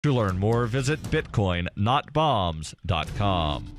To learn more, visit bitcoinnotbombs.com.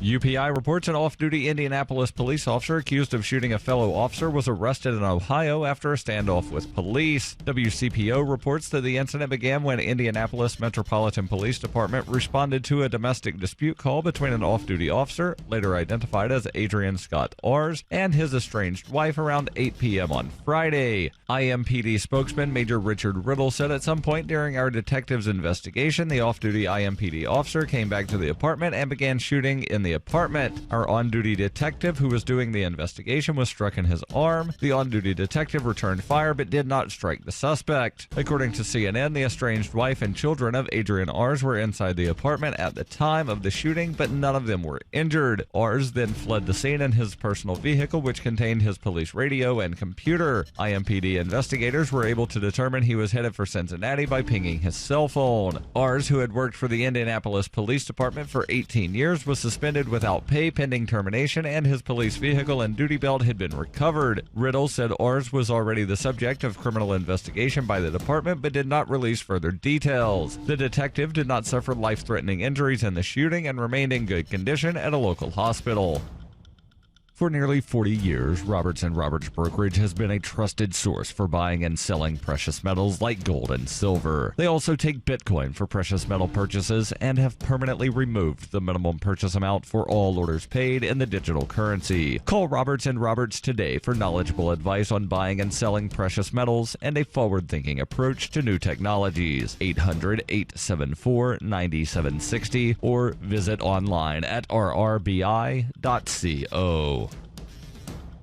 UPI reports an off-duty Indianapolis police officer accused of shooting a fellow officer was arrested in Ohio after a standoff with police. WCPO reports that the incident began when Indianapolis Metropolitan Police Department responded to a domestic dispute call between an off-duty officer, later identified as Adrian Scott Ars, and his estranged wife around 8 p.m. on Friday. IMPD spokesman Major Richard Riddle said at some point during our detectives' investigation, the off-duty IMPD officer came back to the apartment and began shooting in the apartment. Our on-duty detective, who was doing the investigation, was struck in his arm. The on-duty detective returned fire but did not strike the suspect. According to CNN, the estranged wife and children of Adrian Ars were inside the apartment at the time of the shooting, but none of them were injured. Ars then fled the scene in his personal vehicle, which contained his police radio and computer. IMPD investigators were able to determine he was headed for Cincinnati by pinging his cell phone. Ars, who had worked for the Indianapolis Police Department for 18 years, was suspended without pay pending termination, and his police vehicle and duty belt had been recovered. Riddle said Ars was already the subject of criminal investigation by the department, but did not release further details. The detective did not suffer life-threatening injuries in the shooting and remained in good condition at a local hospital. For nearly 40 years, Roberts & Roberts Brokerage has been a trusted source for buying and selling precious metals like gold and silver. They also take Bitcoin for precious metal purchases and have permanently removed the minimum purchase amount for all orders paid in the digital currency. Call Roberts & Roberts today for knowledgeable advice on buying and selling precious metals and a forward-thinking approach to new technologies. 800-874-9760 or visit online at rrbi.co.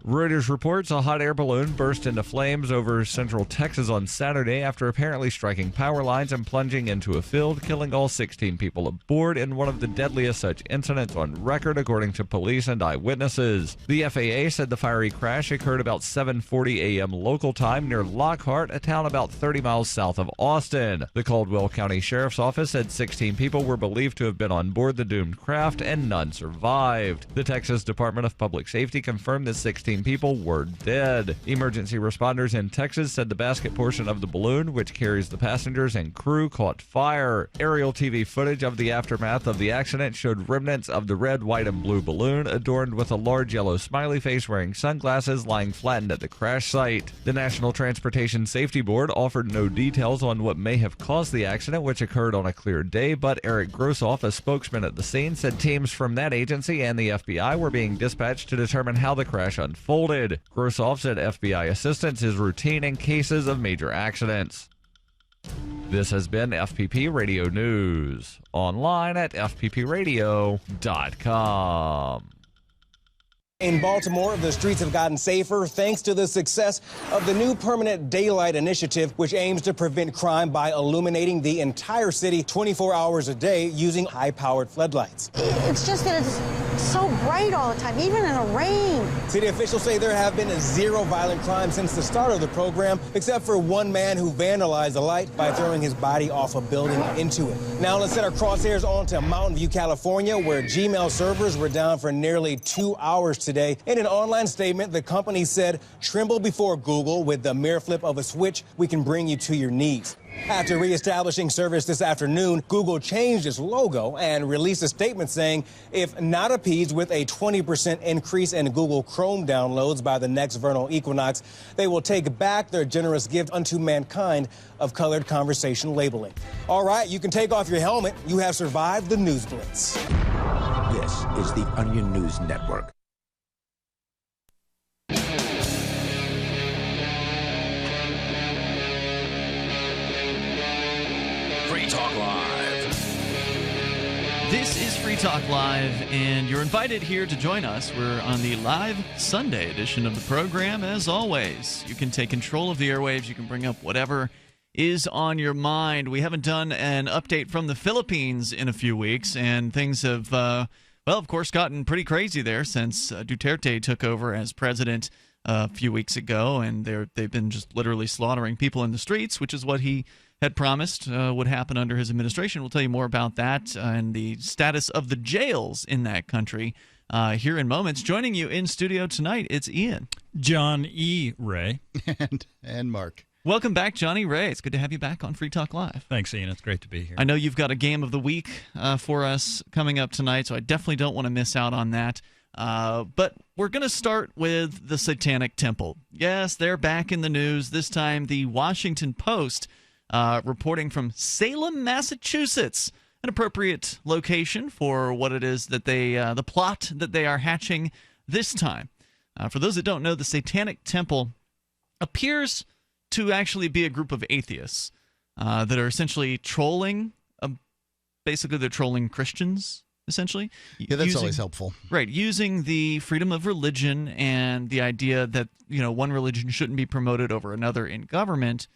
Reuters reports a hot air balloon burst into flames over central Texas on Saturday after apparently striking power lines and plunging into a field, killing all 16 people aboard in one of the deadliest such incidents on record, according to police and eyewitnesses. The FAA said the fiery crash occurred about 7:40 a.m. local time near Lockhart, a town about 30 miles south of Austin. The Caldwell County Sheriff's Office said 16 people were believed to have been on board the doomed craft and none survived. The Texas Department of Public Safety confirmed that 16 people were dead. Emergency responders in Texas said the basket portion of the balloon, which carries the passengers and crew, caught fire. Aerial TV footage of the aftermath of the accident showed remnants of the red, white, and blue balloon adorned with a large yellow smiley face wearing sunglasses lying flattened at the crash site. The National Transportation Safety Board offered no details on what may have caused the accident, which occurred on a clear day, but Eric Grossoff, a spokesman at the scene, said teams from that agency and the FBI were being dispatched to determine how the crash unfolded. Grossoff said FBI assistance is routine in cases of major accidents. This has been FPP Radio News, online at fppradio.com. In Baltimore, the streets have gotten safer thanks to the success of the new Permanent Daylight Initiative, which aims to prevent crime by illuminating the entire city 24 hours a day using high-powered floodlights. It's just that it's so bright all the time, even in the rain. City officials say there have been zero violent crimes since the start of the program, except for one man who vandalized the light by throwing his body off a building into it. Now let's set our crosshairs on to Mountain View, California, where Gmail servers were down for nearly 2 hours today. In an online statement, the company said, "Tremble before Google. With the mere flip of a switch, we can bring you to your knees." After reestablishing service this afternoon, Google changed its logo and released a statement saying, if not appeased with a 20% increase in Google Chrome downloads by the next vernal equinox, they will take back their generous gift unto mankind of colored conversation labeling. All right, you can take off your helmet. You have survived the News Blitz. This is the Onion News Network. Free Talk Live. This is Free Talk Live, and you're invited here to join us. We're on the live Sunday edition of the program. As always, you can take control of the airwaves. You can bring up whatever is on your mind. We haven't done an update from the Philippines in a few weeks, and things have, well, of course, gotten pretty crazy there since Duterte took over as president a few weeks ago, and they've been just literally slaughtering people in the streets, which is what he had promised would happen under his administration. We'll tell you more about that and the status of the jails in that country here in moments. Joining you in studio tonight, it's Ian. John E. Ray. And Mark. Welcome back, Jonny Ray. It's good to have you back on Free Talk Live. Thanks, Ian. It's great to be here. I know you've got a game of the week for us coming up tonight, so I definitely don't want to miss out on that. But we're going to start with the Satanic Temple. Yes, they're back in the news. This time, the Washington Post reporting from Salem, Massachusetts, an appropriate location for what it is that the plot that they are hatching this time. For those that don't know, the Satanic Temple appears to actually be a group of atheists that are essentially trolling. Basically, they're trolling Christians. Essentially, yeah, that's always helpful, right? Using the freedom of religion and the idea that one religion shouldn't be promoted over another in government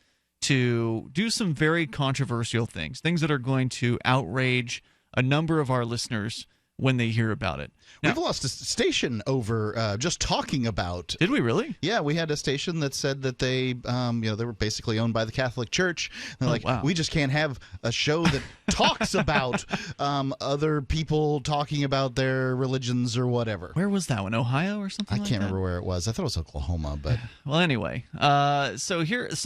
to do some very controversial things that are going to outrage a number of our listeners when they hear about it. Now, we've lost a station over just talking about. Did we really? Yeah, we had a station that said that they were basically owned by the Catholic Church. They're wow. We just can't have a show that talks about other people talking about their religions or whatever. Where was that one? Ohio or something? I can't remember where it was. I thought it was Oklahoma, but well, anyway. So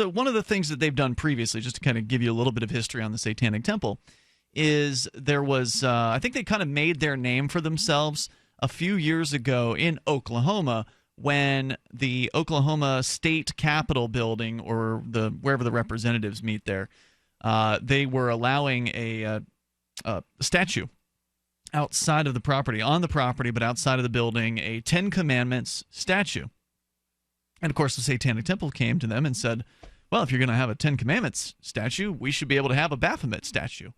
one of the things that they've done previously, just to kind of give you a little bit of history on the Satanic Temple, is there was I think they kind of made their name for themselves a few years ago in Oklahoma when the Oklahoma State Capitol building, or wherever the representatives meet there, they were allowing a statue outside of the property, on the property but outside of the building, a Ten Commandments statue. And of course the Satanic Temple came to them and said, well, if you're going to have a Ten Commandments statue, we should be able to have a Baphomet statue,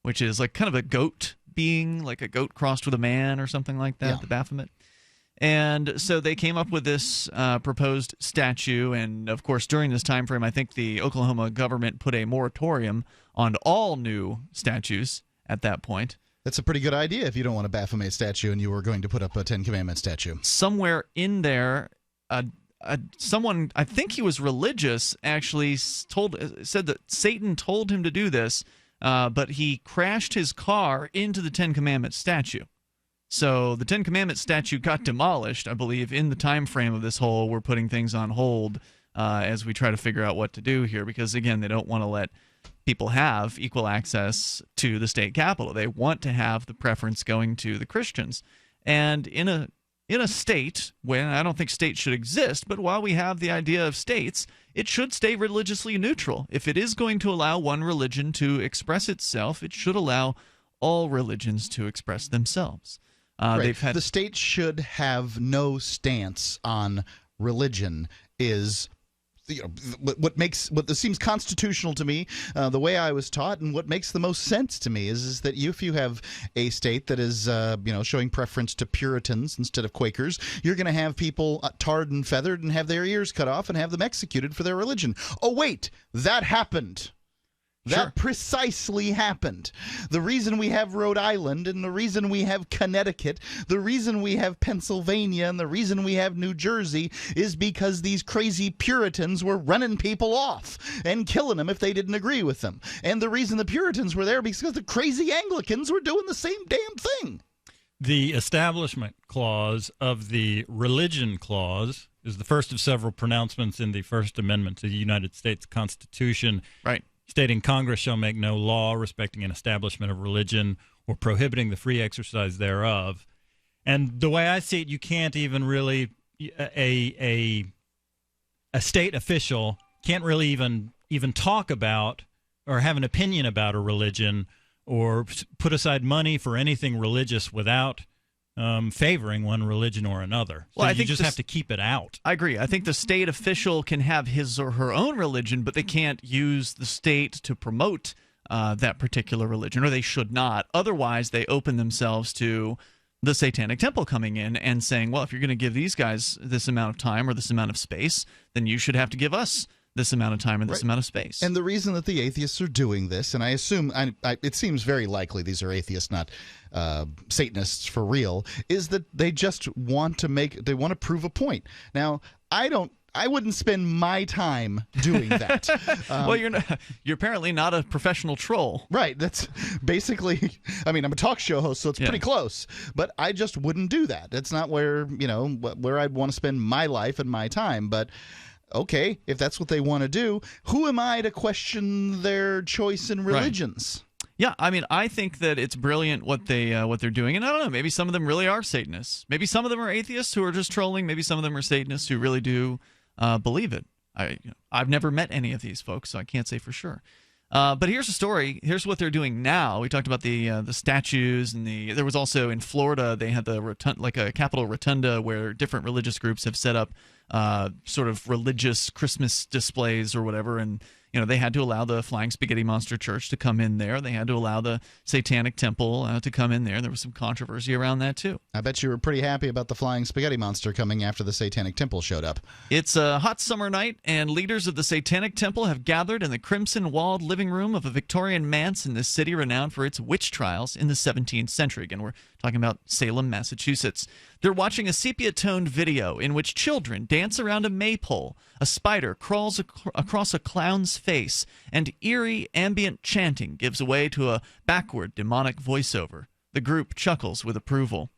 which is like kind of a goat being, like a goat crossed with a man or something like that, the Baphomet. And so they came up with this proposed statue, and of course during this time frame, I think the Oklahoma government put a moratorium on all new statues at that point. That's a pretty good idea if you don't want a Baphomet statue and you were going to put up a Ten Commandments statue. Somewhere in there, someone, I think he was religious, actually said that Satan told him to do this. But he crashed his car into the Ten Commandments statue. So the Ten Commandments statue got demolished, I believe, in the time frame of this whole we're putting things on hold as we try to figure out what to do here. Because, again, they don't want to let people have equal access to the state capitol. They want to have the preference going to the Christians. And in a state when I don't think states should exist, but while we have the idea of states, it should stay religiously neutral. If it is going to allow one religion to express itself, it should allow all religions to express themselves. Right. The state should have no stance on religion is what seems constitutional to me, the way I was taught, and what makes the most sense to me is that if you have a state that is showing preference to Puritans instead of Quakers, you're going to have people tarred and feathered and have their ears cut off and have them executed for their religion. Oh wait, that happened. That precisely happened. The reason we have Rhode Island and the reason we have Connecticut, the reason we have Pennsylvania and the reason we have New Jersey is because these crazy Puritans were running people off and killing them if they didn't agree with them. And the reason the Puritans were there because the crazy Anglicans were doing the same damn thing. The Establishment Clause of the Religion Clause is the first of several pronouncements in the First Amendment to the United States Constitution. Right. Stating Congress shall make no law respecting an establishment of religion or prohibiting the free exercise thereof. And the way I see it, you can't even really a state official can't really even talk about or have an opinion about a religion or put aside money for anything religious without favoring one religion or another. So well, I you think just have to keep it out. I agree. I think the state official can have his or her own religion, but they can't use the state to promote that particular religion, or they should not. Otherwise, they open themselves to the Satanic Temple coming in and saying, well, if you're going to give these guys this amount of time or this amount of space, then you should have to give us this amount of time and this amount of space. And the reason that the atheists are doing this, and I assume it seems very likely these are atheists, not Satanists for real, is that they just want to prove a point. Now, I wouldn't spend my time doing that. Well, you're apparently not a professional troll. Right. That's basically, I'm a talk show host, so it's pretty close. But I just wouldn't do that. That's not where I'd want to spend my life and my time. But okay, if that's what they want to do, who am I to question their choice in religions? Right. Yeah, I mean, I think that it's brilliant what they're doing, and I don't know, maybe some of them really are Satanists. Maybe some of them are atheists who are just trolling. Maybe some of them are Satanists who really do believe it. I've never met any of these folks, so I can't say for sure. But here's the story. Here's what they're doing now. We talked about the statues, and there was also in Florida, they had a Capitol Rotunda where different religious groups have set up sort of religious Christmas displays or whatever, and they had to allow the Flying Spaghetti Monster Church to come in there. They had to allow the Satanic Temple to come in there. There was some controversy around that too. I bet you were pretty happy about the Flying Spaghetti Monster coming after the Satanic Temple showed up. It's a hot summer night, and leaders of the Satanic Temple have gathered in the crimson-walled living room of a Victorian manse in the city renowned for its witch trials in the 17th century. Again, we're talking about Salem, Massachusetts. They're watching a sepia-toned video in which children dance around a maypole, a spider crawls across a clown's face, and eerie ambient chanting gives way to a backward demonic voiceover. The group chuckles with approval.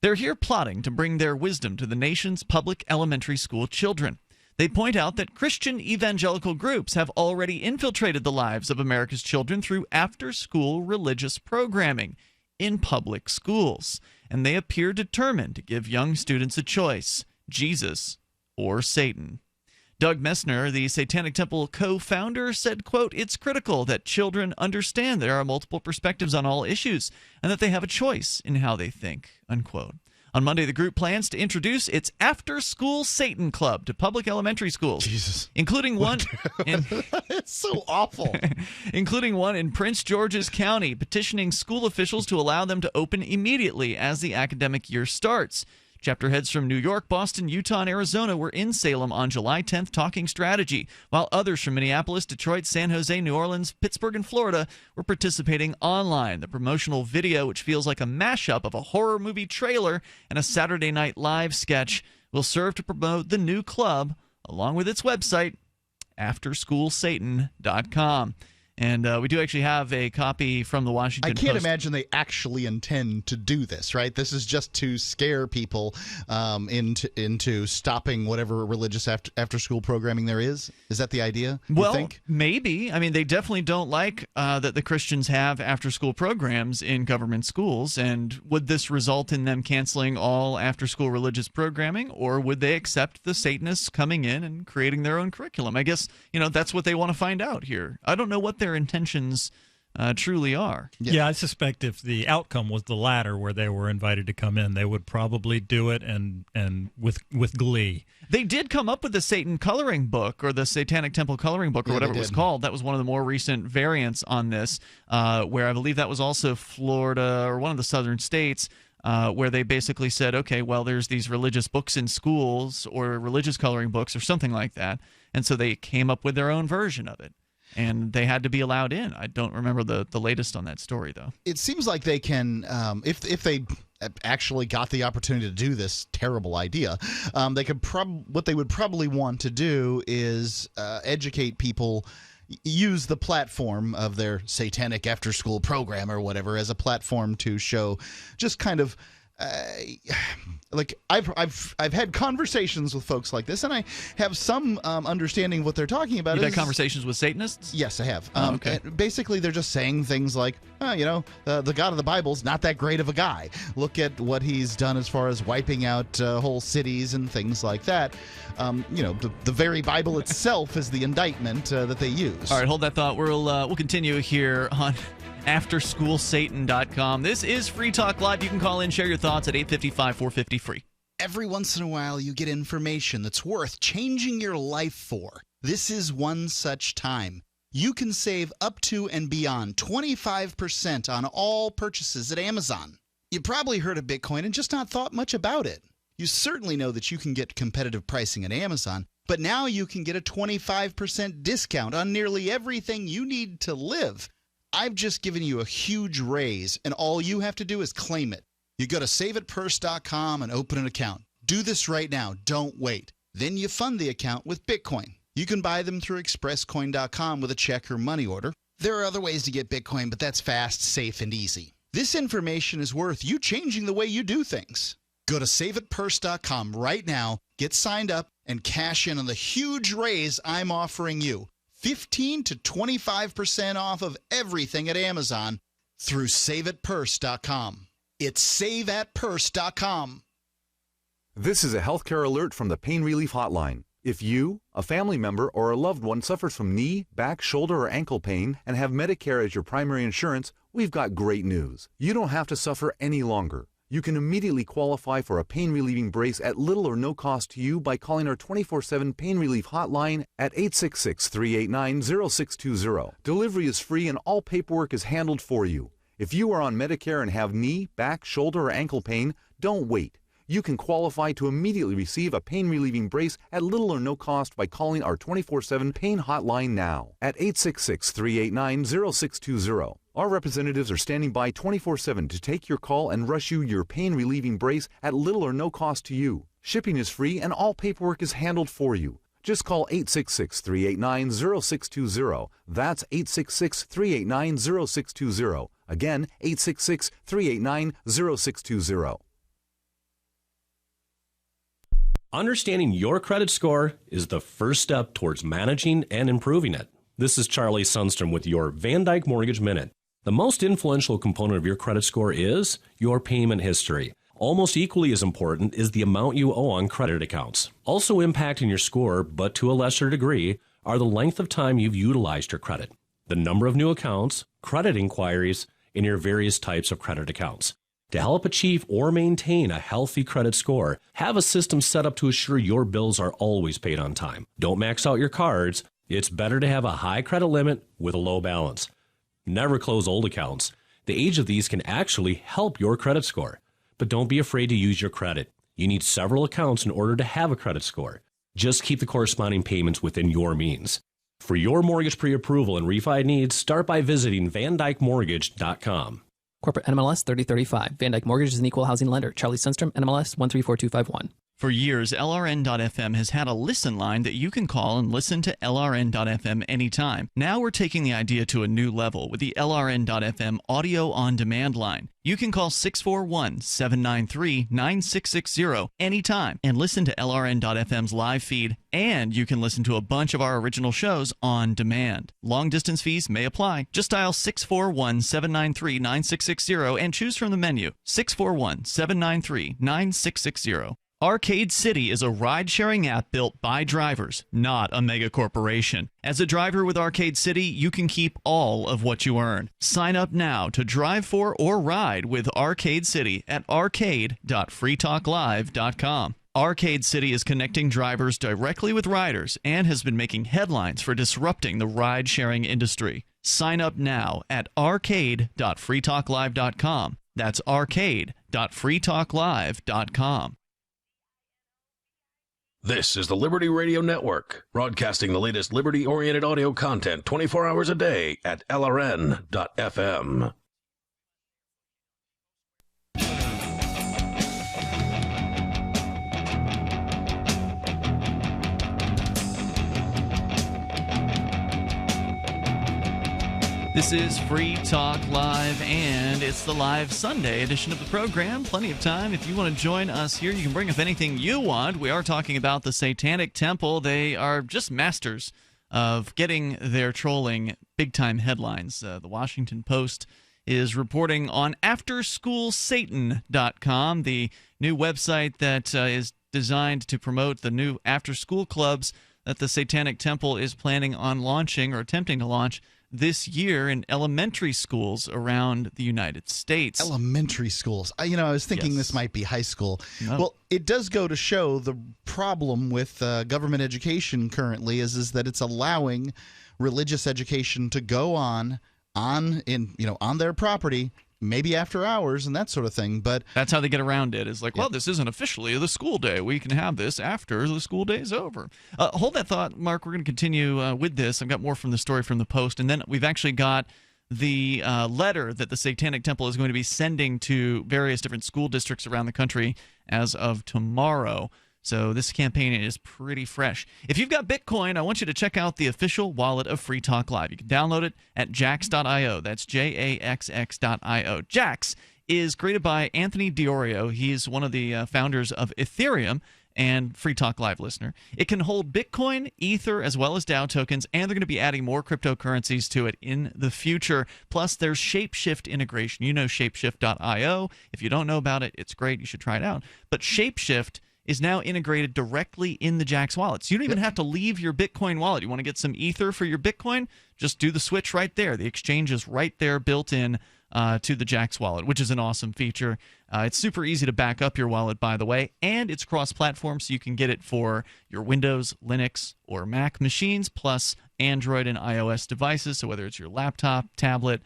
They're here plotting to bring their wisdom to the nation's public elementary school children. They point out that Christian evangelical groups have already infiltrated the lives of America's children through after-school religious programming in public schools, and they appear determined to give young students a choice: Jesus or Satan. Doug Messner, the Satanic Temple co-founder, said, quote, "It's critical that children understand there are multiple perspectives on all issues and that they have a choice in how they think," unquote. On Monday, the group plans to introduce its after-school Satan Club to public elementary schools. Jesus. Including one It's so awful. including one in Prince George's County, petitioning school officials to allow them to open immediately as the academic year starts. Chapter heads from New York, Boston, Utah, and Arizona were in Salem on July 10th talking strategy, while others from Minneapolis, Detroit, San Jose, New Orleans, Pittsburgh, and Florida were participating online. The promotional video, which feels like a mashup of a horror movie trailer and a Saturday Night Live sketch, will serve to promote the new club, along with its website, AfterSchoolSatan.com. And we do actually have a copy from the Washington Post. I can't imagine they actually intend to do this, right? This is just to scare people into stopping whatever religious after-school programming there is. Is that the idea, you think? Maybe. I mean, they definitely don't like that the Christians have after-school programs in government schools. And would this result in them canceling all after-school religious programming? Or would they accept the Satanists coming in and creating their own curriculum? I guess, that's what they want to find out here. I don't know what their intentions truly are. Yeah, I suspect if the outcome was the latter, where they were invited to come in, they would probably do it and with glee. They did come up with the Satan coloring book, or the Satanic Temple coloring book, or whatever it was called. That was one of the more recent variants on this, where I believe that was also Florida or one of the southern states, where they basically said, okay, well, there's these religious books in schools, or religious coloring books, or something like that, and so they came up with their own version of it. And they had to be allowed in. I don't remember the latest on that story, though. It seems like they can, if they actually got the opportunity to do this terrible idea, they could what they would probably want to do is educate people, use the platform of their satanic after-school program or whatever as a platform to show just kind of like I've had conversations with folks like this, and I have some understanding of what they're talking about. You've had conversations with Satanists? Yes, I have. Okay. Basically, they're just saying things like, the God of the Bible's not that great of a guy. Look at what he's done as far as wiping out whole cities and things like that. The very Bible itself is the indictment that they use. All right, hold that thought. We'll continue here on AfterSchoolSatan.com. This is Free Talk Live. You can call in, share your thoughts at 855-450-FREE. Every once in a while, you get information that's worth changing your life for. This is one such time. You can save up to and beyond 25% on all purchases at Amazon. You probably heard of Bitcoin and just not thought much about it. You certainly know that you can get competitive pricing at Amazon, but now you can get a 25% discount on nearly everything you need to live. I've just given you a huge raise, and all you have to do is claim it. You go to saveitpurse.com and open an account. Do this right now. Don't wait. Then you fund the account with Bitcoin. You can buy them through expresscoin.com with a check or money order. There are other ways to get Bitcoin, but that's fast, safe, and easy. This information is worth you changing the way you do things. Go to saveitpurse.com right now, get signed up, and cash in on the huge raise I'm offering you. 15 to 25% off of everything at Amazon through saveatpurse.com. It's saveatpurse.com. This is a healthcare alert from the Pain Relief Hotline. If you, a family member, or a loved one suffers from knee, back, shoulder, or ankle pain and have Medicare as your primary insurance, we've got great news. You don't have to suffer any longer. You can immediately qualify for a pain-relieving brace at little or no cost to you by calling our 24/7 Pain Relief Hotline at 866-389-0620. Delivery is free and all paperwork is handled for you. If you are on Medicare and have knee, back, shoulder, or ankle pain, don't wait. You can qualify to immediately receive a pain-relieving brace at little or no cost by calling our 24/7 Pain Hotline now at 866-389-0620. Our representatives are standing by 24/7 to take your call and rush you your pain-relieving brace at little or no cost to you. Shipping is free and all paperwork is handled for you. Just call 866-389-0620. That's 866-389-0620. Again, 866-389-0620. Understanding your credit score is the first step towards managing and improving it. This is Charlie Sundstrom with your Van Dyke Mortgage Minute. The most influential component of your credit score is your payment history. Almost equally as important is the amount you owe on credit accounts. Also impacting your score, but to a lesser degree, are the length of time you've utilized your credit, the number of new accounts, credit inquiries, and your various types of credit accounts. To help achieve or maintain a healthy credit score, have a system set up to assure your bills are always paid on time. Don't max out your cards. It's better to have a high credit limit with a low balance. Never close old accounts. The age of these can actually help your credit score. But don't be afraid to use your credit. You need several accounts in order to have a credit score. Just keep the corresponding payments within your means. For your mortgage pre-approval and refi needs, start by visiting VanDykeMortgage.com. Corporate NMLS 3035. Van Dyke Mortgage is an equal housing lender. Charlie Sundstrom, NMLS 134251. For years, LRN.FM has had a listen line that you can call and listen to LRN.FM anytime. Now we're taking the idea to a new level with the LRN.FM audio on demand line. You can call 641-793-9660 anytime and listen to LRN.FM's live feed, and you can listen to a bunch of our original shows on demand. Long distance fees may apply. Just dial 641-793-9660 and choose from the menu 641-793-9660. Arcade City is a ride-sharing app built by drivers, not a mega corporation. As a driver with Arcade City, you can keep all of what you earn. Sign up now to drive for or ride with Arcade City at arcade.freetalklive.com. Arcade City is connecting drivers directly with riders and has been making headlines for disrupting the ride-sharing industry. Sign up now at arcade.freetalklive.com. That's arcade.freetalklive.com. This is the Liberty Radio Network, broadcasting the latest liberty-oriented audio content 24 hours a day at LRN.FM. This is Free Talk Live, and it's the live Sunday edition of the program. Plenty of time. If you want to join us here, you can bring up anything you want. We are talking about the Satanic Temple. They are just masters of getting their trolling big-time headlines. The Washington Post is reporting on AfterSchoolSatan.com, the new website that is designed to promote the new after-school clubs that the Satanic Temple is planning on launching or attempting to launch this year in elementary schools around the United States. Elementary schools. I was thinking this might be high school. No. Well, it does go to show the problem with government education currently is that it's allowing religious education to go on their property, maybe after hours and that sort of thing. But that's how they get around it. Is like, well, this isn't officially the school day. We can have this after the school day is over. Hold that thought, Mark. We're going to continue with this. I've got more from the story from the Post. And then we've actually got the letter that the Satanic Temple is going to be sending to various different school districts around the country as of tomorrow. So this campaign is pretty fresh. If you've got Bitcoin, I want you to check out the official wallet of Free Talk Live. You can download it at jax.io. That's JAXX.io. Jax is created by Anthony Diorio. He's one of the founders of Ethereum, and Free Talk Live listener. It can hold Bitcoin, Ether, as well as DAO tokens, and they're going to be adding more cryptocurrencies to it in the future. Plus, there's Shapeshift integration. You know Shapeshift.io. If you don't know about it, it's great. You should try it out. But Shapeshift is now integrated directly in the Jaxx wallets. You don't even have to leave your Bitcoin wallet. You want to get some Ether for your Bitcoin? Just do the switch right there. The exchange is right there built in to the Jaxx wallet, which is an awesome feature. It's super easy to back up your wallet, by the way, and it's cross-platform, so you can get it for your Windows, Linux, or Mac machines, plus Android and iOS devices. So whether it's your laptop, tablet,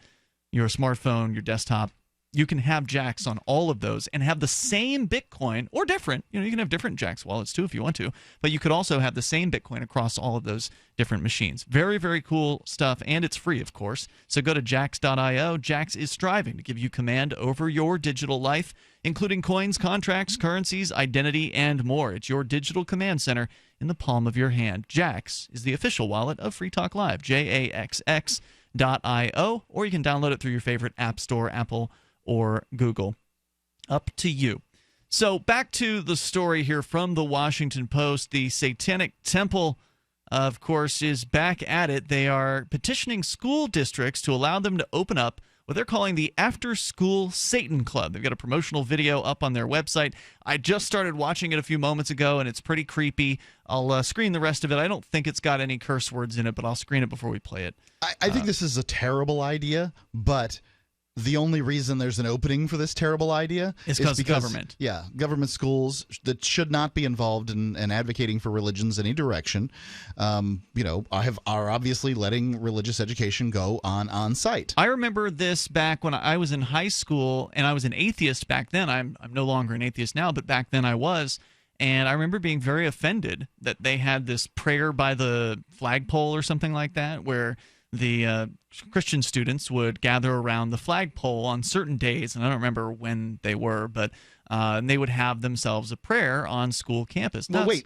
your smartphone, your desktop, you can have Jaxx on all of those and have the same Bitcoin, or different. You can have different Jaxx wallets too if you want to, but you could also have the same Bitcoin across all of those different machines. Very, very cool stuff, and it's free, of course. So go to Jaxx.io. Jaxx is striving to give you command over your digital life, including coins, contracts, currencies, identity, and more. It's your digital command center in the palm of your hand. Jaxx is the official wallet of Free Talk Live, JAXX.io, or you can download it through your favorite app store, Apple or Google. Up to you. So back to the story here from the Washington Post. The Satanic Temple, of course, is back at it. They are petitioning school districts to allow them to open up what they're calling the After School Satan Club. They've got a promotional video up on their website. I just started watching it a few moments ago, and it's pretty creepy. I'll screen the rest of it. I don't think it's got any curse words in it, but I'll screen it before we play it. I think this is a terrible idea, but the only reason there's an opening for this terrible idea is because government. Yeah, government schools that should not be involved in advocating for religions in any direction, are obviously letting religious education go on site. I remember this back when I was in high school, and I was an atheist back then. I'm no longer an atheist now, but back then I was. And I remember being very offended that they had this prayer by the flagpole or something like that, where the Christian students would gather around the flagpole on certain days, and I don't remember when they were, but and they would have themselves a prayer on school campus. Well, wait,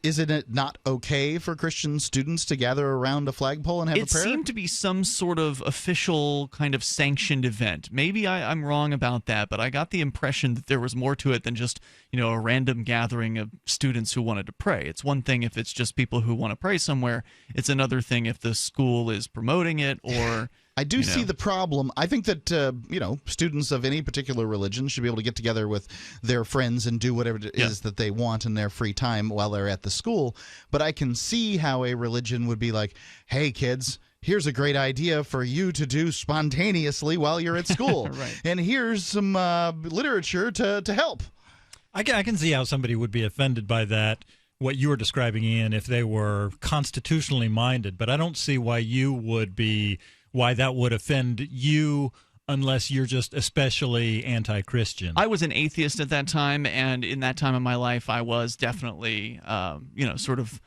isn't it not okay for Christian students to gather around a flagpole and have a prayer? It seemed to be some sort of official kind of sanctioned event. Maybe I'm wrong about that, but I got the impression that there was more to it than just, a random gathering of students who wanted to pray. It's one thing if it's just people who want to pray somewhere. It's another thing if the school is promoting it or... I do see the problem. I think that, students of any particular religion should be able to get together with their friends and do whatever it is that they want in their free time while they're at the school. But I can see how a religion would be like, hey, kids, here's a great idea for you to do spontaneously while you're at school. Right. And here's some literature to help. I can see how somebody would be offended by that, what you were describing, Ian, if they were constitutionally minded. But I don't see why that would offend you unless you're just especially anti-Christian. I was an atheist at that time, and in that time of my life, I was definitely, sort of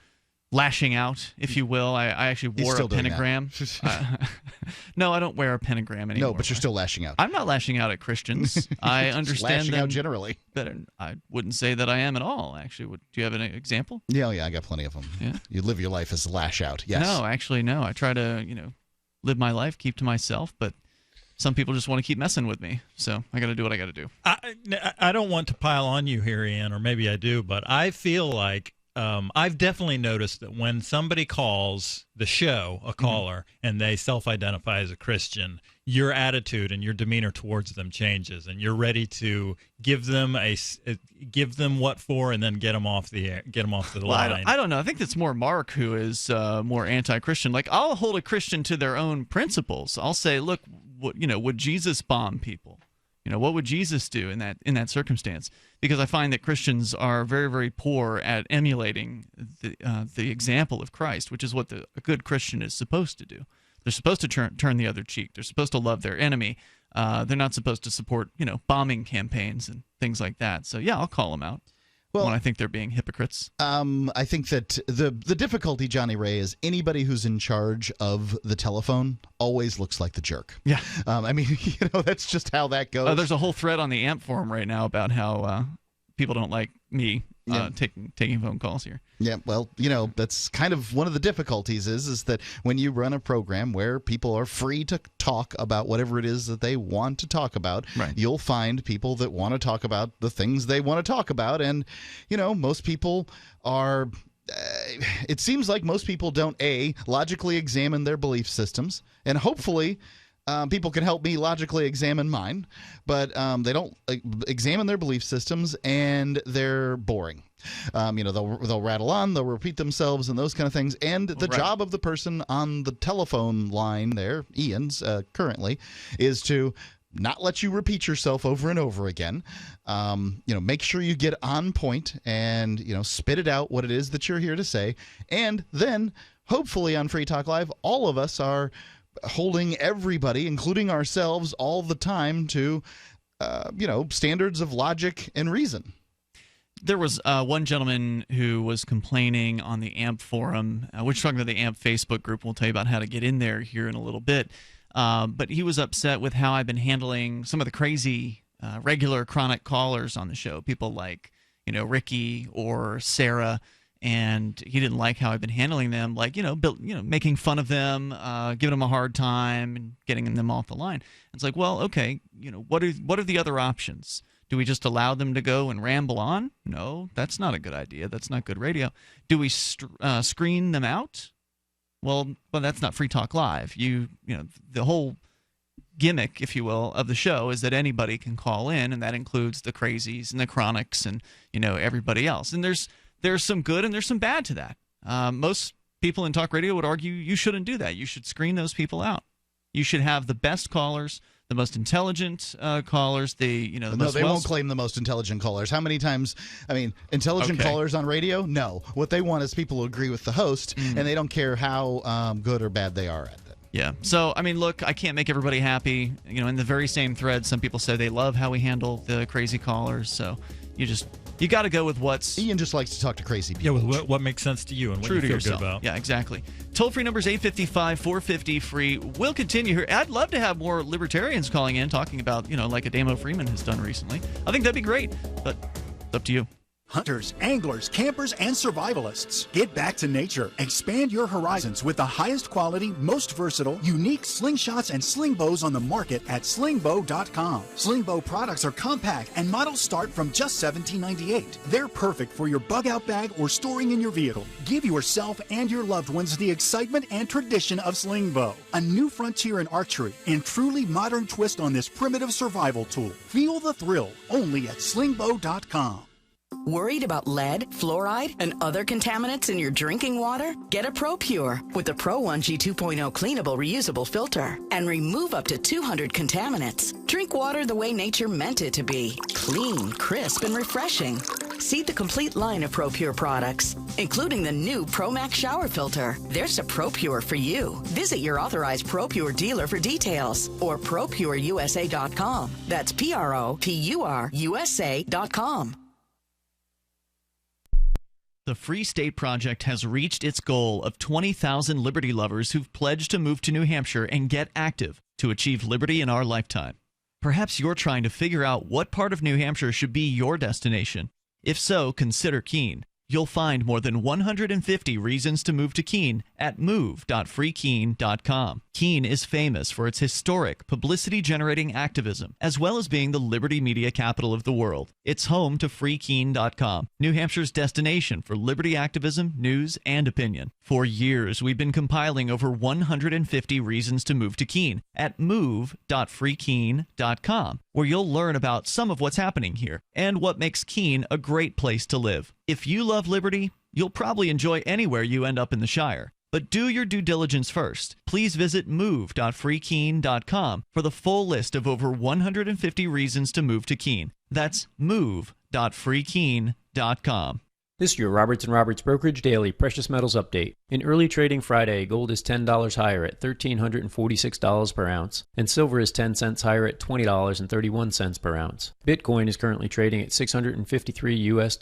lashing out, if you will. I actually wore a pentagram. No, I don't wear a pentagram anymore. No, but you're still lashing out. I'm not lashing out at Christians. I understand lashing them out generally. Better. I wouldn't say that I am at all, actually. Do you have an example? Yeah, I got plenty of them. Yeah? You live your life as lash out, yes. No, actually, no. I try to, live my life, keep to myself, but some people just want to keep messing with me, so I got to do what I got to do. I don't want to pile on you here, Ian, or maybe I do, but I feel like I've definitely noticed that when somebody calls the show a caller and they self-identify as a Christian, your attitude and your demeanor towards them changes, and you're ready to give them what for, and then get them off the air, get them off the line. I don't know. I think it's more Mark who is more anti-Christian. Like, I'll hold a Christian to their own principles. I'll say, look, would Jesus bomb people? What would Jesus do in that circumstance? Because I find that Christians are very, very poor at emulating the example of Christ, which is what a good Christian is supposed to do. They're supposed to turn the other cheek. They're supposed to love their enemy. They're not supposed to support, bombing campaigns and things like that. So, yeah, I'll call them out when I think they're being hypocrites. I think that the difficulty, Johnny Ray, is anybody who's in charge of the telephone always looks like the jerk. Yeah. That's just how that goes. There's a whole thread on the AMP forum right now about how people don't like me taking phone calls here. Yeah, well, that's kind of one of the difficulties is that when you run a program where people are free to talk about whatever it is that they want to talk about, you'll find people that want to talk about the things they want to talk about. And, most people are it seems like most people don't, logically examine their belief systems, and hopefully people can help me logically examine mine, but they don't examine their belief systems, and they're boring. They'll rattle on, they'll repeat themselves, and those kind of things. And the job of the person on the telephone line there, Ian's currently, is to not let you repeat yourself over and over again. Make sure you get on point and spit it out what it is that you're here to say, and then hopefully on Free Talk Live, all of us are holding everybody, including ourselves, all the time to, standards of logic and reason. There was one gentleman who was complaining on the AMP forum. We're talking about the AMP Facebook group. We'll tell you about how to get in there here in a little bit. But he was upset with how I've been handling some of the crazy regular chronic callers on the show, people like, Ricky or Sarah. And he didn't like how I've been handling them, like, making fun of them, giving them a hard time, and getting them off the line. It's like, well, okay, what are the other options? Do we just allow them to go and ramble on? No, that's not a good idea. That's not good radio. Do we screen them out? Well, that's not Free Talk Live. The whole gimmick, if you will, of the show is that anybody can call in, and that includes the crazies and the chronics and everybody else. And there's some good and there's some bad to that. Most people in talk radio would argue you shouldn't do that. You should screen those people out. You should have the best callers, the most intelligent callers. They won't claim the most intelligent callers. How many times? Intelligent callers on radio? No. What they want is people who agree with the host, and they don't care how good or bad they are at it. Yeah. So, look, I can't make everybody happy. In the very same thread, some people say they love how we handle the crazy callers. So you got to go with what's... Ian just likes to talk to crazy people. Yeah, with what makes sense to you and what you feel good about. Yeah, exactly. Toll-free number is 855-450-FREE. We'll continue here. I'd love to have more libertarians calling in, talking about, like Adamo Freeman has done recently. I think that'd be great, but it's up to you. Hunters, anglers, campers, and survivalists. Get back to nature. Expand your horizons with the highest quality, most versatile, unique slingshots and sling bows on the market at slingbow.com. Sling bow products are compact and models start from just $17.98. They're perfect for your bug out bag or storing in your vehicle. Give yourself and your loved ones the excitement and tradition of sling bow. A new frontier in archery and truly modern twist on this primitive survival tool. Feel the thrill only at slingbow.com. Worried about lead, fluoride, and other contaminants in your drinking water? Get a ProPure with the Pro 1G 2.0 cleanable reusable filter and remove up to 200 contaminants. Drink water the way nature meant it to be. Clean, crisp, and refreshing. See the complete line of ProPure products, including the new ProMax shower filter. There's a ProPure for you. Visit your authorized ProPure dealer for details or ProPureUSA.com. That's ProPureUSA.com. The Free State Project has reached its goal of 20,000 liberty lovers who've pledged to move to New Hampshire and get active to achieve liberty in our lifetime. Perhaps you're trying to figure out what part of New Hampshire should be your destination. If so, consider Keene. You'll find more than 150 reasons to move to Keene at move.freekeene.com. Keene is famous for its historic, publicity-generating activism, as well as being the liberty media capital of the world. It's home to freekeene.com, New Hampshire's destination for liberty activism, news, and opinion. For years, we've been compiling over 150 reasons to move to Keene at move.freekeene.com, where you'll learn about some of what's happening here and what makes Keene a great place to live. If you love liberty, you'll probably enjoy anywhere you end up in the Shire. But do your due diligence first. Please visit move.freekeene.com for the full list of over 150 reasons to move to Keene. That's move.freekeene.com. This is your Roberts & Roberts Brokerage Daily Precious Metals Update. In early trading Friday, gold is $10 higher at $1,346 per ounce, and silver is 10 cents higher at $20.31 per ounce. Bitcoin is currently trading at $653 US.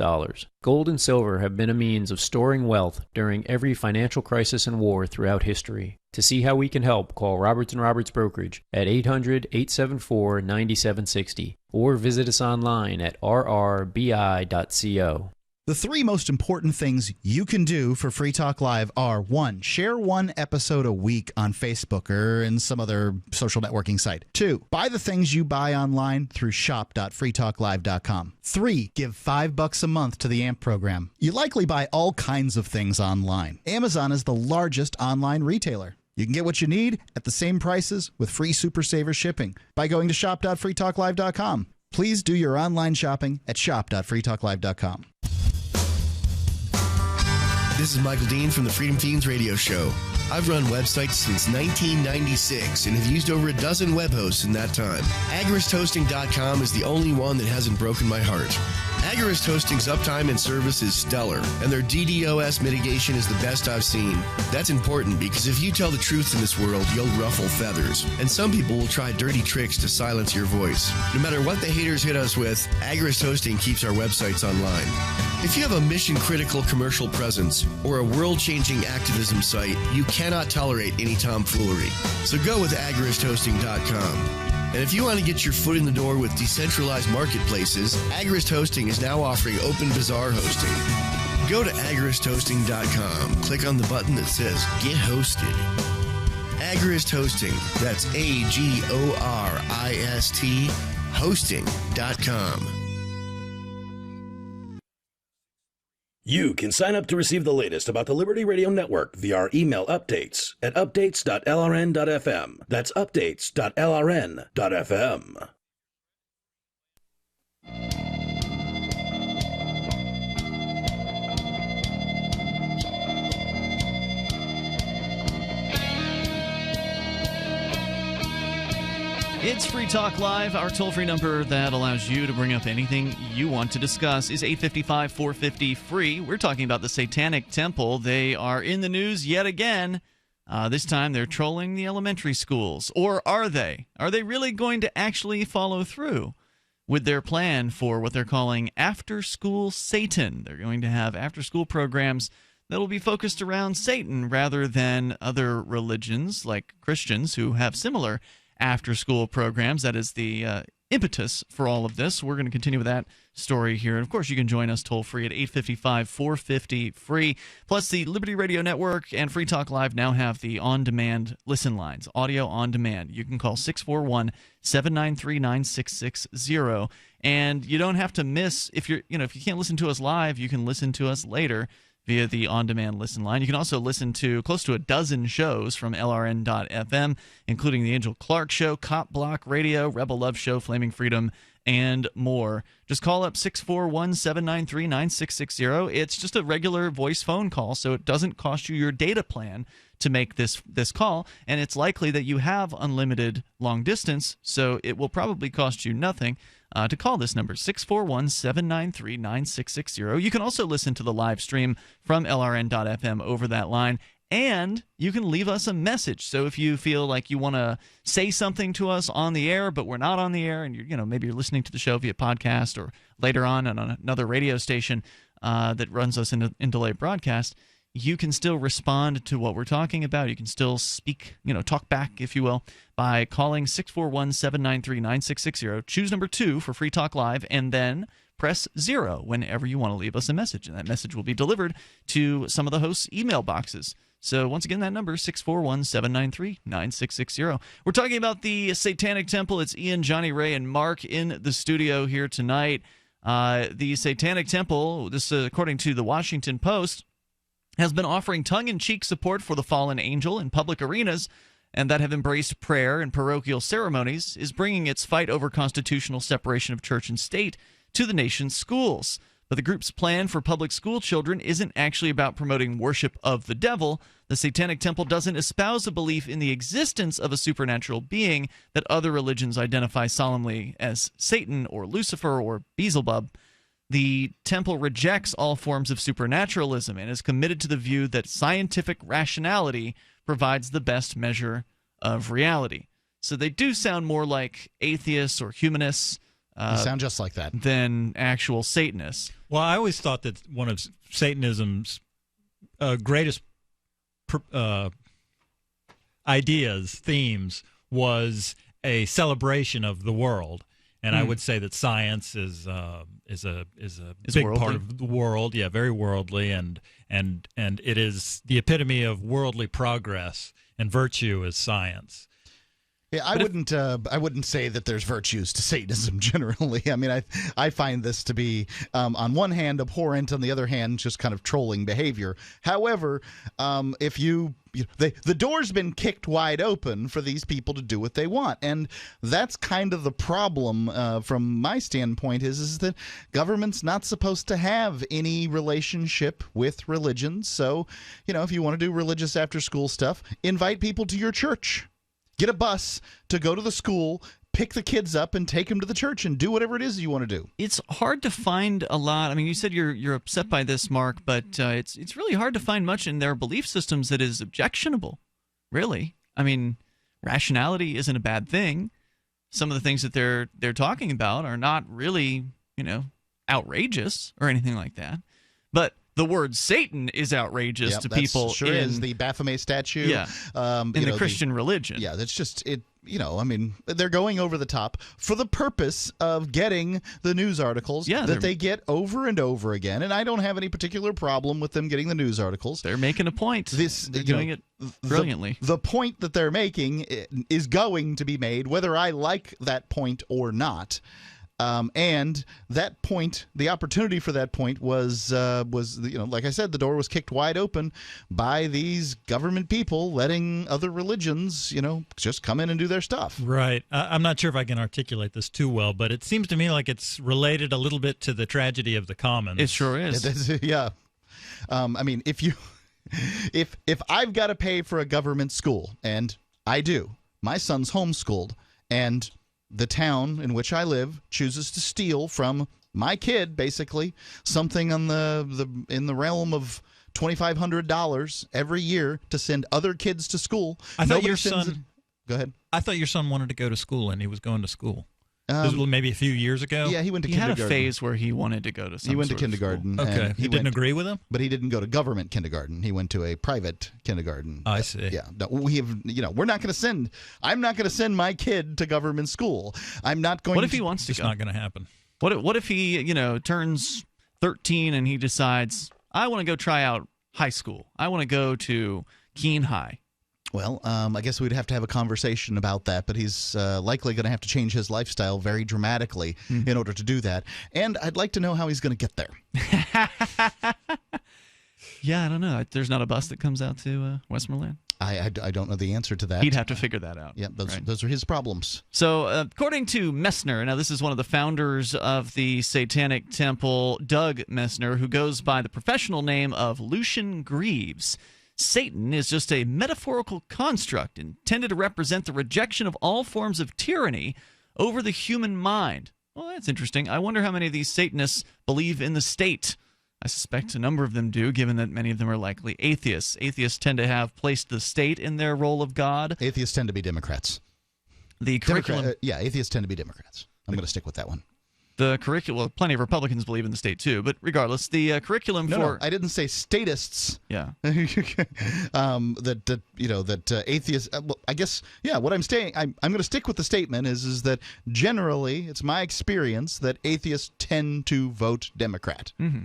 Gold and silver have been a means of storing wealth during every financial crisis and war throughout history. To see how we can help, call Roberts & Roberts Brokerage at 800-874-9760 or visit us online at rrbi.co. The three most important things you can do for Free Talk Live are: 1, share one episode a week on Facebook or in some other social networking site. 2, buy the things you buy online through shop.freetalklive.com. 3, give $5 a month to the AMP program. You likely buy all kinds of things online. Amazon is the largest online retailer. You can get what you need at the same prices with free Super Saver shipping by going to shop.freetalklive.com. Please do your online shopping at shop.freetalklive.com. This is Michael Dean from the Freedom Fiends radio show. I've run websites since 1996 and have used over a dozen web hosts in that time. AgoristHosting.com is the only one that hasn't broken my heart. Agorist Hosting's uptime and service is stellar, and their DDoS mitigation is the best I've seen. That's important because if you tell the truth in this world, you'll ruffle feathers, and some people will try dirty tricks to silence your voice. No matter what the haters hit us with, Agorist Hosting keeps our websites online. If you have a mission-critical commercial presence or a world-changing activism site, you cannot tolerate any tomfoolery. So go with AgoristHosting.com. And if you want to get your foot in the door with decentralized marketplaces, Agorist Hosting is now offering Open Bazaar hosting. Go to agoristhosting.com, click on the button that says Get Hosted. Agorist Hosting, that's AGORIST, hosting.com. You can sign up to receive the latest about the Liberty Radio Network via our email updates at updates.lrn.fm. That's updates.lrn.fm. It's Free Talk Live. Our toll-free number that allows you to bring up anything you want to discuss is 855-450-FREE. We're talking about the Satanic Temple. They are in the news yet again. This time they're trolling the elementary schools. Or are they? Are they really going to actually follow through with their plan for what they're calling after-school Satan? They're going to have after-school programs that will be focused around Satan rather than other religions like Christians who have similar after-school programs. That is the impetus for all of this. We're going to continue with that story here. And, of course, you can join us toll-free at 855-450-FREE. Plus, the Liberty Radio Network and Free Talk Live now have the on-demand listen lines, audio on demand. You can call 641-793-9660. And you don't have to miss, if you can't listen to us live, you can listen to us later via the on-demand listen line. You can also listen to close to a dozen shows from LRN.FM, including The Angel Clark Show, Cop Block Radio, Rebel Love Show, Flaming Freedom, and more. Just call up 641-793-9660. It's just a regular voice phone call, so it doesn't cost you your data plan to make this call, and it's likely that you have unlimited long distance, so it will probably cost you nothing to call this number, 641-793-9660. You can also listen to the live stream from LRN.FM over that line, and you can leave us a message. So if you feel like you want to say something to us on the air, but we're not on the air, and maybe you're listening to the show via podcast or later on another radio station that runs us in delayed broadcast, you can still respond to what we're talking about. You can still speak, talk back, if you will, by calling 641-793-9660. Choose number 2 for Free Talk Live, and then press 0 whenever you want to leave us a message. And that message will be delivered to some of the hosts' email boxes. So once again, that number is 641-793-9660. We're talking about the Satanic Temple. It's Ian, Jonny, Ray, and Mark in the studio here tonight. The Satanic Temple, this according to the Washington Post, has been offering tongue-in-cheek support for the fallen angel in public arenas and that have embraced prayer and parochial ceremonies, is bringing its fight over constitutional separation of church and state to the nation's schools. But the group's plan for public school children isn't actually about promoting worship of the devil. The Satanic Temple doesn't espouse a belief in the existence of a supernatural being that other religions identify solemnly as Satan or Lucifer or Beelzebub. the temple rejects all forms of supernaturalism and is committed to the view that scientific rationality provides the best measure of reality. So they do sound more like atheists or humanists. They sound just like that. Than actual Satanists. Well, I always thought that one of Satanism's greatest themes, was a celebration of the world. And I would say that science is a big worldly. part of the world. Yeah, very worldly, and it is the epitome of worldly progress, and virtue is science. Yeah, I wouldn't say that there's virtues to Satanism generally. I mean, I find this to be, on one hand, abhorrent, on the other hand, just kind of trolling behavior. However, if the door's been kicked wide open for these people to do what they want, and that's kind of the problem from my standpoint is that government's not supposed to have any relationship with religion. So, if you want to do religious after-school stuff, invite people to your church. Get a bus to go to the school, pick the kids up, and take them to the church and do whatever it is you want to do. It's hard to find a lot. I mean, you said you're upset by this, Mark, but it's really hard to find much in their belief systems that is objectionable, really. I mean, rationality isn't a bad thing. Some of the things that they're talking about are not really, outrageous or anything like that. But the word Satan is outrageous to people. Sure is. The Baphomet statue. Yeah. In the Christian religion. Yeah, that's just it. I mean, they're going over the top for the purpose of getting the news articles that they get over and over again. And I don't have any particular problem with them getting the news articles. They're making a point. They're doing it brilliantly. The point that they're making is going to be made, whether I like that point or not. And that point, the opportunity for that point was like I said, the door was kicked wide open by these government people letting other religions, just come in and do their stuff. Right. I'm not sure if I can articulate this too well, but it seems to me like it's related a little bit to the tragedy of the commons. It sure is. Yeah. I mean, if I've got to pay for a government school, and I do, my son's homeschooled, and the town in which I live chooses to steal from my kid, basically, something on in the realm of $2,500 every year to send other kids to school. I thought your son. Go ahead. I thought your son wanted to go to school, and he was going to school. This was maybe a few years ago. Yeah, he went to kindergarten. kindergarten. He had a phase where he wanted to go to some He went to sort of kindergarten. school. Okay. He didn't agree with him? But he didn't go to government kindergarten. He went to a private kindergarten. I see. Yeah. No, we're not going to send. I'm not going to send my kid to government school. I'm not going. What if he wants to It's go? not going to happen. What if he, turns 13 and he decides, I want to go try out high school. I want to go to Keene High. Well, I guess we'd have to have a conversation about that, but he's likely going to have to change his lifestyle very dramatically in order to do that. And I'd like to know how he's going to get there. Yeah, I don't know. There's not a bus that comes out to Westmoreland? I don't know the answer to that. He'd have to figure that out. Yeah, those are his problems. So, according to Messner, now this is one of the founders of the Satanic Temple, Doug Messner, who goes by the professional name of Lucian Greaves, Satan is just a metaphorical construct intended to represent the rejection of all forms of tyranny over the human mind. Well, that's interesting. I wonder how many of these Satanists believe in the state. I suspect a number of them do, given that many of them are likely atheists. Atheists tend to have placed the state in their role of God. Atheists tend to be Democrats. The curriculum... atheists tend to be Democrats. I'm going to stick with that one. The curriculum, well, plenty of Republicans believe in the state too, but regardless, the curriculum No, I didn't say statists. Yeah. That atheists. Well, I guess what I'm saying, I'm going to stick with the statement is that generally it's my experience that atheists tend to vote Democrat. Mm-hmm.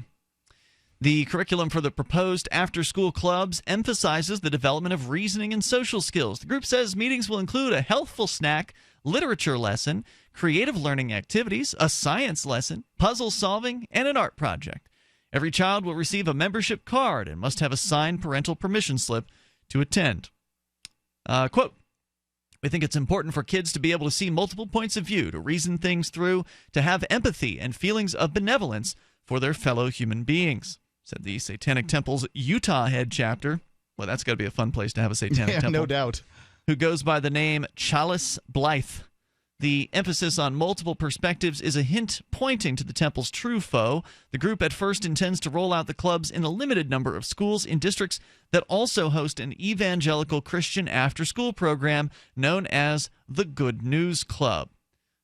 The curriculum for the proposed after-school clubs emphasizes the development of reasoning and social skills. The group says meetings will include a healthful snack, literature lesson, creative learning activities, a science lesson, puzzle solving, and an art project. Every child will receive a membership card and must have a signed parental permission slip to attend. Quote, we think it's important for kids to be able to see multiple points of view, to reason things through, to have empathy and feelings of benevolence for their fellow human beings, said the Satanic Temple's Utah head chapter. Well, that's got to be a fun place to have a Satanic Temple. No doubt. Who goes by the name Chalice Blythe. The emphasis on multiple perspectives is a hint pointing to the temple's true foe. The group at first intends to roll out the clubs in a limited number of schools in districts that also host an evangelical Christian after-school program known as the Good News Club.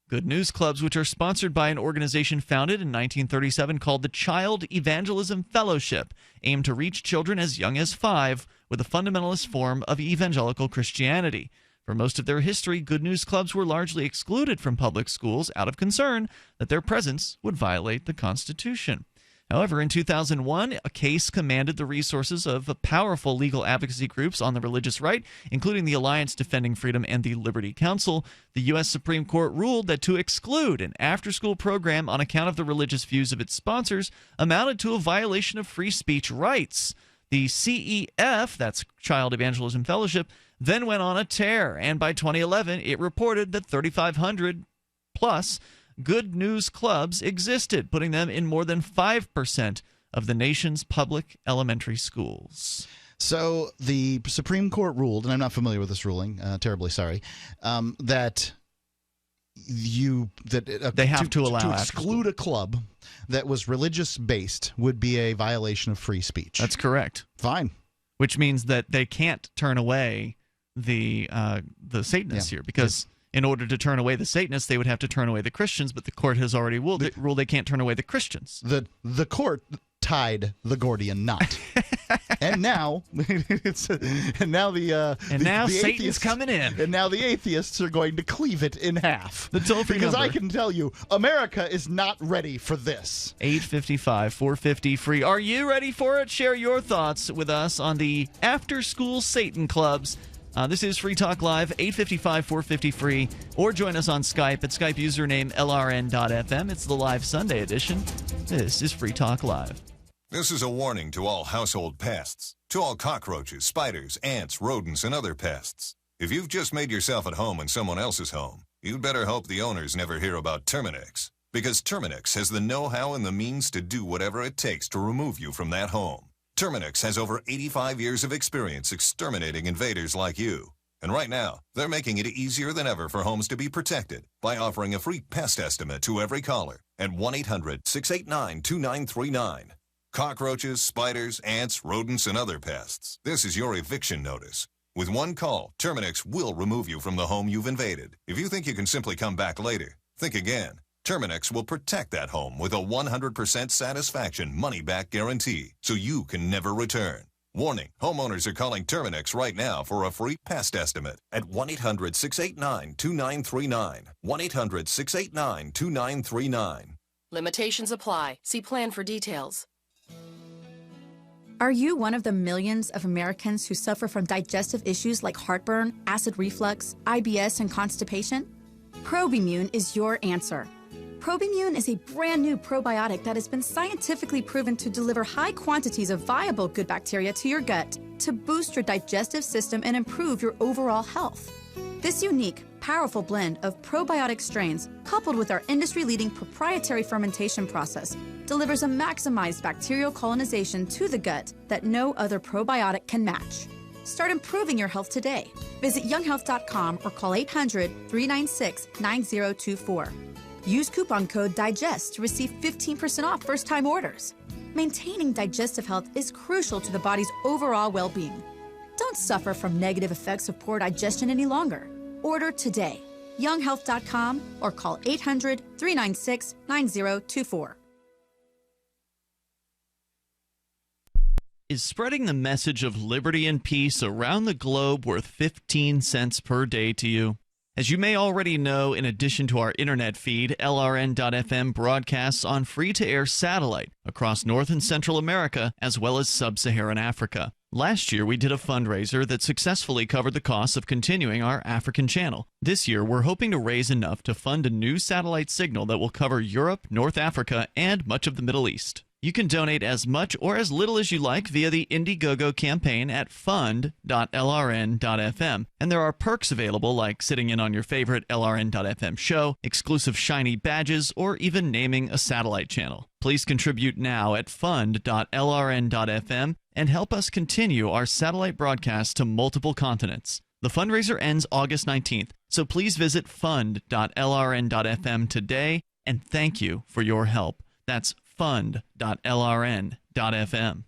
Good News Clubs, which are sponsored by an organization founded in 1937 called the Child Evangelism Fellowship, aim to reach children as young as 5 with a fundamentalist form of evangelical Christianity. For most of their history, Good News Clubs were largely excluded from public schools out of concern that their presence would violate the Constitution. However, in 2001, a case commanded the resources of powerful legal advocacy groups on the religious right, including the Alliance Defending Freedom and the Liberty Council. The U.S. Supreme Court ruled that to exclude an after-school program on account of the religious views of its sponsors amounted to a violation of free speech rights. The CEF, that's Child Evangelism Fellowship, then went on a tear, and by 2011, it reported that 3,500 plus Good News Clubs existed, putting them in more than 5% of the nation's public elementary schools. So the Supreme Court ruled, and I'm not familiar with this ruling, terribly sorry, that they have to allow to exclude a club that was religious based would be a violation of free speech. That's correct. Fine. Which means that they can't turn away the Satanists here, because in order to turn away the Satanists, they would have to turn away the Christians, but the court has already ruled they can't turn away the Christians. The court tied the Gordian knot. And now Satan's atheists, coming in. And now the atheists are going to cleave it in half. The toll-free because number. I can tell you, America is not ready for this. 855-450-FREE. Are you ready for it? Share your thoughts with us on the after-school Satan clubs. This is Free Talk Live, 855-450-FREE, or join us on Skype at Skype username LRN.FM. It's the live Sunday edition. This is Free Talk Live. This is a warning to all household pests, to all cockroaches, spiders, ants, rodents, and other pests. If you've just made yourself at home in someone else's home, you'd better hope the owners never hear about Terminix, because Terminix has the know-how and the means to do whatever it takes to remove you from that home. Terminix has over 85 years of experience exterminating invaders like you. And right now, they're making it easier than ever for homes to be protected by offering a free pest estimate to every caller at 1-800-689-2939. Cockroaches, spiders, ants, rodents, and other pests. This is your eviction notice. With one call, Terminix will remove you from the home you've invaded. If you think you can simply come back later, think again. Terminix will protect that home with a 100% satisfaction money-back guarantee, so you can never return. Warning, homeowners are calling Terminix right now for a free pest estimate at 1-800-689-2939. 1-800-689-2939. Limitations apply. See plan for details. Are you one of the millions of Americans who suffer from digestive issues like heartburn, acid reflux, IBS, and constipation? Probimune is your answer. Probimune is a brand new probiotic that has been scientifically proven to deliver high quantities of viable good bacteria to your gut to boost your digestive system and improve your overall health. This unique, powerful blend of probiotic strains, coupled with our industry-leading proprietary fermentation process, delivers a maximized bacterial colonization to the gut that no other probiotic can match. Start improving your health today. Visit younghealth.com or call 800-396-9024. Use coupon code DIGEST to receive 15% off first-time orders. Maintaining digestive health is crucial to the body's overall well-being. Don't suffer from negative effects of poor digestion any longer. Order today. younghealth.com or call 800-396-9024. Is spreading the message of liberty and peace around the globe worth 15 cents per day to you? As you may already know, in addition to our internet feed, LRN.FM broadcasts on free-to-air satellite across North and Central America, as well as Sub-Saharan Africa. Last year, we did a fundraiser that successfully covered the costs of continuing our African channel. This year, we're hoping to raise enough to fund a new satellite signal that will cover Europe, North Africa, and much of the Middle East. You can donate as much or as little as you like via the Indiegogo campaign at fund.lrn.fm. And there are perks available like sitting in on your favorite LRN.FM show, exclusive shiny badges, or even naming a satellite channel. Please contribute now at fund.lrn.fm and help us continue our satellite broadcast to multiple continents. The fundraiser ends August 19th, So please visit fund.lrn.fm today, and thank you for your help. That's fund.lrn.fm.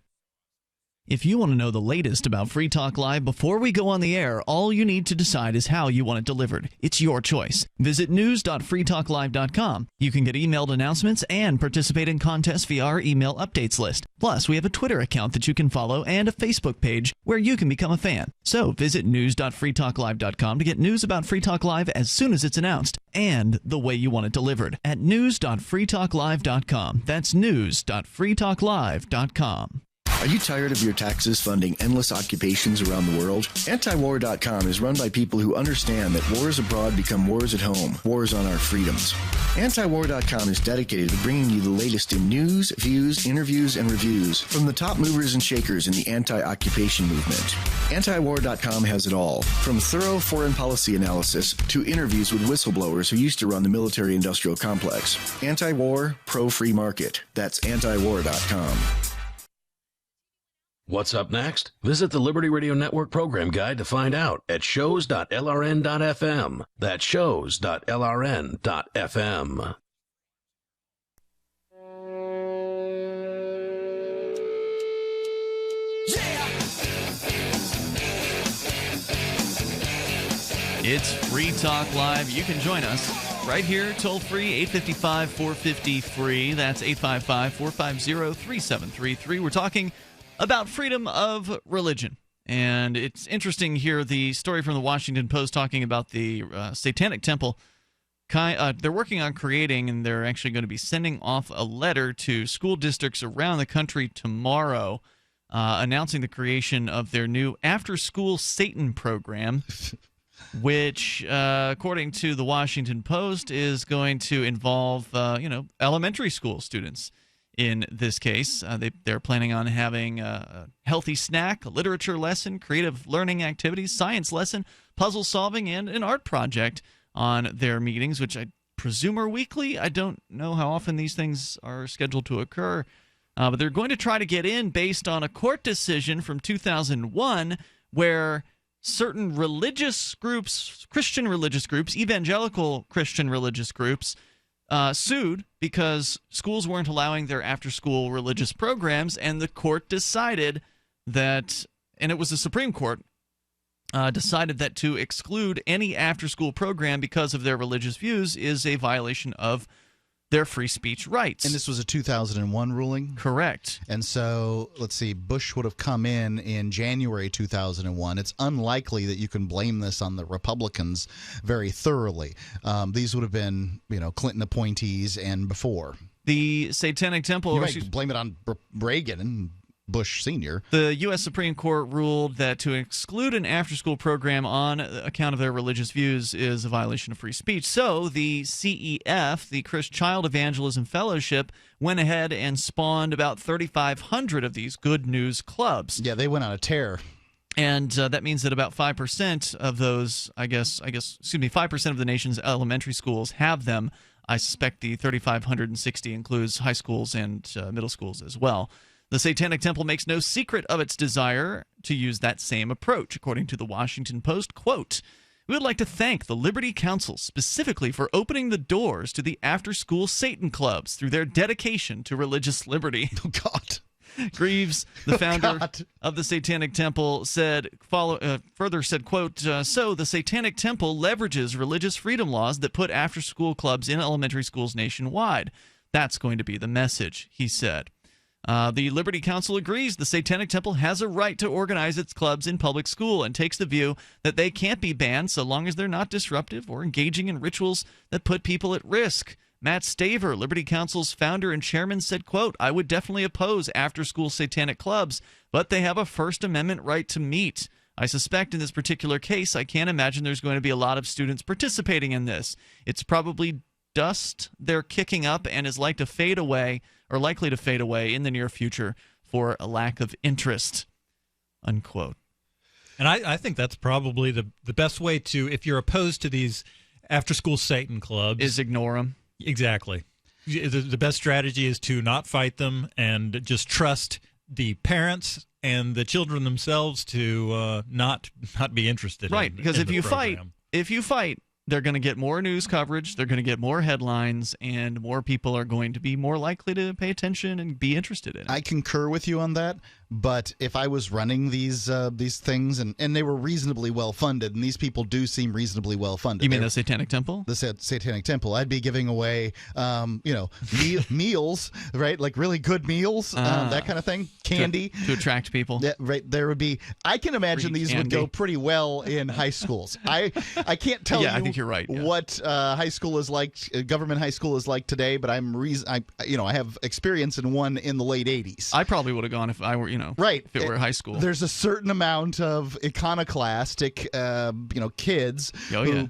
If you want to know the latest about Free Talk Live before we go on the air, all you need to decide is how you want it delivered. It's your choice. Visit news.freetalklive.com. You can get emailed announcements and participate in contests via our email updates list. Plus, we have a Twitter account that you can follow and a Facebook page where you can become a fan. So visit news.freetalklive.com to get news about Free Talk Live as soon as it's announced and the way you want it delivered at news.freetalklive.com. That's news.freetalklive.com. Are you tired of your taxes funding endless occupations around the world? Antiwar.com is run by people who understand that wars abroad become wars at home, wars on our freedoms. Antiwar.com is dedicated to bringing you the latest in news, views, interviews, and reviews from the top movers and shakers in the anti-occupation movement. Antiwar.com has it all, from thorough foreign policy analysis to interviews with whistleblowers who used to run the military-industrial complex. Anti-war, pro-free market. That's antiwar.com. What's up next? Visit the Liberty Radio Network program guide to find out at shows.lrn.fm. That's shows.lrn.fm. It's Free Talk Live. You can join us right here, toll free, 855-450-FREE. That's 855-450-3733. We're talking about freedom of religion. And it's interesting here, the story from the Washington Post talking about the Satanic Temple. They're working on creating, and they're actually going to be sending off a letter to school districts around the country tomorrow announcing the creation of their new after-school Satan program, which, according to the Washington Post, is going to involve, elementary school students. In this case, they're planning on having a healthy snack, a literature lesson, creative learning activities, science lesson, puzzle solving, and an art project on their meetings, which I presume are weekly. I don't know how often these things are scheduled to occur, but they're going to try to get in based on a court decision from 2001 where certain religious groups, Christian religious groups, evangelical Christian religious groups, sued because schools weren't allowing their after-school religious programs, and the court decided that, and it was the Supreme Court, decided that to exclude any after-school program because of their religious views is a violation of their free speech rights. And this was a 2001 ruling? Correct. And so, let's see, Bush would have come in January 2001. It's unlikely that you can blame this on the Republicans very thoroughly. These would have been, Clinton appointees and before. The Satanic Temple... You might blame it on Reagan and Bush Sr. The U.S. Supreme Court ruled that to exclude an after-school program on account of their religious views is a violation of free speech. So the CEF, the Christian Child Evangelism Fellowship, went ahead and spawned about 3,500 of these good news clubs. Yeah, they went on a tear. And that means that about 5% of those, 5% of the nation's elementary schools have them. I suspect the 3,560 includes high schools and middle schools as well. The Satanic Temple makes no secret of its desire to use that same approach. According to the Washington Post, quote, "We would like to thank the Liberty Council specifically for opening the doors to the after-school Satan clubs through their dedication to religious liberty." Oh, God. Greaves, the founder of the Satanic Temple, further said, quote, "So the Satanic Temple leverages religious freedom laws that put after-school clubs in elementary schools nationwide. That's going to be the message," he said. The Liberty Council agrees the Satanic Temple has a right to organize its clubs in public school and takes the view that they can't be banned so long as they're not disruptive or engaging in rituals that put people at risk. Matt Staver, Liberty Council's founder and chairman, said, quote, "I would definitely oppose after-school satanic clubs, but they have a First Amendment right to meet. I suspect in this particular case, I can't imagine there's going to be a lot of students participating in this. It's probably dust they're kicking up and is likely to fade away in the near future for a lack of interest," unquote. And I think that's probably the best way to, if you're opposed to these after-school Satan clubs, is ignore them. Exactly. The best strategy is to not fight them and just trust the parents and the children themselves to not be interested. Right, because if you fight, they're going to get more news coverage, they're going to get more headlines, and more people are going to be more likely to pay attention and be interested in it. I concur with you on that, but if I was running these things and they were reasonably well funded, and these people do seem reasonably well funded. You mean the Satanic Temple? The Satanic Temple. I'd be giving away, meals, right? Like really good meals, that kind of thing. Candy to attract people. Yeah, right. There would be. I can imagine these would go pretty well in high schools. I can't tell you. I think you're right. Yeah. What high school is like, government high school is like today, but I have experience in one in the late '80s. I probably would have gone if I were, right. If it were high school. There's a certain amount of iconoclastic, kids who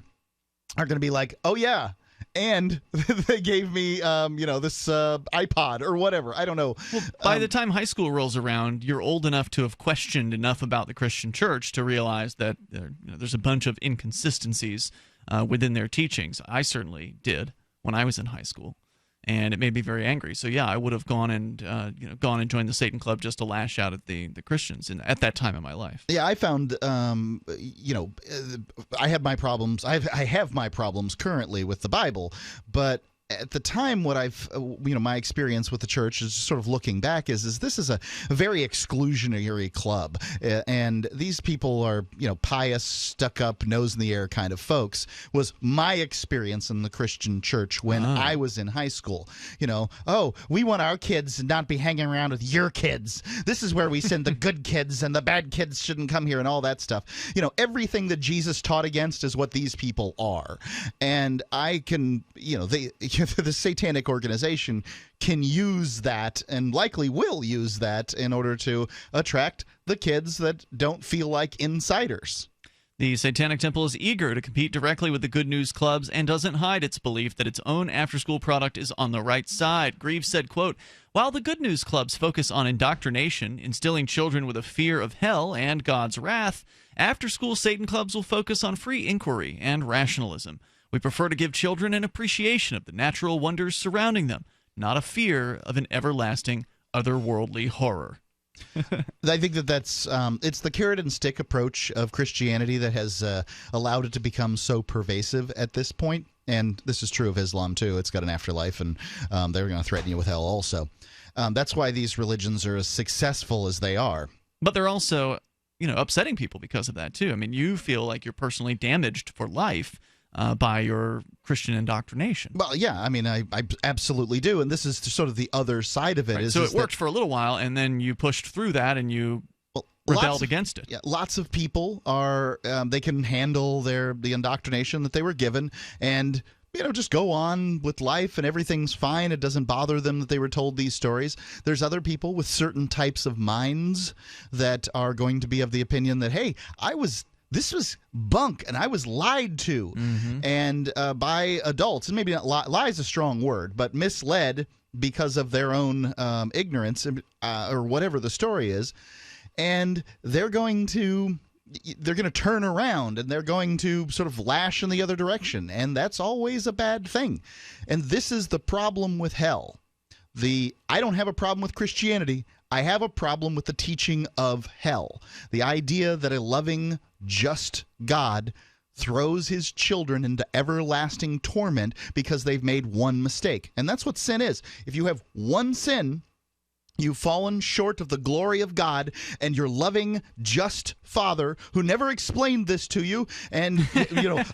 are going to be like, oh yeah. And they gave me, this iPod or whatever. I don't know. Well, by the time high school rolls around, you're old enough to have questioned enough about the Christian church to realize that there's a bunch of inconsistencies within their teachings. I certainly did when I was in high school, and it made me very angry. So yeah, I would have gone and joined the Satan Club just to lash out at the Christians at that time in my life. Yeah, I found, I have my problems. I have my problems currently with the Bible, but at the time, what I've, my experience with the church is sort of looking back is this is a very exclusionary club. And these people are, pious, stuck up, nose in the air kind of folks, was my experience in the Christian church when I was in high school. We want our kids to not be hanging around with your kids. This is where we send the good kids and the bad kids shouldn't come here and all that stuff. Everything that Jesus taught against is what these people are. And I can, the Satanic organization can use that and likely will use that in order to attract the kids that don't feel like insiders. The Satanic Temple is eager to compete directly with the Good News Clubs and doesn't hide its belief that its own after-school product is on the right side. Greaves said, quote, "While the Good News Clubs focus on indoctrination, instilling children with a fear of hell and God's wrath, after-school Satan clubs will focus on free inquiry and rationalism. We prefer to give children an appreciation of the natural wonders surrounding them, not a fear of an everlasting otherworldly horror." I think that's it's the carrot and stick approach of Christianity that has allowed it to become so pervasive at this point. And this is true of Islam, too. It's got an afterlife, and they're going to threaten you with hell also. That's why these religions are as successful as they are. But they're also, upsetting people because of that, too. I mean, you feel like you're personally damaged for life by your Christian indoctrination. Well, yeah, I mean, I absolutely do, and this is sort of the other side of it. Right. So it worked for a little while, and then you pushed through that, and you rebelled against it. Yeah, lots of people are they can handle the indoctrination that they were given, and just go on with life, and everything's fine. It doesn't bother them that they were told these stories. There's other people with certain types of minds that are going to be of the opinion that, hey, this was bunk, and I was lied to, and by adults, and maybe not lie is a strong word, but misled because of their own ignorance or whatever the story is, and they're going to turn around, and they're going to sort of lash in the other direction, and that's always a bad thing. And this is the problem with hell. I don't have a problem with Christianity. I have a problem with the teaching of hell. The idea that a loving, just God throws his children into everlasting torment because they've made one mistake. And that's what sin is. If you have one sin, you've fallen short of the glory of God, and your loving, just Father, who never explained this to you, and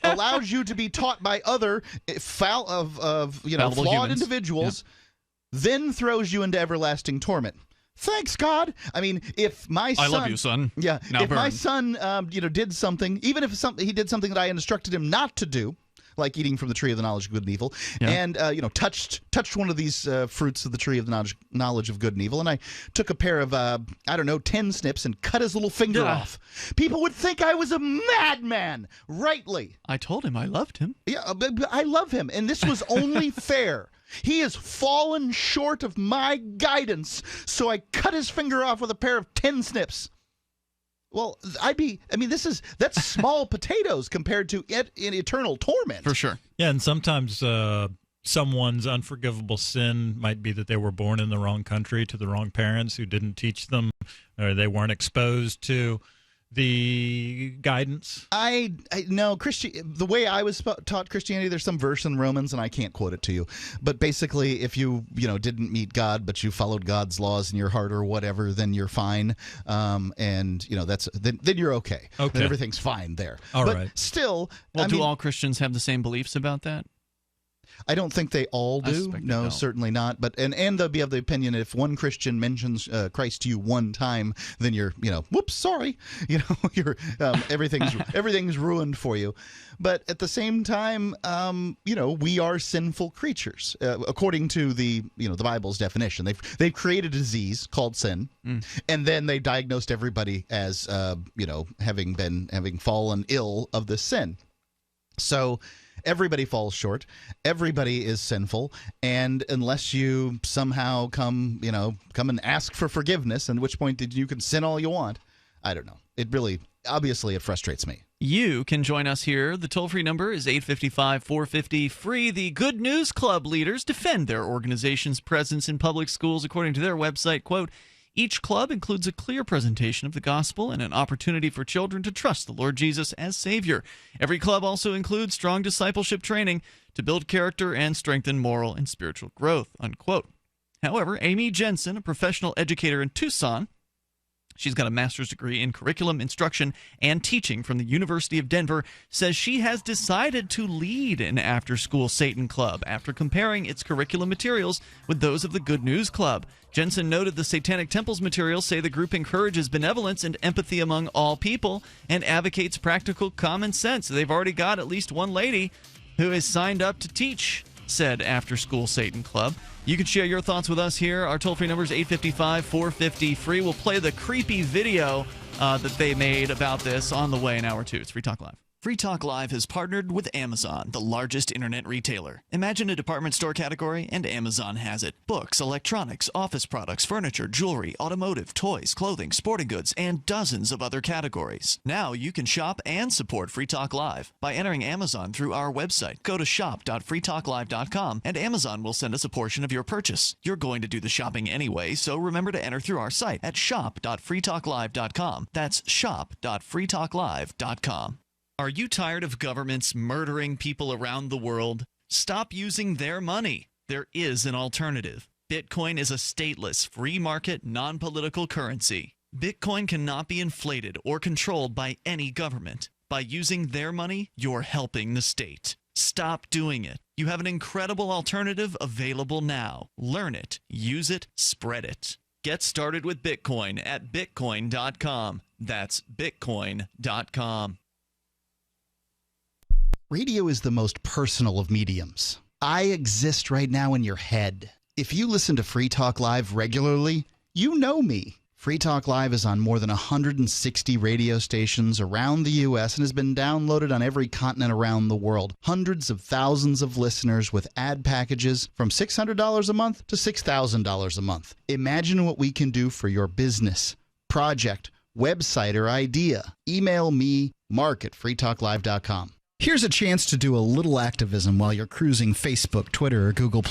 allows you to be taught by other flawed humans. individuals, then throws you into everlasting torment. Thanks, God. I mean, if my son... I love you, son. Yeah. Now if burn. my son, did something, even if he did something that I instructed him not to do, like eating from the tree of the knowledge of good and evil, and touched one of these fruits of the tree of the knowledge of good and evil, and I took a pair of 10 snips and cut his little finger off. People would think I was a madman, rightly. I told him I loved him. Yeah, I love him, and this was only fair. He has fallen short of my guidance, so I cut his finger off with a pair of 10 snips. Well, that's small potatoes compared to it in eternal torment. For sure. Yeah, and sometimes someone's unforgivable sin might be that they were born in the wrong country to the wrong parents who didn't teach them, or they weren't exposed to the guidance? I no the way I was taught Christianity, there's some verse in Romans, and I can't quote it to you, but basically, if you didn't meet God, but you followed God's laws in your heart or whatever, then you're fine, and then you're okay. Okay, then everything's fine there. All but right. Still, do all Christians have the same beliefs about that? I don't think they all do. No, certainly not. But and they'll be of the opinion if one Christian mentions Christ to you one time, then you're whoops, sorry, you're everything's ruined for you. But at the same time, we are sinful creatures according to the Bible's definition. They've created a disease called sin, and then they diagnosed everybody as having fallen ill of this sin. So everybody falls short. Everybody is sinful, and unless you somehow come and ask for forgiveness, at which point you can sin all you want. I don't know. It really, obviously, it frustrates me. You can join us here. The toll-free number is 855-450-FREE. The Good News Club leaders defend their organization's presence in public schools. According to their website, quote, each club includes a clear presentation of the gospel and an opportunity for children to trust the Lord Jesus as Savior. Every club also includes strong discipleship training to build character and strengthen moral and spiritual growth, unquote. However, Amy Jensen, a professional educator in Tucson, she's got a master's degree in curriculum instruction and teaching from the University of Denver, says she has decided to lead an after-school Satan club after comparing its curriculum materials with those of the Good News Club. Jensen noted the Satanic Temple's materials say the group encourages benevolence and empathy among all people and advocates practical common sense. They've already got at least one lady who is signed up to teach said after-school Satan club. You can share your thoughts with us here. Our toll-free number is 855-450-FREE. We'll play the creepy video that they made about this on the way in hour 2. It's Free Talk Live. Free Talk Live has partnered with Amazon, the largest internet retailer. Imagine a department store category, and Amazon has it. Books, electronics, office products, furniture, jewelry, automotive, toys, clothing, sporting goods, and dozens of other categories. Now you can shop and support Free Talk Live by entering Amazon through our website. Go to shop.freetalklive.com, and Amazon will send us a portion of your purchase. You're going to do the shopping anyway, so remember to enter through our site at shop.freetalklive.com. That's shop.freetalklive.com. Are you tired of governments murdering people around the world? Stop using their money. There is an alternative. Bitcoin is a stateless, free market, non-political currency. Bitcoin cannot be inflated or controlled by any government. By using their money, you're helping the state. Stop doing it. You have an incredible alternative available now. Learn it, use it, spread it. Get started with Bitcoin at bitcoin.com. That's bitcoin.com. Radio is the most personal of mediums. I exist right now in your head. If you listen to Free Talk Live regularly, you know me. Free Talk Live is on more than 160 radio stations around the U.S. and has been downloaded on every continent around the world. Hundreds of thousands of listeners with ad packages from $600 a month to $6,000 a month. Imagine what we can do for your business, project, website, or idea. Email me, mark@freetalklive.com. Here's a chance to do a little activism while you're cruising Facebook, Twitter, or Google+.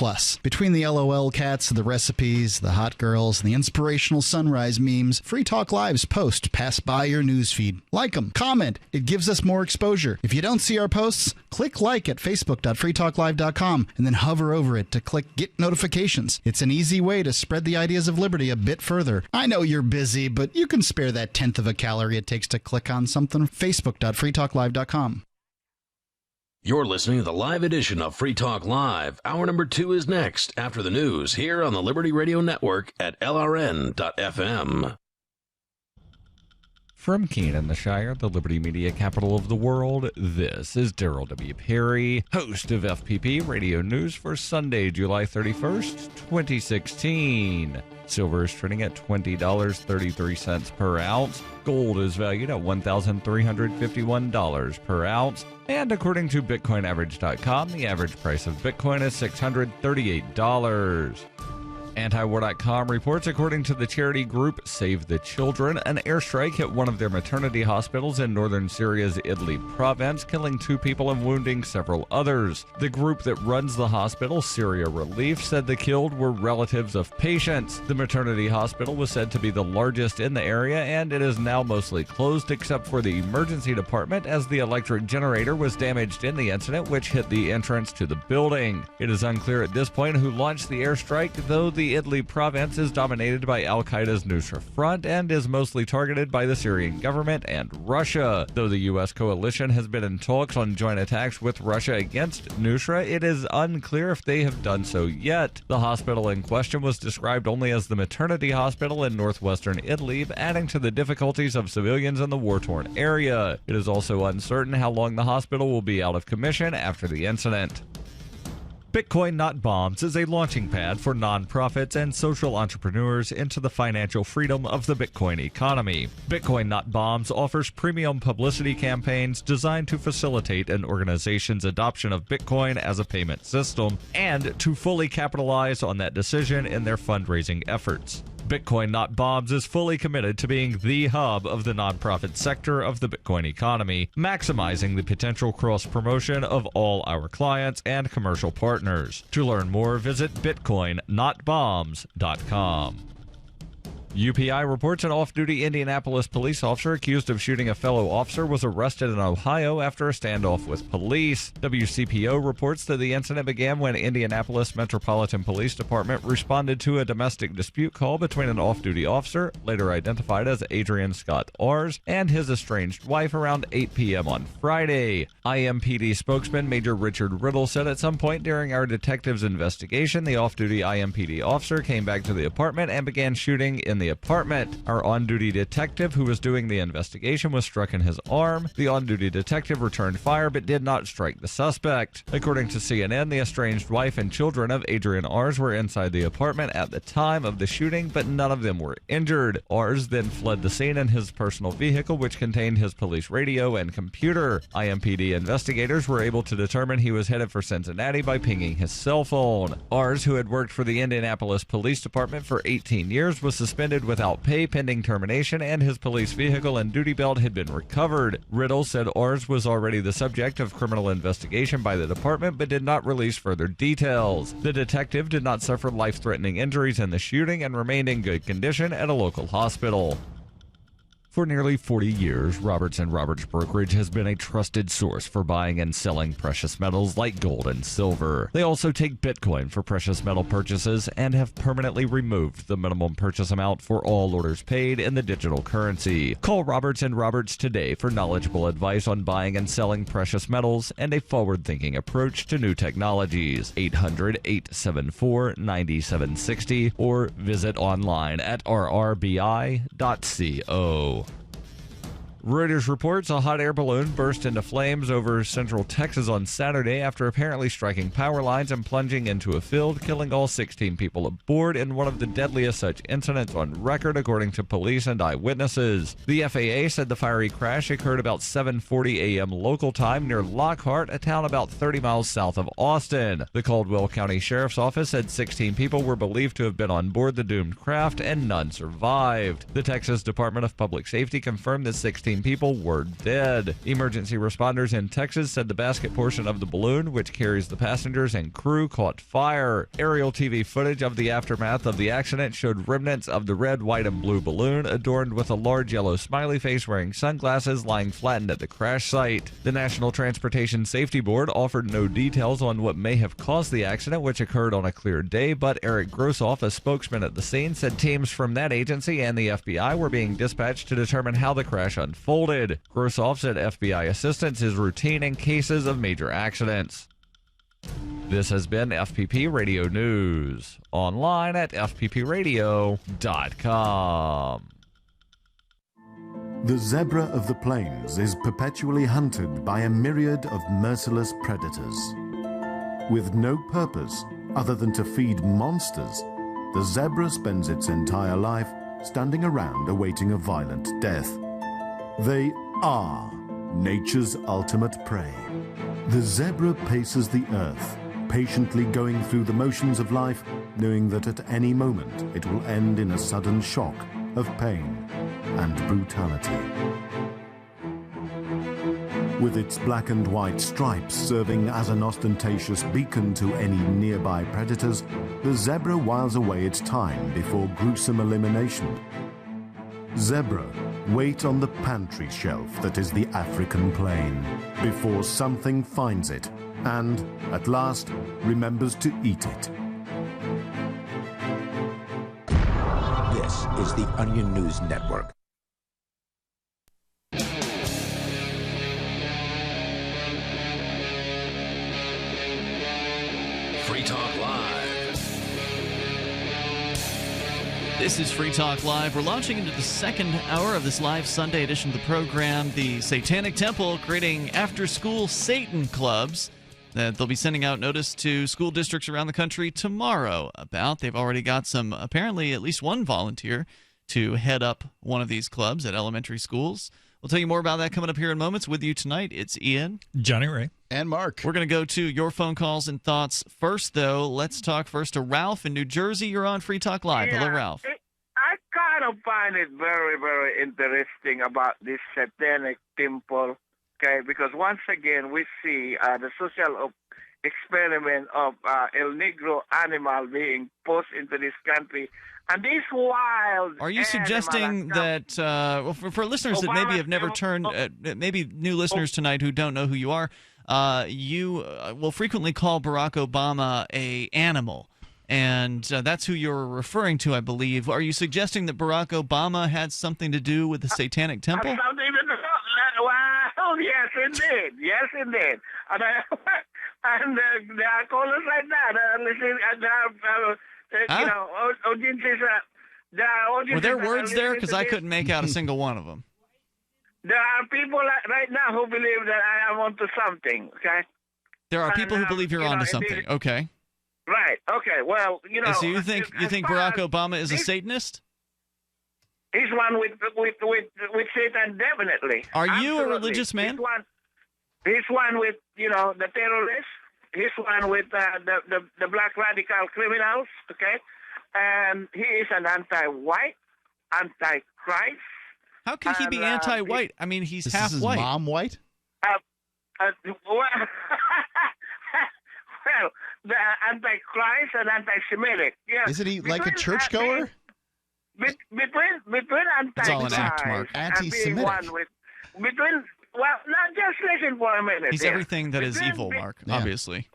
Between the LOL cats, the recipes, the hot girls, and the inspirational sunrise memes, Free Talk Live's posts pass by your newsfeed. Like them, comment. It gives us more exposure. If you don't see our posts, click like at facebook.freetalklive.com and then hover over it to click Get Notifications. It's an easy way to spread the ideas of liberty a bit further. I know you're busy, but you can spare that 1/10 of a calorie it takes to click on something. facebook.freetalklive.com. You're listening to the live edition of Free Talk Live. Hour number 2 is next after the news here on the Liberty Radio Network at LRN.FM. From Keene, the Shire, the Liberty Media capital of the world, this is Daryl W. Perry, host of FPP Radio News for Sunday, July 31st, 2016. Silver is trading at $20.33 per ounce. Gold is valued at $1,351 per ounce. And according to BitcoinAverage.com, the average price of Bitcoin is $638. Antiwar.com reports, according to the charity group Save the Children, an airstrike hit one of their maternity hospitals in northern Syria's Idlib province, killing 2 people and wounding several others. The group that runs the hospital, Syria Relief, said the killed were relatives of patients. The maternity hospital was said to be the largest in the area, and it is now mostly closed except for the emergency department, as the electric generator was damaged in the incident, which hit the entrance to the building. It is unclear at this point who launched the airstrike, though the Idlib province is dominated by al-Qaeda's Nusra Front and is mostly targeted by the Syrian government and Russia. Though the U.S. coalition has been in talks on joint attacks with Russia against Nusra, it is unclear if they have done so yet. The hospital in question was described only as the maternity hospital in northwestern Idlib, adding to the difficulties of civilians in the war-torn area. It is also uncertain how long the hospital will be out of commission after the incident. Bitcoin Not Bombs is a launching pad for nonprofits and social entrepreneurs into the financial freedom of the Bitcoin economy. Bitcoin Not Bombs offers premium publicity campaigns designed to facilitate an organization's adoption of Bitcoin as a payment system and to fully capitalize on that decision in their fundraising efforts. Bitcoin Not Bombs is fully committed to being the hub of the nonprofit sector of the Bitcoin economy, maximizing the potential cross-promotion of all our clients and commercial partners. To learn more, visit bitcoinnotbombs.com. UPI reports an off-duty Indianapolis police officer accused of shooting a fellow officer was arrested in Ohio after a standoff with police. WCPO reports that the incident began when Indianapolis Metropolitan Police Department responded to a domestic dispute call between an off-duty officer, later identified as Adrian Scott Ars, and his estranged wife around 8 p.m. on Friday. IMPD spokesman Major Richard Riddle said at some point during our detectives' investigation, the off-duty IMPD officer came back to the apartment and began shooting in the apartment. Our on-duty detective, who was doing the investigation, was struck in his arm. The on-duty detective returned fire but did not strike the suspect. According to CNN, the estranged wife and children of Adrian Ars were inside the apartment at the time of the shooting, but none of them were injured. Ars then fled the scene in his personal vehicle, which contained his police radio and computer. IMPD investigators were able to determine he was headed for Cincinnati by pinging his cell phone. Ars, who had worked for the Indianapolis Police Department for 18 years, was suspended without pay pending termination, and his police vehicle and duty belt had been recovered. Riddle said Ars was already the subject of criminal investigation by the department but did not release further details. The detective did not suffer life-threatening injuries in the shooting and remained in good condition at a local hospital. For nearly 40 years, Roberts & Roberts Brokerage has been a trusted source for buying and selling precious metals like gold and silver. They also take Bitcoin for precious metal purchases and have permanently removed the minimum purchase amount for all orders paid in the digital currency. Call Roberts & Roberts today for knowledgeable advice on buying and selling precious metals and a forward-thinking approach to new technologies. 800-874-9760 or visit online at rrbi.co. Reuters reports a hot air balloon burst into flames over central Texas on Saturday after apparently striking power lines and plunging into a field, killing all 16 people aboard in one of the deadliest such incidents on record, according to police and eyewitnesses. The FAA said the fiery crash occurred about 7:40 a.m. local time near Lockhart, a town about 30 miles south of Austin. The Caldwell County Sheriff's Office said 16 people were believed to have been on board the doomed craft and none survived. The Texas Department of Public Safety confirmed that 16 people were dead. Emergency responders in Texas said the basket portion of the balloon, which carries the passengers and crew, caught fire. Aerial TV footage of the aftermath of the accident showed remnants of the red, white, and blue balloon adorned with a large yellow smiley face wearing sunglasses lying flattened at the crash site. The National Transportation Safety Board offered no details on what may have caused the accident, which occurred on a clear day, but Eric Grossoff, a spokesman at the scene, said teams from that agency and the FBI were being dispatched to determine how the crash unfolded. Grossoff said FBI assistance is routine in cases of major accidents. This has been FPP Radio News, online at fppradio.com. The zebra of the plains is perpetually hunted by a myriad of merciless predators. With no purpose other than to feed monsters, the zebra spends its entire life standing around awaiting a violent death. They are nature's ultimate prey. The zebra paces the earth, patiently going through the motions of life, knowing that at any moment it will end in a sudden shock of pain and brutality. With its black and white stripes serving as an ostentatious beacon to any nearby predators, the zebra whiles away its time before gruesome elimination. Zebra wait on the pantry shelf that is the African plain before something finds it and, at last, remembers to eat it. This is the Onion News Network. Free Talk Live. This is Free Talk Live. We're launching into the second hour of this live Sunday edition of the program. The Satanic Temple creating after-school Satan clubs that they'll be sending out notice to school districts around the country tomorrow about. They've already got apparently at least one volunteer to head up one of these clubs at elementary schools. We'll tell you more about that coming up here in moments. With you tonight, it's Ian, Johnny Ray, and Mark. We're going to go to your phone calls and thoughts first, though. Let's talk first to Ralph in New Jersey. You're on Free Talk Live. Hello, Ralph. I kind of find it very, very interesting about this Satanic Temple, okay? Because once again, we see the social experiment of El Negro animal being pushed into this country. And these wild Are you suggesting that, for listeners that maybe have never turned, maybe new listeners tonight who don't know who you are, you will frequently call Barack Obama a animal, and that's who you're referring to, I believe. Are you suggesting that Barack Obama had something to do with the Satanic Temple? Well, yes, indeed. Yes, indeed. And, there are callers like that. Listening, audiences. Were there words there? Because I couldn't make out a single one of them. There are people right now who believe that I am onto something, okay? There are people who believe you're onto something, okay. Right, okay, well, So you think Barack Obama is a Satanist? He's one with Satan, definitely. Are you a religious man? He's one with, the terrorists. He's one with the black radical criminals, okay? And he is an anti-white, anti-Christ. How can he be anti-white? I mean, he's half white. Is his mom white? Well, the anti-Christ and anti-Semitic. Yeah. Isn't he like a churchgoer? Between anti-Christ and being one with well, not just listen for a minute. He's everything that is evil, Mark. Yeah. Obviously.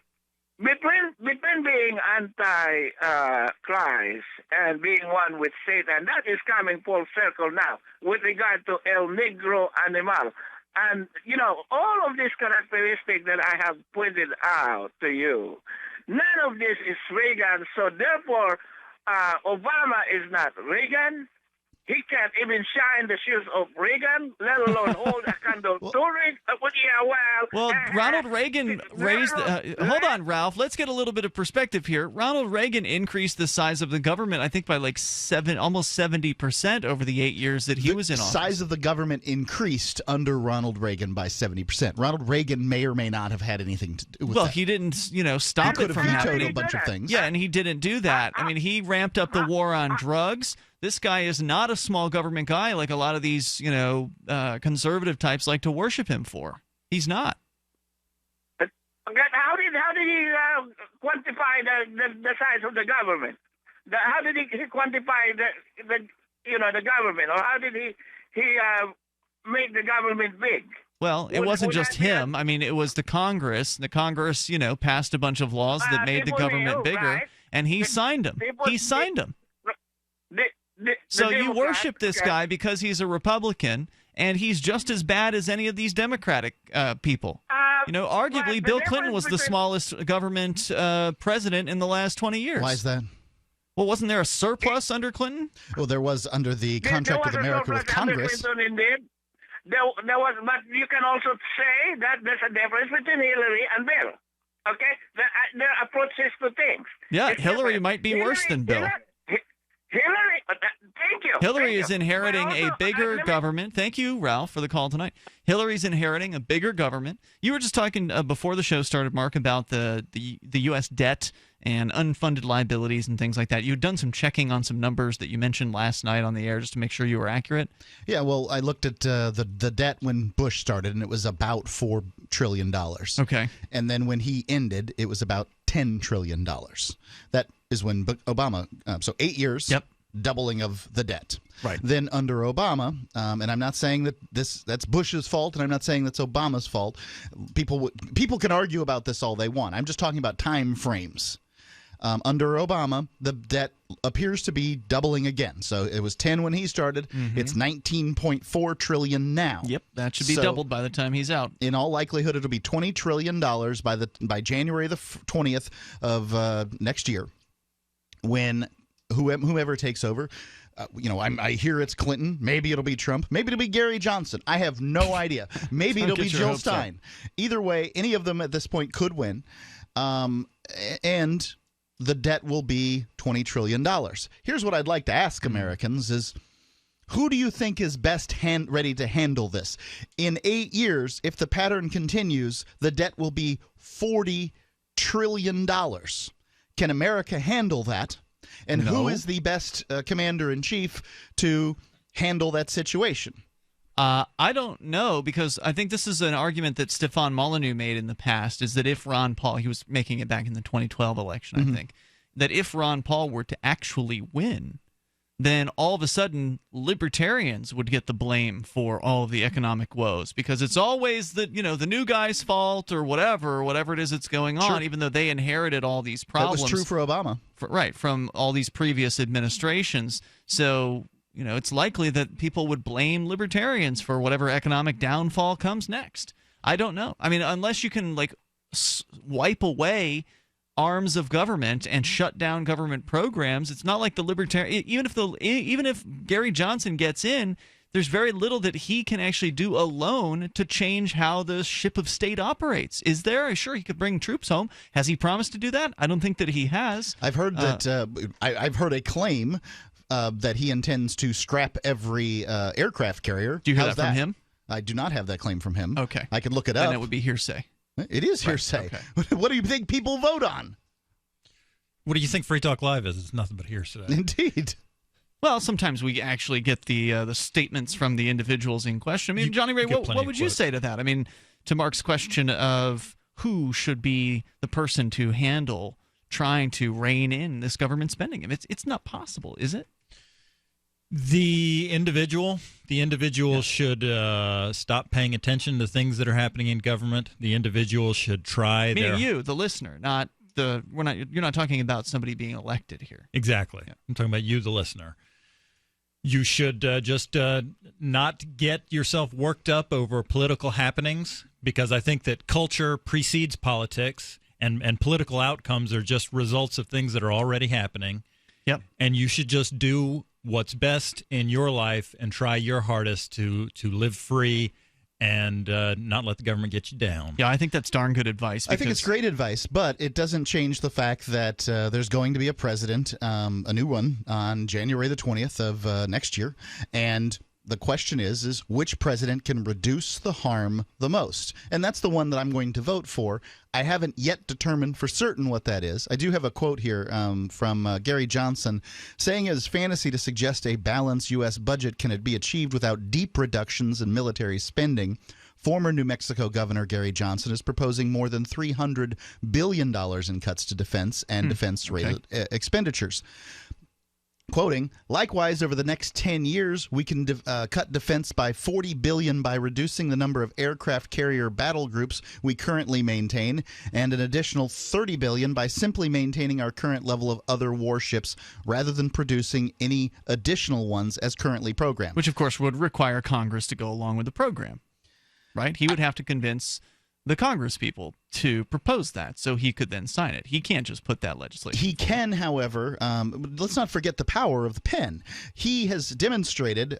Between being anti-Christ and being one with Satan, that is coming full circle now with regard to El Negro animal. And, all of these characteristics that I have pointed out to you, none of this is Reagan. So, therefore, Obama is not Reagan. He can't even shine the shoes of Reagan, let alone hold a candle to it. Well, Ronald Reagan raised... hold on, Ralph. Let's get a little bit of perspective here. Ronald Reagan increased the size of the government, I think, by like almost 70% over the 8 years that he was in office. The size of the government increased under Ronald Reagan by 70%. Ronald Reagan may or may not have had anything to do with that. Well, he didn't, stop it from happening. He vetoed a bunch of things. Yeah, and he didn't do that. I mean, he ramped up the war on drugs. This guy is not a small government guy like a lot of these, conservative types like to worship him for. He's not. How did he quantify the size of the government? How did he quantify the government, or how did he make the government big? Well, it wasn't just him. I mean, it was the Congress. The Congress, passed a bunch of laws that made the government bigger, right? And he signed them. He signed them. So you worship this guy because he's a Republican, and he's just as bad as any of these Democratic people. Arguably, Bill Clinton was the smallest government president in the last 20 years. Why is that? Well, wasn't there a surplus under Clinton? Well, there was under the Contract with America with Congress. There was, but you can also say that there's a difference between Hillary and Bill. Okay, their approaches to things. Yeah, Hillary might be worse than Bill. Hillary, thank you. you. Hillary Thank is you. inheriting But also, a bigger let me- government. Thank you, Ralph, for the call tonight. Hillary's inheriting a bigger government. You were just talking before the show started, Mark, about the U.S. debt and unfunded liabilities and things like that. You'd done some checking on some numbers that you mentioned last night on the air just to make sure you were accurate. Yeah, well, I looked at the debt when Bush started, and it was about $4 trillion. Okay. And then when he ended, it was about $10 trillion. That is when Obama, so 8 years, doubling of the debt. Right. Then under Obama, and I'm not saying that that's Bush's fault, and I'm not saying that's Obama's fault. People can argue about this all they want. I'm just talking about time frames. Under Obama, the debt appears to be doubling again. So it was 10 when he started. Mm-hmm. It's 19.4 trillion now. Yep, that should be doubled by the time he's out. In all likelihood, it'll be $20 trillion by January the 20th of next year, when whoever takes over. I hear it's Clinton. Maybe it'll be Trump. Maybe it'll be Gary Johnson. I have no idea. Maybe it'll be Jill Stein. Either way, any of them at this point could win. And the debt will be $20 trillion. Here's what I'd like to ask Americans is, who do you think is best ready to handle this? In 8 years, if the pattern continues, the debt will be $40 trillion. Can America handle that? And who is the best commander-in-chief to handle that situation? I don't know, because I think this is an argument that Stefan Molyneux made in the past, is that if Ron Paul, he was making it back in the 2012 election, I think, that if Ron Paul were to actually win, then all of a sudden libertarians would get the blame for all of the economic woes, because it's always the new guy's fault or whatever it is that's going on, even though they inherited all these problems. That was true for Obama. From all these previous administrations. So it's likely that people would blame libertarians for whatever economic downfall comes next. I don't know. I mean, unless you can wipe away arms of government and shut down government programs, it's not like the libertarian. Even if Gary Johnson gets in, there's very little that he can actually do alone to change how the ship of state operates. Is there? Sure, he could bring troops home. Has he promised to do that? I don't think that he has. I've heard that. I've heard a claim that he intends to scrap every aircraft carrier. Do you hear that from him? I do not have that claim from him. Okay. I could look it up. Then it would be hearsay. It is hearsay. Okay. What do you think people vote on? What do you think Free Talk Live is? It's nothing but hearsay. Indeed. Well, sometimes we actually get the statements from the individuals in question. I mean, Johnny Ray, what would you say to that? I mean, to Mark's question of who should be the person to handle trying to rein in this government spending. It's not possible, is it? The individual should stop paying attention to things that are happening in government. The individual should try. Meaning you, the listener, not the. You're not talking about somebody being elected here. Exactly. Yeah. I'm talking about you, the listener. You should just not get yourself worked up over political happenings, because I think that culture precedes politics, and political outcomes are just results of things that are already happening. Yep. And you should just do what's best in your life and try your hardest to live free and not let the government get you down. Yeah, I think that's darn good advice. I think it's great advice, but it doesn't change the fact that there's going to be a president, a new one, on January the 20th of next year, and the question is which president can reduce the harm the most? And that's the one that I'm going to vote for. I haven't yet determined for certain what that is. I do have a quote here from Gary Johnson saying it is fantasy to suggest a balanced U.S. budget can be achieved without deep reductions in military spending. Former New Mexico Governor Gary Johnson is proposing more than $300 billion in cuts to defense and defense-related expenditures. Quoting, likewise, over the next 10 years, we can cut defense by $40 billion by reducing the number of aircraft carrier battle groups we currently maintain, and an additional $30 billion by simply maintaining our current level of other warships rather than producing any additional ones as currently programmed. Which, of course, would require Congress to go along with the program, right? He would have to convince the Congress people to propose that so he could then sign it. He can't just put that legislation. He can, however, let's not forget the power of the pen. He has demonstrated,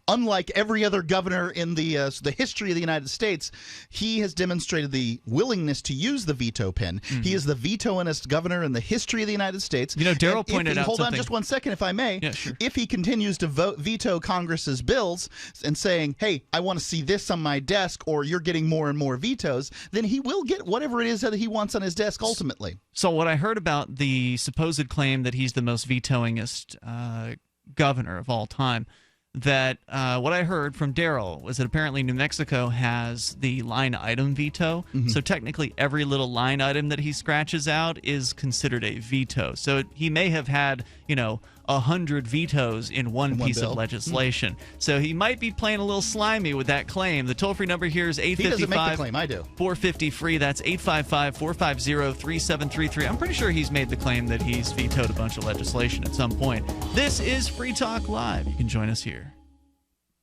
unlike every other governor in the history of the United States, he has demonstrated the willingness to use the veto pen. Mm-hmm. He is the vetoinist governor in the history of the United States. You know, Daryl pointed out hold something. on just one second, if I may. Yeah, sure. If he continues to veto Congress's bills and saying, hey, I want to see this on my desk, or you're getting more and more vetoes, then he will get whatever it is that he wants on his desk ultimately. So what I heard about the supposed claim that he's the most vetoingest governor of all time, that what I heard from Daryl was that apparently New Mexico has the line item veto. Mm-hmm. So technically every little line item that he scratches out is considered a veto. So he may have had, 100 vetoes in one piece bill. of legislation. So he might be playing a little slimy with that claim. The toll-free number here is 855. He doesn't make the claim, I do. 450-FREE. That's 855-450-3733. I'm pretty sure he's made the claim that he's vetoed a bunch of legislation at some point. This is Free Talk Live. You can join us here.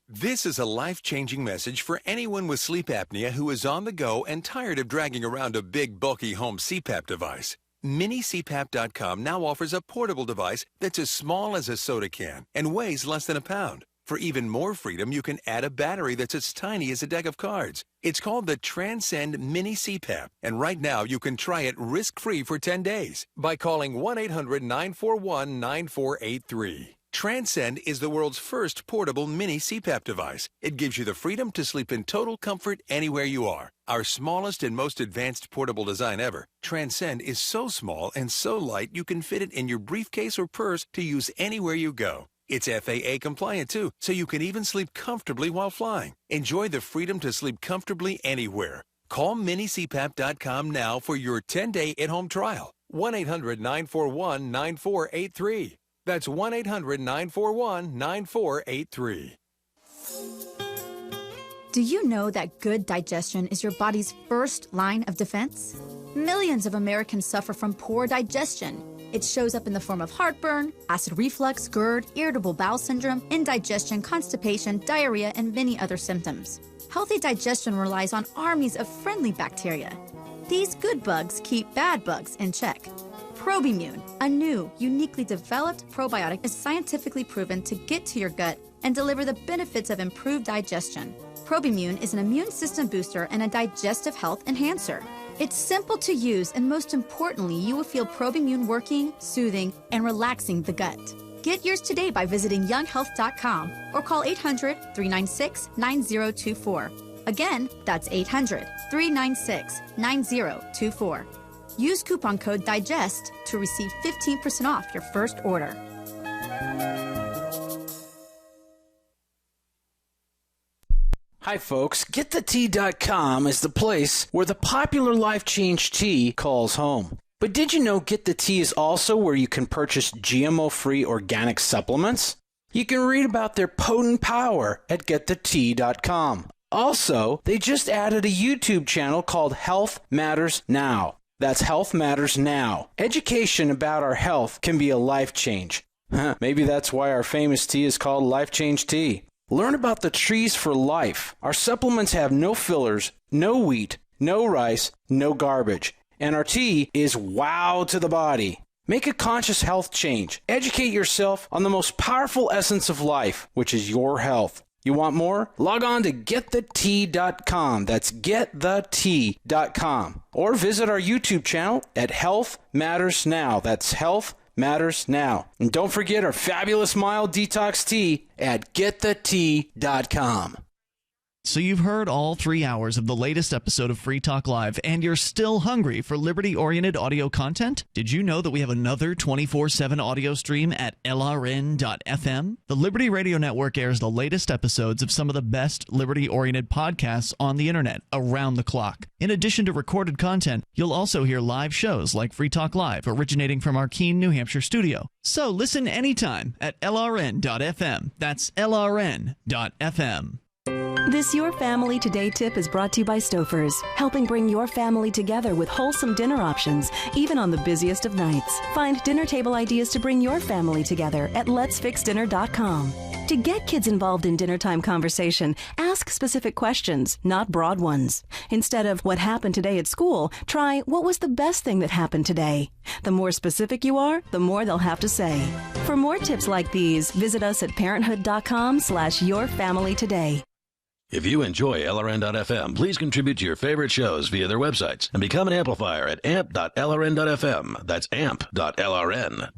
This is a life-changing message for anyone with sleep apnea who is on the go and tired of dragging around a big, bulky home CPAP device. MiniCPAP.com now offers a portable device that's as small as a soda can and weighs less than a pound. For even more freedom, you can add a battery that's as tiny as a deck of cards. It's called the Transcend Mini CPAP, and right now you can try it risk-free for 10 days by calling 1-800-941-9483. Transcend is the world's first portable mini CPAP device. It gives you the freedom to sleep in total comfort anywhere you are. Our smallest and most advanced portable design ever, Transcend is so small and so light you can fit it in your briefcase or purse to use anywhere you go. It's FAA compliant too, so you can even sleep comfortably while flying. Enjoy the freedom to sleep comfortably anywhere. Call minicpap.com now for your 10-day at-home trial. 1-800-941-9483. That's 1-800-941-9483. Do you know that good digestion is your body's first line of defense? Millions of Americans suffer from poor digestion. It shows up in the form of heartburn, acid reflux, GERD, irritable bowel syndrome, indigestion, constipation, diarrhea, and many other symptoms. Healthy digestion relies on armies of friendly bacteria. These good bugs keep bad bugs in check. Probimune, a new, uniquely developed probiotic, is scientifically proven to get to your gut and deliver the benefits of improved digestion. Probimune is an immune system booster and a digestive health enhancer. It's simple to use, and most importantly, you will feel Probimune working, soothing, and relaxing the gut. Get yours today by visiting younghealth.com or call 800-396-9024. Again, that's 800-396-9024. Use coupon code DIGEST to receive 15% off your first order. Hi folks, GetTheTea.com is the place where the popular Life Change tea calls home. But did you know Get the Tea is also where you can purchase GMO-free organic supplements? You can read about their potent power at GetTheTea.com. Also, they just added a YouTube channel called Health Matters Now. That's Health Matters Now. Education about our health can be a life change. Maybe that's why our famous tea is called Life Change Tea. Learn about the trees for life. Our supplements have no fillers, no wheat, no rice, no garbage. And our tea is wow to the body. Make a conscious health change. Educate yourself on the most powerful essence of life, which is your health. You want more? Log on to GetTheTea.com. That's GetTheTea.com. Or visit our YouTube channel at Health Matters Now. That's Health Matters Now. And don't forget our fabulous mild detox tea at GetTheTea.com. So you've heard all 3 hours of the latest episode of Free Talk Live, and you're still hungry for liberty-oriented audio content? Did you know that we have another 24/7 audio stream at LRN.FM? The Liberty Radio Network airs the latest episodes of some of the best liberty-oriented podcasts on the internet around the clock. In addition to recorded content, you'll also hear live shows like Free Talk Live, originating from our Keene, New Hampshire studio. So listen anytime at LRN.FM. That's LRN.FM. This Your Family Today tip is brought to you by Stouffer's, helping bring your family together with wholesome dinner options, even on the busiest of nights. Find dinner table ideas to bring your family together at letsfixdinner.com. To get kids involved in dinnertime conversation, ask specific questions, not broad ones. Instead of what happened today at school, try what was the best thing that happened today. The more specific you are, the more they'll have to say. For more tips like these, visit us at parenthood.com/yourfamilytoday. If you enjoy LRN.FM, please contribute to your favorite shows via their websites and become an amplifier at amp.lrn.fm. That's amp.lrn.fm.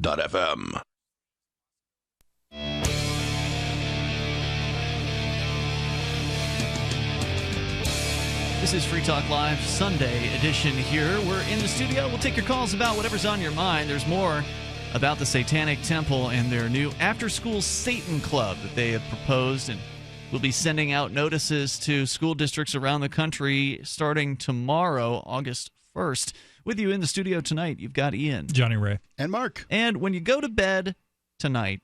This is Free Talk Live Sunday edition here. We're in the studio. We'll take your calls about whatever's on your mind. There's more about the Satanic Temple and their new after-school Satan Club that they have proposed, and we'll be sending out notices to school districts around the country starting tomorrow, August 1st. With you in the studio tonight, you've got Ian, Johnny Ray, and Mark. And when you go to bed tonight,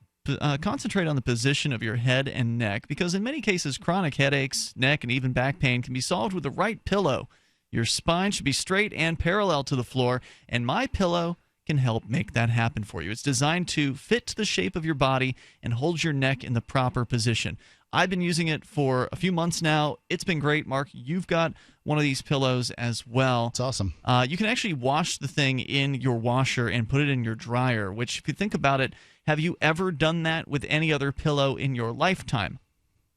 concentrate on the position of your head and neck, because in many cases, chronic headaches, neck, and even back pain can be solved with the right pillow. Your spine should be straight and parallel to the floor, and My Pillow can help make that happen for you. It's designed to fit the shape of your body and hold your neck in the proper position. I've been using it for a few months now. It's been great. Mark, you've got one of these pillows as well. It's awesome. You can actually wash the thing in your washer and put it in your dryer, which, if you think about it, have you ever done that with any other pillow in your lifetime?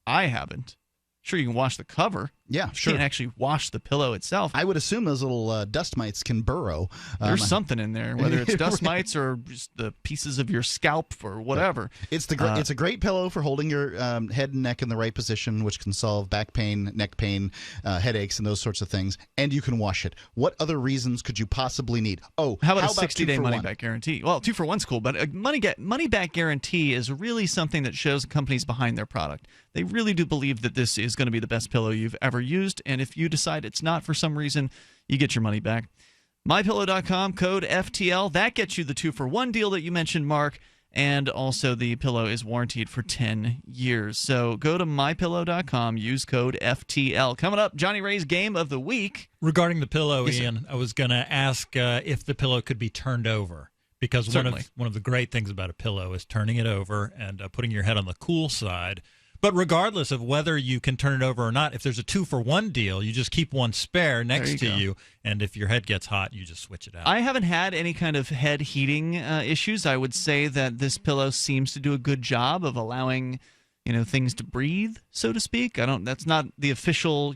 I haven't. Sure, you can wash the cover. Yeah, sure. You can't actually wash the pillow itself. I would assume those little dust mites can burrow. There's something in there, whether it's dust mites or just the pieces of your scalp or whatever. It's a great pillow for holding your head and neck in the right position, which can solve back pain, neck pain, headaches, and those sorts of things. And you can wash it. What other reasons could you possibly need? Oh, how about a 60-day money-back guarantee? Well, 2-for-1's cool, but a money-back guarantee is really something that shows the companies behind their product. They really do believe that this is going to be the best pillow you've ever used, and if you decide it's not for some reason, you get your money back. MyPillow.com, code FTL. That gets you the 2-for-1 deal that you mentioned, Mark, and also the pillow is warranted for 10 years. So go to MyPillow.com, use code FTL. Coming up, Johnny Ray's Game of the Week. Regarding the pillow, Ian, I was going to ask if the pillow could be turned over. Because one of the great things about a pillow is turning it over and putting your head on the cool side. But regardless of whether you can turn it over or not, if there's a 2-for-1 deal, you just keep one spare next to you, and if your head gets hot, you just switch it out. I haven't had any kind of head heating issues. I would say that this pillow seems to do a good job of allowing, things to breathe, so to speak. That's not the official,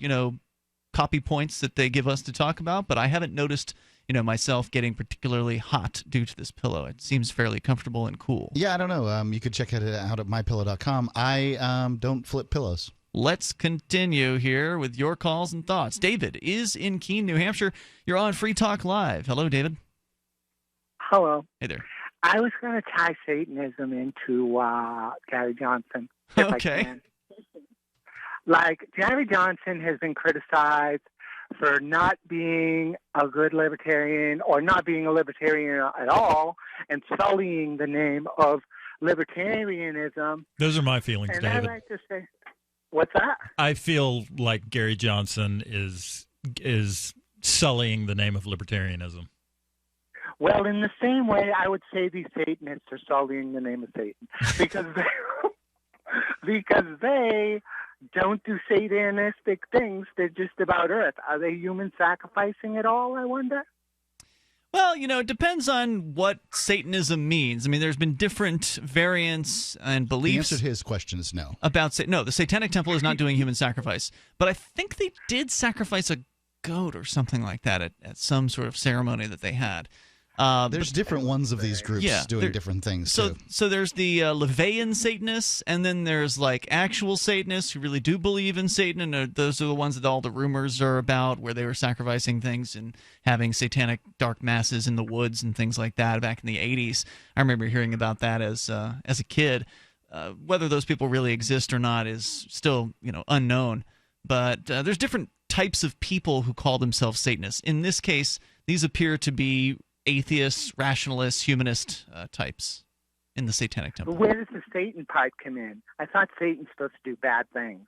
copy points that they give us to talk about, but I haven't noticed myself getting particularly hot due to this pillow. It seems fairly comfortable and cool. Yeah, I don't know. You could check it out at mypillow.com. I don't flip pillows. Let's continue here with your calls and thoughts. David is in Keene, New Hampshire. You're on Free Talk Live. Hello, David. Hello. Hey there. I was going to tie Satanism into Gary Johnson, if I can. Like, Gary Johnson has been criticized for not being a good libertarian or not being a libertarian at all and sullying the name of libertarianism. Those are my feelings, and David. I'd like to say, what's that? I feel like Gary Johnson is sullying the name of libertarianism. Well, in the same way, I would say these Satanists are sullying the name of Satan because they don't do satanistic things. They're just about Earth. Are they human sacrificing at all, I wonder? Well, it depends on what Satanism means. I mean, there's been different variants and beliefs. The answer to his question is no. No, the Satanic Temple is not doing human sacrifice. But I think they did sacrifice a goat or something like that at some sort of ceremony that they had. There's different ones of these groups doing different things, too. So there's the Levian Satanists, and then there's actual Satanists who really do believe in Satan, and those are the ones that all the rumors are about, where they were sacrificing things and having satanic dark masses in the woods and things like that back in the 80s. I remember hearing about that as a kid. Whether those people really exist or not is still unknown. But there's different types of people who call themselves Satanists. In this case, these appear to be atheists, rationalists, humanist types in the Satanic Temple. But where does the Satan part come in? I thought Satan's supposed to do bad things.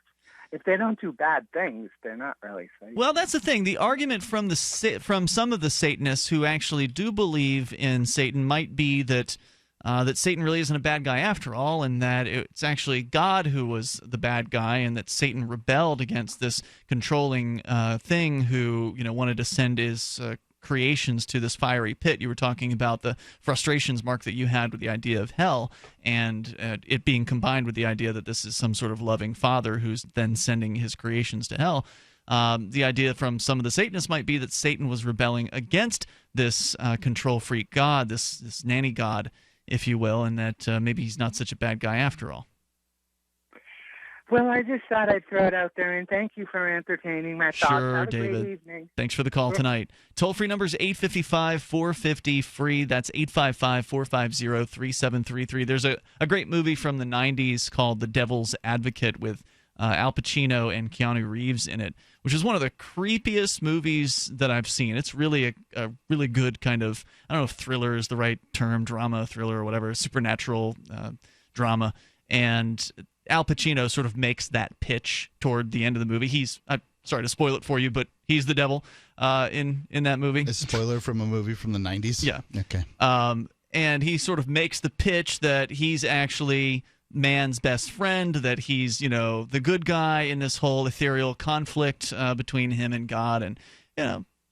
If they don't do bad things, they're not really Satan. Well, that's the thing. The argument from some of the Satanists who actually do believe in Satan might be that that Satan really isn't a bad guy after all, and that it's actually God who was the bad guy, and that Satan rebelled against this controlling thing who wanted to send his creations to this fiery pit. You were talking about the frustrations, Mark, that you had with the idea of hell, and it being combined with the idea that this is some sort of loving father who's then sending his creations to hell. The idea from some of the Satanists might be that Satan was rebelling against this control freak God, this nanny God, if you will, and that maybe he's not such a bad guy after all. Well, I just thought I'd throw it out there, and thank you for entertaining my thoughts. Sure, Have a David. great evening. Thanks for the call tonight. Toll-free number is 855-450-FREE. That's 855-450-3733. There's a great movie from the 90s called The Devil's Advocate with Al Pacino and Keanu Reeves in it, which is one of the creepiest movies that I've seen. It's really a really good kind of, I don't know if thriller is the right term, drama, thriller, or whatever, supernatural drama. And Al Pacino sort of makes that pitch toward the end of the movie. He's, I'm sorry to spoil it for you, but he's the devil in that movie. A spoiler from a movie from the 90s? Yeah. Okay. And he sort of makes the pitch that he's actually man's best friend, that he's, the good guy in this whole ethereal conflict between him and God. And,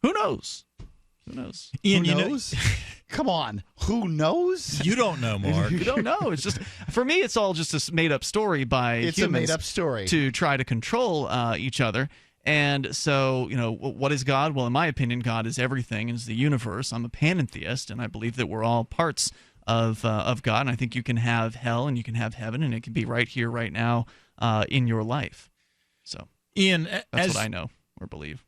who knows? Who knows? Ian, who knows? Come on. Who knows? You don't know, Mark. You don't know. It's just, for me, it's all just a made-up story by humans. It's a made-up story. To try to control each other. And so, what is God? Well, in my opinion, God is everything, is the universe. I'm a panentheist, and I believe that we're all parts of God. And I think you can have hell and you can have heaven, and it can be right here, right now, in your life. So, Ian, that's what I know or believe.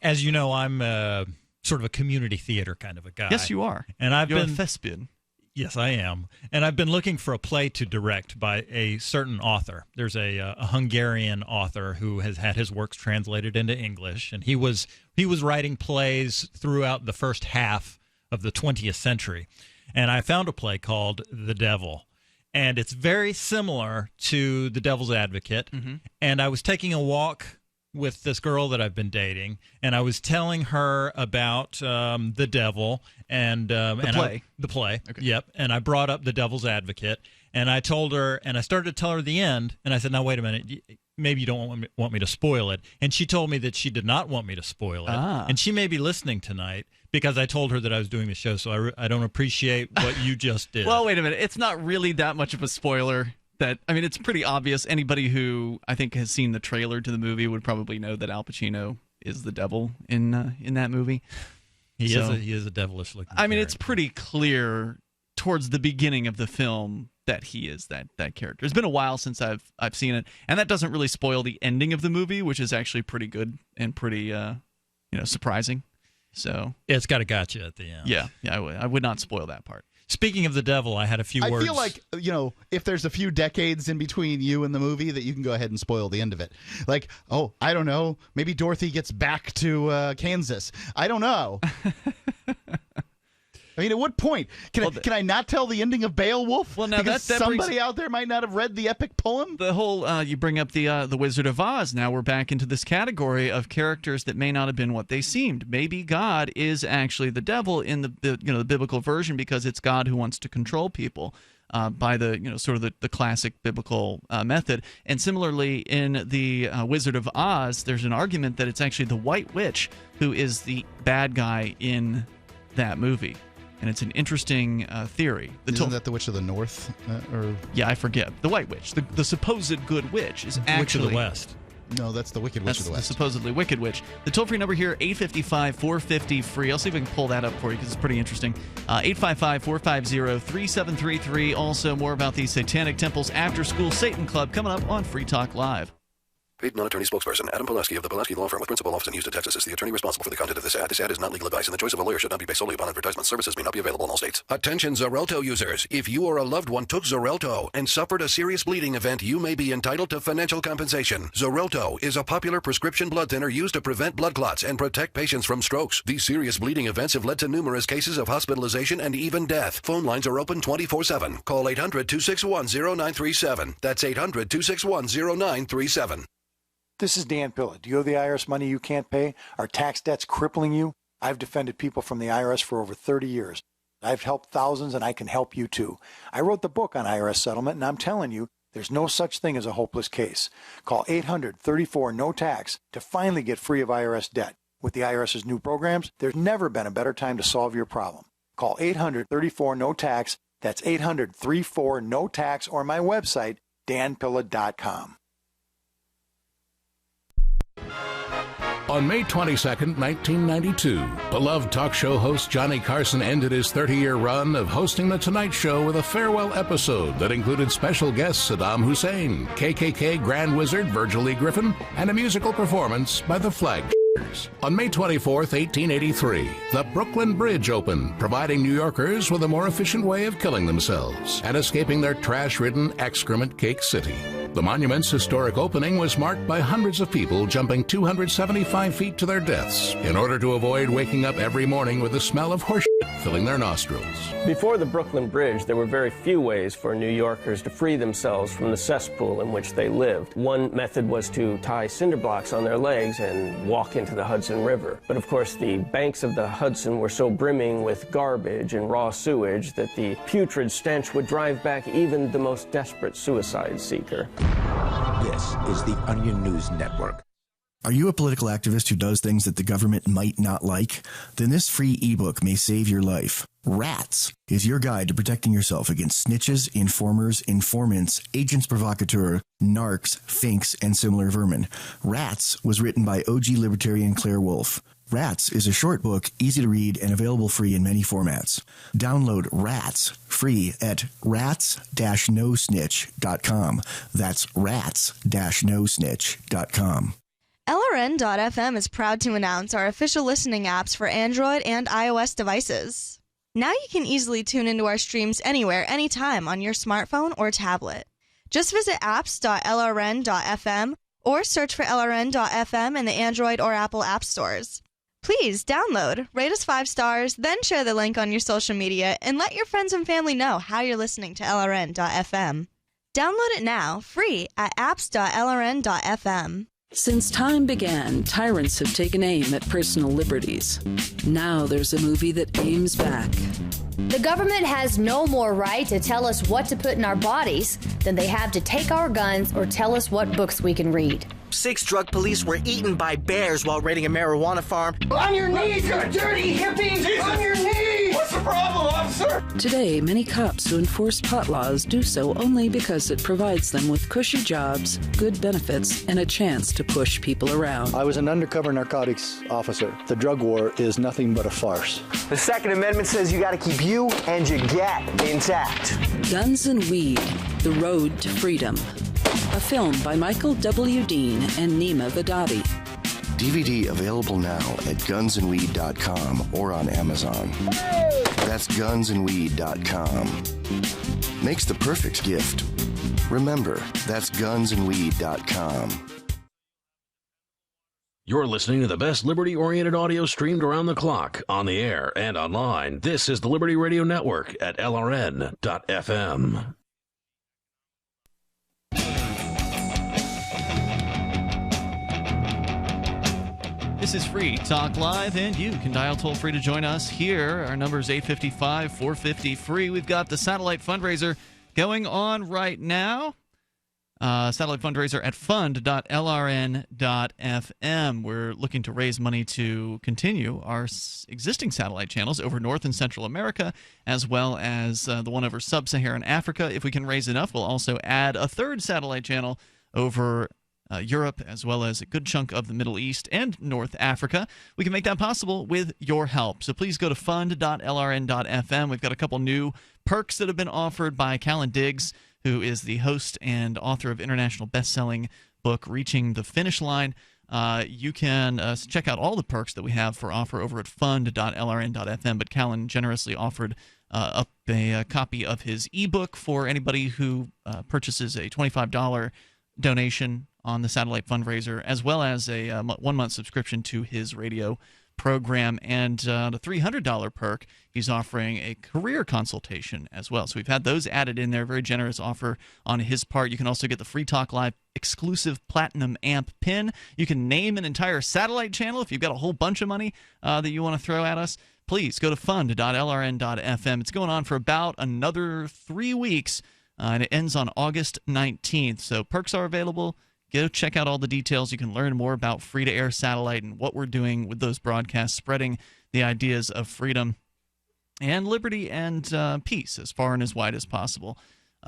As you know, I'm sort of a community theater kind of a guy. Yes, you are. And You're a thespian. Yes, I am. And I've been looking for a play to direct by a certain author. There's a Hungarian author who has had his works translated into English, and he was writing plays throughout the first half of the 20th century. And I found a play called The Devil. And it's very similar to The Devil's Advocate. Mm-hmm. And I was taking a walk with this girl that I've been dating, and I was telling her about the devil and the play. Okay. Yep. And I brought up The Devil's Advocate, and I told her, and I started to tell her the end, and I said, "Now wait a minute, maybe you don't want me to spoil it." And she told me that she did not want me to spoil it, and she may be listening tonight because I told her that I was doing the show. So I don't appreciate what you just did. Well, wait a minute, it's not really that much of a spoiler. It's pretty obvious. Anybody who I think has seen the trailer to the movie would probably know that Al Pacino is the devil in that movie. He is a devilish looking character. It's pretty clear towards the beginning of the film that he is that character. It's been a while since I've seen it, and that doesn't really spoil the ending of the movie, which is actually pretty good and pretty surprising. So it's got a gotcha at the end. Yeah, I would not spoil that part. Speaking of the devil, I had a few words. I feel like, if there's a few decades in between you and the movie, that you can go ahead and spoil the end of it. Like, I don't know, maybe Dorothy gets back to Kansas. I don't know. At what point? Can I not tell the ending of Beowulf? Well, now because somebody out there might not have read the epic poem? The whole, you bring up the Wizard of Oz. Now we're back into this category of characters that may not have been what they seemed. Maybe God is actually the devil in the biblical version, because it's God who wants to control people by the sort of the classic biblical method. And similarly, in the Wizard of Oz, there's an argument that it's actually the White Witch who is the bad guy in that movie. And it's an interesting theory. Isn't that the Witch of the North? Yeah, I forget. The White Witch, the supposed good witch, is actually... Witch of the West. No, that's the Wicked Witch of the West. The supposedly Wicked Witch. The toll-free number here, 855-450-FREE. I'll see if I can pull that up for you because it's pretty interesting. 855-450-3733. Also, more about the Satanic Temple's after-school Satan Club coming up on Free Talk Live. Paid non-attorney spokesperson Adam Pulaski of the Pulaski Law Firm with principal office in Houston, Texas is the attorney responsible for the content of this ad. This ad is not legal advice, and the choice of a lawyer should not be based solely upon advertisement. Services may not be available in all states. Attention Xarelto users. If you or a loved one took Xarelto and suffered a serious bleeding event, you may be entitled to financial compensation. Xarelto is a popular prescription blood thinner used to prevent blood clots and protect patients from strokes. These serious bleeding events have led to numerous cases of hospitalization and even death. Phone lines are open 24/7. Call 800-261-0937. That's 800-261-0937. This is Dan Pilla. Do you owe the IRS money you can't pay? Are tax debts crippling you? I've defended people from the IRS for over 30 years. I've helped thousands, and I can help you too. I wrote the book on IRS settlement, and I'm telling you, there's no such thing as a hopeless case. Call 800-34-NO-TAX to finally get free of IRS debt. With the IRS's new programs, there's never been a better time to solve your problem. Call 800-34-NO-TAX. That's 800-34-NO-TAX, or my website, danpilla.com. On May 22, 1992, beloved talk show host Johnny Carson ended his 30-year run of hosting The Tonight Show with a farewell episode that included special guests Saddam Hussein, KKK Grand Wizard Virgil E. Griffin, and a musical performance by the Flagshifters. On May 24, 1883, the Brooklyn Bridge opened, providing New Yorkers with a more efficient way of killing themselves and escaping their trash-ridden excrement-cake city. The monument's historic opening was marked by hundreds of people jumping 275 feet to their deaths in order to avoid waking up every morning with the smell of horseshit filling their nostrils. Before the Brooklyn Bridge, there were very few ways for New Yorkers to free themselves from the cesspool in which they lived. One method was to tie cinder blocks on their legs and walk into the Hudson River. But of course, the banks of the Hudson were so brimming with garbage and raw sewage that the putrid stench would drive back even the most desperate suicide seeker. This is the Onion News Network. Are you a political activist who does things that the government might not like? Then this free ebook may save your life. Rats is your guide to protecting yourself against snitches, informers, informants, agents provocateur, narcs, finks, and similar vermin. Rats was written by OG libertarian Claire Wolfe. Rats is a short book, easy to read, and available free in many formats. Download Rats free at rats-nosnitch.com. That's rats-nosnitch.com. LRN.FM is proud to announce our official listening apps for Android and iOS devices. Now you can easily tune into our streams anywhere, anytime on your smartphone or tablet. Just visit apps.lrn.fm or search for LRN.FM in the Android or Apple app stores. Please download, rate us 5 stars, then share the link on your social media, and let your friends and family know how you're listening to LRN.FM. Download it now, free at apps.lrn.fm. Since time began, tyrants have taken aim at personal liberties. Now there's a movie that aims back. The government has no more right to tell us what to put in our bodies than they have to take our guns or tell us what books we can read. 6 drug police were eaten by bears while raiding a marijuana farm. On your knees, you dirty hippie! Jesus. On your knees! What's the problem, officer? Today, many cops who enforce pot laws do so only because it provides them with cushy jobs, good benefits, and a chance to push people around. I was an undercover narcotics officer. The drug war is nothing but a farce. The Second Amendment says you got to keep you and your gat intact. Guns and Weed, The Road to Freedom. A film by Michael W. Dean and Nima Vadadi. DVD available now at gunsandweed.com or on Amazon. That's gunsandweed.com. Makes the perfect gift. Remember, that's gunsandweed.com. You're listening to the best liberty-oriented audio streamed around the clock, on the air, and online. This is the Liberty Radio Network at LRN.FM. This is Free Talk Live, and you can dial toll-free to join us here. Our number is 855-450-FREE. We've got the satellite fundraiser going on right now. Satellite fundraiser at fund.lrn.fm. We're looking to raise money to continue our existing satellite channels over North and Central America, as well as the one over Sub-Saharan Africa. If we can raise enough, we'll also add a third satellite channel over Europe, as well as a good chunk of the Middle East and North Africa. We can make that possible with your help. So please go to fund.lrn.fm. We've got a couple new perks that have been offered by Callan Diggs, who is the host and author of international best-selling book Reaching the Finish Line. You can check out all the perks that we have for offer over at fund.lrn.fm, but Callan generously offered up a copy of his ebook for anybody who purchases a $25 donation on the satellite fundraiser, as well as a 1-month subscription to his radio program. And the $300 perk, he's offering a career consultation as well. So we've had those added in there. Very generous offer on his part. You can also get the Free Talk Live exclusive Platinum Amp pin. You can name an entire satellite channel if you've got a whole bunch of money that you want to throw at us. please go to fund.lrn.fm. It's going on for about another 3 weeks, and it ends on August 19th. So perks are available. Go check out all the details. You can learn more about free-to-air satellite and what we're doing with those broadcasts, spreading the ideas of freedom and liberty and peace as far and as wide as possible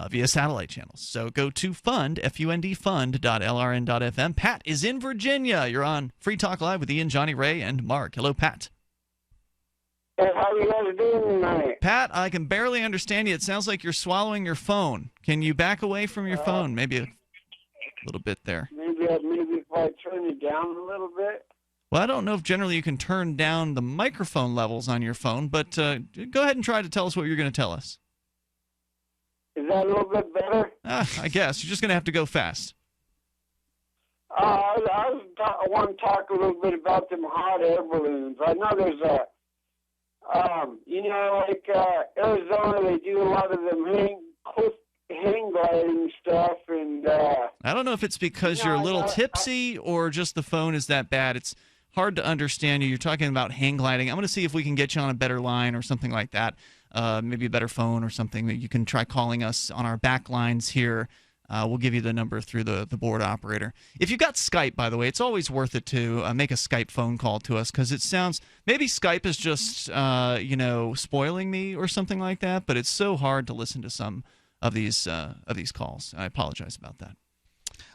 via satellite channels. So go to fund.lrn.fm. Pat is in Virginia. You're on Free Talk Live with Ian, Johnny, Ray, and Mark. Hello, Pat. Hey, how you guys doing tonight? Pat, I can barely understand you. It sounds like you're swallowing your phone. Can you back away from your phone? Maybe a little bit there. Maybe if I turn it down a little bit. Well, I don't know if generally you can turn down the microphone levels on your phone, but go ahead and try to tell us what you're going to tell us. Is that a little bit better? I guess. You're just going to have to go fast. I want to talk a little bit about them hot air balloons. I know there's Arizona, they do a lot of them hang gliding stuff, and I don't know if it's because you're a little tipsy or just the phone is that bad. It's hard to understand you. You're talking about hang gliding. I'm going to see if we can get you on a better line or something like that. Maybe a better phone or something that you can try calling us on our back lines here. We'll give you the number through the board operator. If you've got Skype, by the way, it's always worth it to make a Skype phone call to us because it sounds – maybe Skype is just, spoiling me or something like that, but it's so hard to listen to some of these calls. I apologize about that.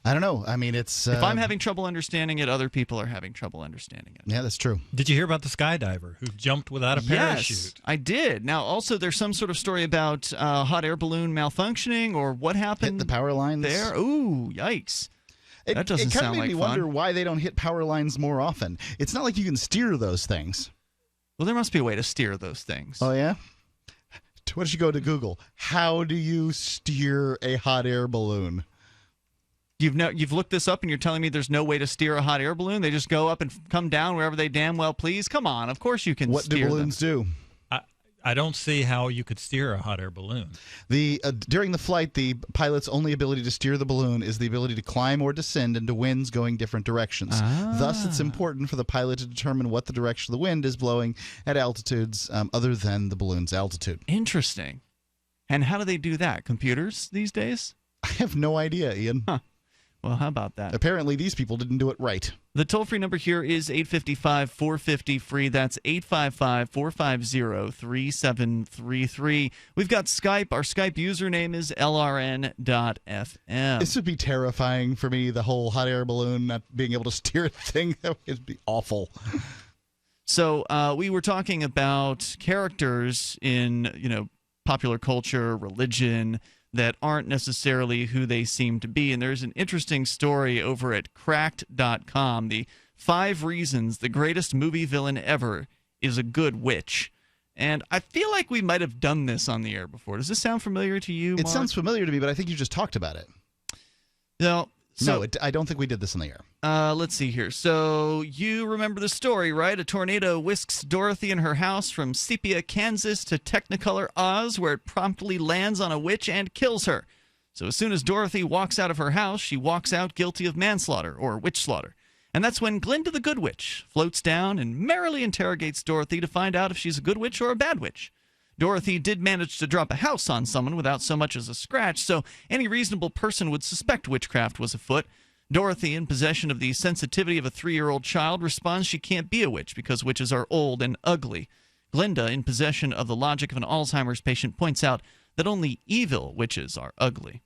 I don't know. I mean, it's... if I'm having trouble understanding it, other people are having trouble understanding it. Yeah, that's true. Did you hear about the skydiver who jumped without a parachute? Yes, I did. Now, also, there's some sort of story about hot air balloon malfunctioning or what happened. Hit the power lines there. Ooh, yikes. That doesn't sound like fun. It kind of made me wonder why they don't hit power lines more often. It's not like you can steer those things. Well, there must be a way to steer those things. Oh, yeah? What did you go to Google? How do you steer a hot air balloon? You've looked this up and you're telling me there's no way to steer a hot air balloon? They just go up and come down wherever they damn well please? Come on, of course you can steer them. What do balloons do? I don't see how you could steer a hot air balloon. During the flight, the pilot's only ability to steer the balloon is the ability to climb or descend into winds going different directions. Thus, it's important for the pilot to determine what the direction the wind is blowing at altitudes other than the balloon's altitude. Interesting. And how do they do that? Computers these days? I have no idea, Ian. Huh. Well, how about that? Apparently, these people didn't do it right. The toll-free number here is 855-450-FREE. That's 855-450-3733. We've got Skype. Our Skype username is lrn.fm. This would be terrifying for me, the whole hot air balloon, not being able to steer a thing. That would be awful. So we were talking about characters in, popular culture, religion, that aren't necessarily who they seem to be. And there's an interesting story over at cracked.com, the 5 reasons the greatest movie villain ever is a good witch. And I feel like we might have done this on the air before. Does this sound familiar to you, Mark? It sounds familiar to me, but I think you just talked about it. No, I don't think we did this on the air. Let's see here. So you remember the story, right? A tornado whisks Dorothy and her house from Sepia, Kansas to Technicolor, Oz, where it promptly lands on a witch and kills her. So as soon as Dorothy walks out of her house, she walks out guilty of manslaughter or witch slaughter. And that's when Glinda the Good Witch floats down and merrily interrogates Dorothy to find out if she's a good witch or a bad witch. Dorothy did manage to drop a house on someone without so much as a scratch, so any reasonable person would suspect witchcraft was afoot. Dorothy, in possession of the sensitivity of a 3-year-old child, responds she can't be a witch because witches are old and ugly. Glinda, in possession of the logic of an Alzheimer's patient, points out that only evil witches are ugly.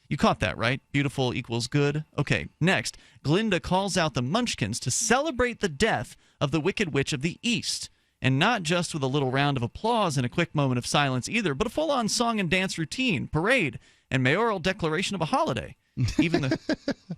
You caught that, right? Beautiful equals good? Okay, next, Glinda calls out the Munchkins to celebrate the death of the Wicked Witch of the East. And not just with a little round of applause and a quick moment of silence either, but a full-on song and dance routine, parade, and mayoral declaration of a holiday. Even the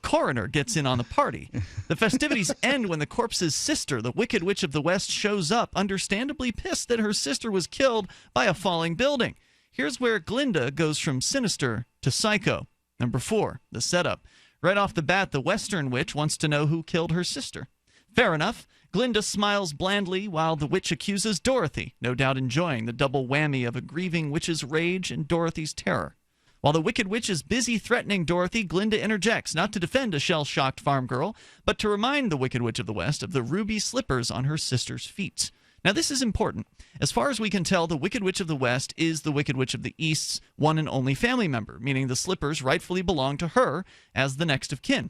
coroner gets in on the party. The festivities end when the corpse's sister, the Wicked Witch of the West, shows up, understandably pissed that her sister was killed by a falling building. Here's where Glinda goes from sinister to psycho. Number 4, the setup. Right off the bat, the Western witch wants to know who killed her sister. Fair enough. Glinda smiles blandly while the witch accuses Dorothy, no doubt enjoying the double whammy of a grieving witch's rage and Dorothy's terror. While the Wicked Witch is busy threatening Dorothy, Glinda interjects, not to defend a shell-shocked farm girl, but to remind the Wicked Witch of the West of the ruby slippers on her sister's feet. Now, this is important. As far as we can tell, the Wicked Witch of the West is the Wicked Witch of the East's one and only family member, meaning the slippers rightfully belong to her as the next of kin.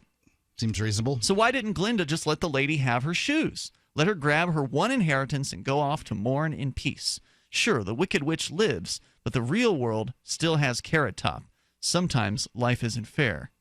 Seems reasonable. So why didn't Glinda just let the lady have her shoes? Let her grab her one inheritance and go off to mourn in peace. Sure, the Wicked Witch lives, but the real world still has Carrot Top. Sometimes life isn't fair.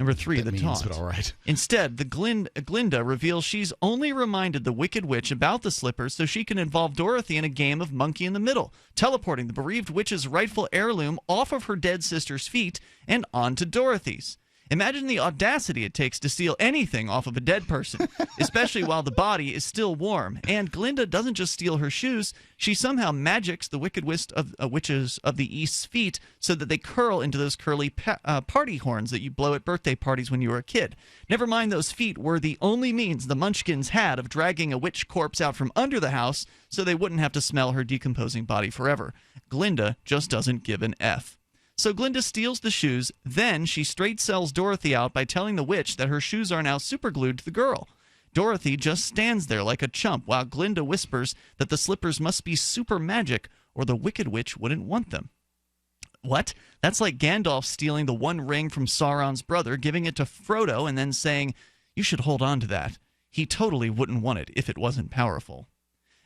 Number 3, the taunt. But all right. Instead, Glinda reveals she's only reminded the Wicked Witch about the slippers so she can involve Dorothy in a game of Monkey in the Middle, teleporting the bereaved witch's rightful heirloom off of her dead sister's feet and onto Dorothy's. Imagine the audacity it takes to steal anything off of a dead person, especially while the body is still warm. And Glinda doesn't just steal her shoes, she somehow magics the Wicked Witches of the East's feet so that they curl into those curly party horns that you blow at birthday parties when you were a kid. Never mind, those feet were the only means the Munchkins had of dragging a witch corpse out from under the house so they wouldn't have to smell her decomposing body forever. Glinda just doesn't give an F. So Glinda steals the shoes, then she straight sells Dorothy out by telling the witch that her shoes are now superglued to the girl. Dorothy just stands there like a chump while Glinda whispers that the slippers must be super magic or the Wicked Witch wouldn't want them. What? That's like Gandalf stealing the one ring from Sauron's brother, giving it to Frodo, and then saying, "You should hold on to that. He totally wouldn't want it if it wasn't powerful."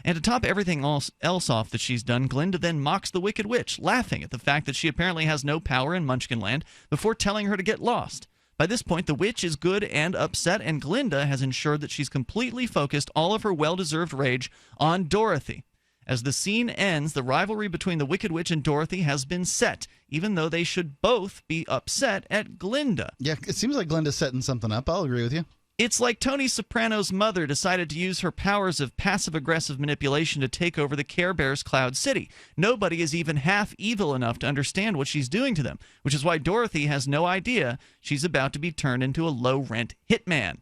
And to top everything else off that she's done, Glinda then mocks the Wicked Witch, laughing at the fact that she apparently has no power in Munchkinland, before telling her to get lost. By this point, the witch is good and upset, and Glinda has ensured that she's completely focused all of her well-deserved rage on Dorothy. As the scene ends, the rivalry between the Wicked Witch and Dorothy has been set, even though they should both be upset at Glinda. Yeah, it seems like Glinda's setting something up. I'll agree with you. It's like Tony Soprano's mother decided to use her powers of passive-aggressive manipulation to take over the Care Bears Cloud City. Nobody is even half evil enough to understand what she's doing to them, which is why Dorothy has no idea she's about to be turned into a low-rent hitman.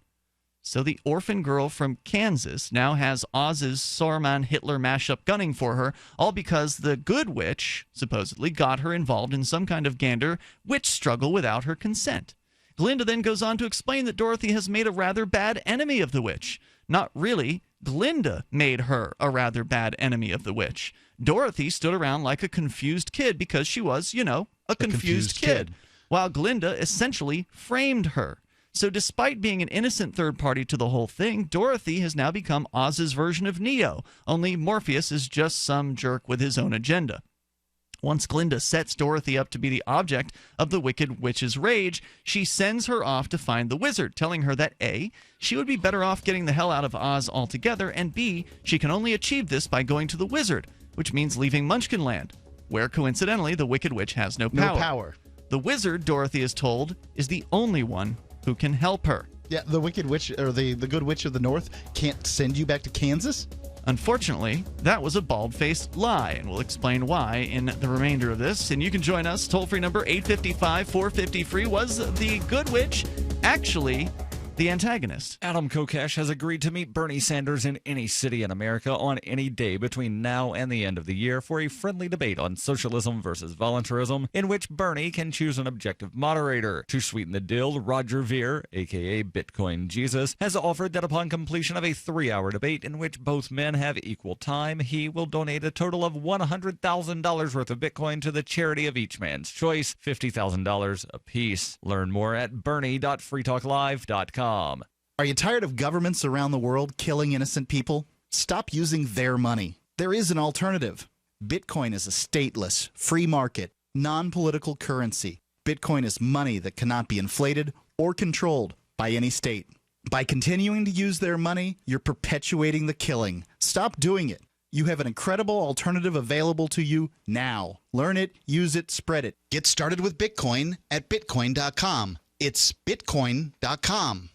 So the orphan girl from Kansas now has Oz's Saruman-Hitler mashup gunning for her, all because the good witch, supposedly, got her involved in some kind of gander witch struggle without her consent. Glinda then goes on to explain that Dorothy has made a rather bad enemy of the witch. Not really. Glinda made her a rather bad enemy of the witch. Dorothy stood around like a confused kid because she was, a confused kid, while Glinda essentially framed her. So despite being an innocent third party to the whole thing, Dorothy has now become Oz's version of Neo, only Morpheus is just some jerk with his own agenda. Once Glinda sets Dorothy up to be the object of the Wicked Witch's rage, she sends her off to find the wizard, telling her that A, she would be better off getting the hell out of Oz altogether, and B, she can only achieve this by going to the wizard, which means leaving Munchkinland, where coincidentally the Wicked Witch has no power. The wizard, Dorothy is told, is the only one who can help her. Yeah, the Wicked Witch, or the Good Witch of the North, can't send you back to Kansas? Unfortunately, that was a bald-faced lie, and we'll explain why in the remainder of this. And you can join us. Toll-free number 855-450-FREE. Was the Good Witch actually the antagonist? Adam Kokesh has agreed to meet Bernie Sanders in any city in America on any day between now and the end of the year for a friendly debate on socialism versus voluntarism, in which Bernie can choose an objective moderator. To sweeten the deal, Roger Ver, aka Bitcoin Jesus, has offered that upon completion of a 3-hour debate in which both men have equal time, he will donate a total of $100,000 worth of Bitcoin to the charity of each man's choice, $50,000 apiece. Learn more at bernie.freetalklive.com. Are you tired of governments around the world killing innocent people? Stop using their money. There is an alternative. Bitcoin is a stateless, free market, non-political currency. Bitcoin is money that cannot be inflated or controlled by any state. By continuing to use their money, you're perpetuating the killing. Stop doing it. You have an incredible alternative available to you now. Learn it, use it, spread it. Get started with Bitcoin at Bitcoin.com. It's Bitcoin.com.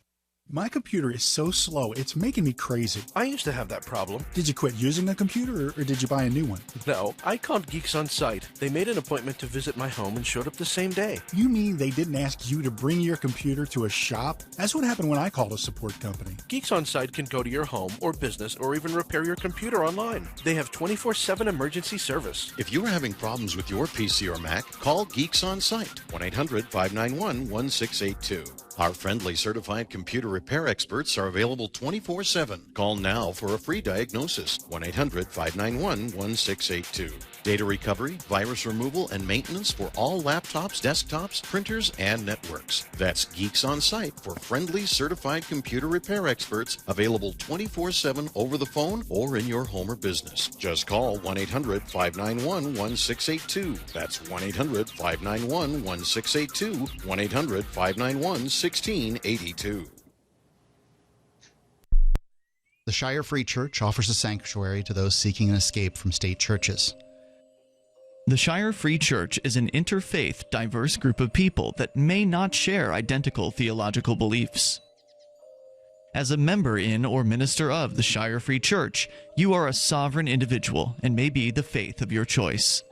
My computer is so slow, it's making me crazy. I used to have that problem. Did you quit using a computer, or did you buy a new one? No, I called Geeks On Site. They made an appointment to visit my home and showed up the same day. You mean they didn't ask you to bring your computer to a shop? That's what happened when I called a support company. Geeks On Site can go to your home or business or even repair your computer online. They have 24/7 emergency service. If you are having problems with your PC or Mac, call Geeks On Site, 1-800-591-1682. Our friendly certified computer repair experts are available 24/7. Call now for a free diagnosis. 1-800-591-1682. Data recovery, virus removal, and maintenance for all laptops, desktops, printers, and networks. That's Geeks on Site for friendly certified computer repair experts available 24/7 over the phone or in your home or business. Just call 1-800-591-1682. That's 1-800-591-1682. 1-800-591-1682. 1682. The Shire Free Church offers a sanctuary to those seeking an escape from state churches. The Shire Free Church is an interfaith, diverse group of people that may not share identical theological beliefs. As a member in or minister of the Shire Free Church, you are a sovereign individual and may be the faith of your choice.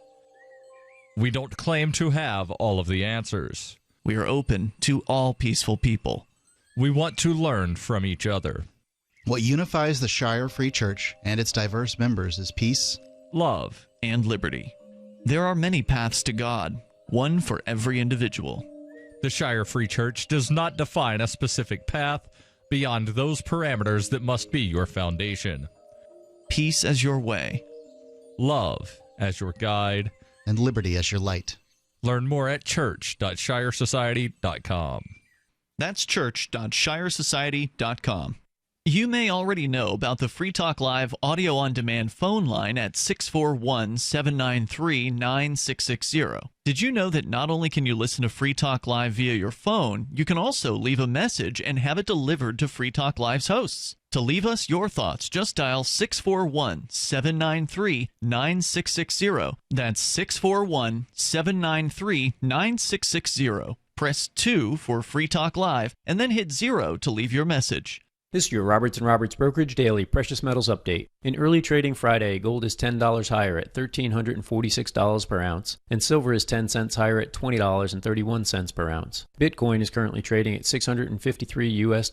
We don't claim to have all of the answers. We are open to all peaceful people. We want to learn from each other. What unifies the Shire Free Church and its diverse members is peace, love, and liberty. There are many paths to God, one for every individual. The Shire Free Church does not define a specific path beyond those parameters that must be your foundation. Peace as your way, love as your guide, and liberty as your light. Learn more at church.shiresociety.com. That's church.shiresociety.com. You may already know about the Free Talk Live audio-on-demand phone line at 641-793-9660. Did you know that not only can you listen to Free Talk Live via your phone, you can also leave a message and have it delivered to Free Talk Live's hosts? To leave us your thoughts, just dial 641-793-9660. That's 641-793-9660. Press 2 for Free Talk Live, and then hit 0 to leave your message. This is your Roberts & Roberts Brokerage Daily Precious Metals Update. In early trading Friday, gold is $10 higher at $1,346 per ounce, and silver is 10 cents higher at $20.31 per ounce. Bitcoin is currently trading at $653 US.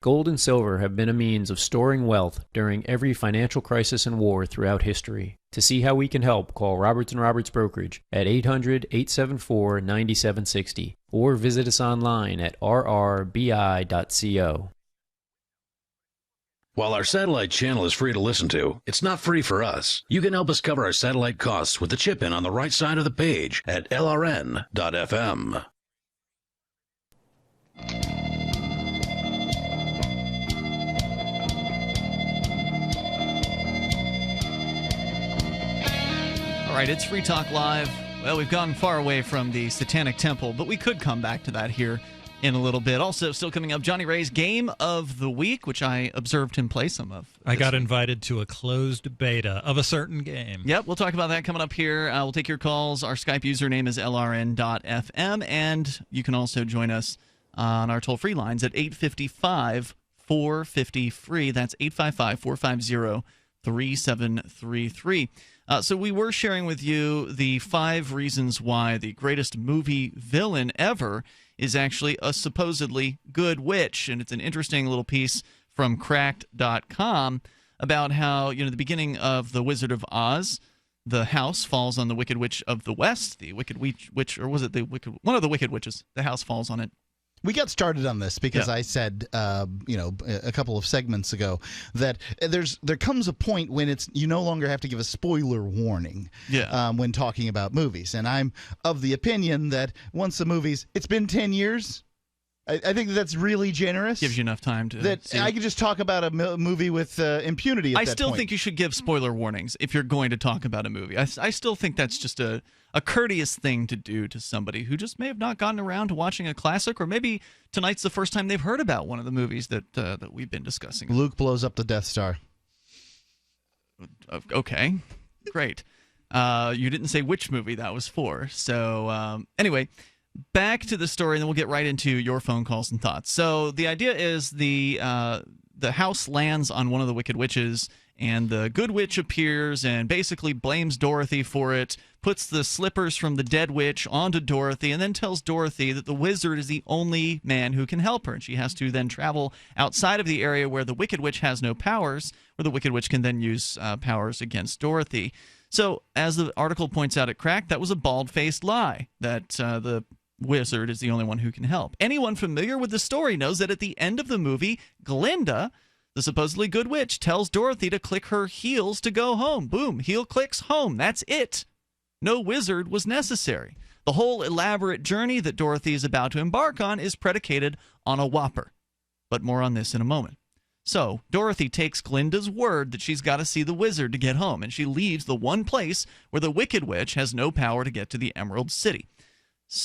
Gold and silver have been a means of storing wealth during every financial crisis and war throughout history. To see how we can help, call Roberts & Roberts Brokerage at 800-874-9760 or visit us online at rrbi.co. While our satellite channel is free to listen to, it's not free for us. You can help us cover our satellite costs with the chip-in on the right side of the page at lrn.fm. All right, it's Free Talk Live. Well, we've gone far away from the Satanic Temple, but we could come back to that here in a little bit. Also, still coming up, Jonny Ray's Game of the Week, which I observed him play some of. I got invited to a closed beta of a certain game. Yep, we'll talk about that coming up here. We'll take your calls. Our Skype username is lrn.fm, and you can also join us on our toll-free lines at 855-450-FREE. That's 855-450-3733. So we were sharing with you the 5 reasons why the greatest movie villain ever is actually a supposedly good witch. And it's an interesting little piece from Cracked.com about how, the beginning of The Wizard of Oz, the house falls on the Wicked Witch of the West, the Wicked Witch, or was it one of the Wicked Witches? The house falls on it. We got started on this because I said, a couple of segments ago that there comes a point when you no longer have to give a spoiler warning when talking about movies. And I'm of the opinion that once the movie's, it's been 10 years, I think that's really generous. Gives you enough time to see. I could just talk about a movie with impunity at that point. I still think you should give spoiler warnings if you're going to talk about a movie. I still think that's just a courteous thing to do to somebody who just may have not gotten around to watching a classic, or maybe tonight's the first time they've heard about one of the movies that we've been discussing. Luke blows up the Death Star. Okay, great. You didn't say which movie that was for. So anyway, back to the story, and then we'll get right into your phone calls and thoughts. So the idea is the house lands on one of the Wicked Witches, and the Good Witch appears and basically blames Dorothy for it, puts the slippers from the dead witch onto Dorothy, and then tells Dorothy that the wizard is the only man who can help her. And she has to then travel outside of the area where the Wicked Witch has no powers, where the Wicked Witch can then use powers against Dorothy. So, as the article points out at Crack, that was a bald-faced lie, that the wizard is the only one who can help. Anyone familiar with the story knows that at the end of the movie, Glinda, the supposedly good witch, tells Dorothy to click her heels to go home. Boom, heel clicks home. That's it. No wizard was necessary. The whole elaborate journey that Dorothy is about to embark on is predicated on a whopper. But more on this in a moment. So, Dorothy takes Glinda's word that she's got to see the wizard to get home, and she leaves the one place where the Wicked Witch has no power to get to the Emerald City.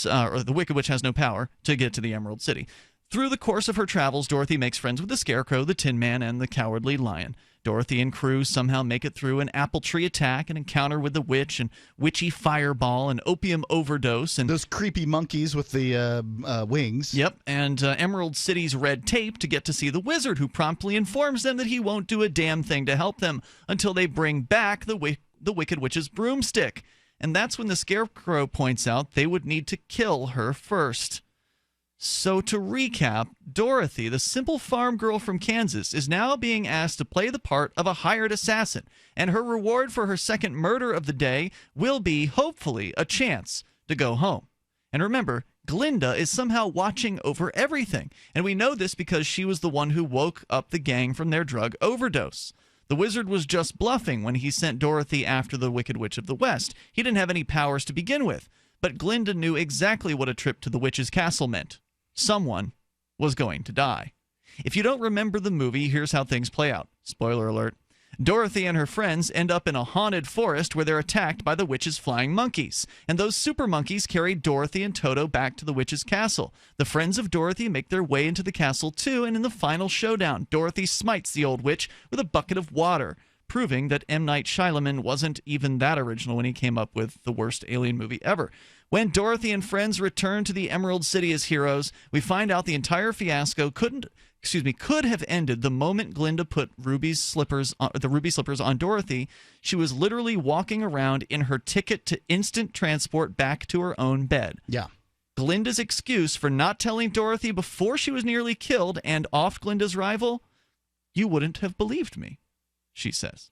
Or the Wicked Witch has no power to get to the Emerald City. Through the course of her travels, Dorothy makes friends with the Scarecrow, the Tin Man, and the Cowardly Lion. Dorothy and crew somehow make it through an apple tree attack, an encounter with the witch, and witchy fireball, an opium overdose, and those creepy monkeys with the wings. Yep, and Emerald City's red tape to get to see the wizard, who promptly informs them that he won't do a damn thing to help them until they bring back the Wicked Witch's broomstick. And that's when the Scarecrow points out they would need to kill her first. So to recap, Dorothy, the simple farm girl from Kansas, is now being asked to play the part of a hired assassin, and her reward for her second murder of the day will be, hopefully, a chance to go home. And remember, Glinda is somehow watching over everything, and we know this because she was the one who woke up the gang from their drug overdose. The wizard was just bluffing when he sent Dorothy after the Wicked Witch of the West. He didn't have any powers to begin with, but Glinda knew exactly what a trip to the witch's castle meant. Someone was going to die. If you don't remember the movie, here's how things play out. Spoiler alert. Dorothy and her friends end up in a haunted forest where they're attacked by the witch's flying monkeys. And those super monkeys carry Dorothy and Toto back to the witch's castle. The friends of Dorothy make their way into the castle too, and in the final showdown, Dorothy smites the old witch with a bucket of water, proving that M. Night Shyamalan wasn't even that original when he came up with the worst alien movie ever. When Dorothy and friends return to the Emerald City as heroes, we find out the entire fiasco could have ended the moment Glinda put the ruby slippers on Dorothy. She was literally walking around in her ticket to instant transport back to her own bed. Yeah. Glinda's excuse for not telling Dorothy before she was nearly killed and offed Glinda's rival, "You wouldn't have believed me," she says.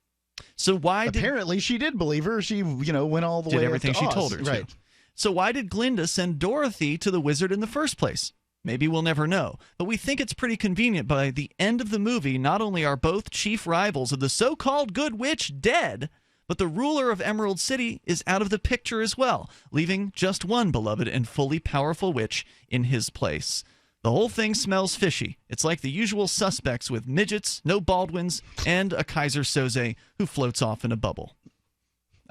So why apparently she did believe her. She, went all the way. Did everything she told her to. Right. So why did Glinda send Dorothy to the wizard in the first place? Maybe we'll never know. But we think it's pretty convenient. By the end of the movie, not only are both chief rivals of the so-called Good Witch dead, but the ruler of Emerald City is out of the picture as well, leaving just one beloved and fully powerful witch in his place. The whole thing smells fishy. It's like the usual suspects with midgets, no Baldwins, and a Kaiser Soze who floats off in a bubble.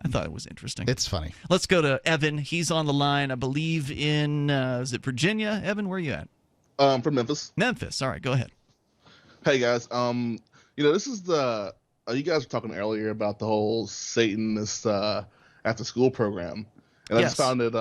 I thought it was interesting. It's funny. Let's go to Evan. He's on the line, I believe, in, is it Virginia? Evan, where are you at? From Memphis. Memphis. All right, go ahead. Hey, guys. This is the, you guys were talking earlier about the whole Satanist after-school program. And I just found it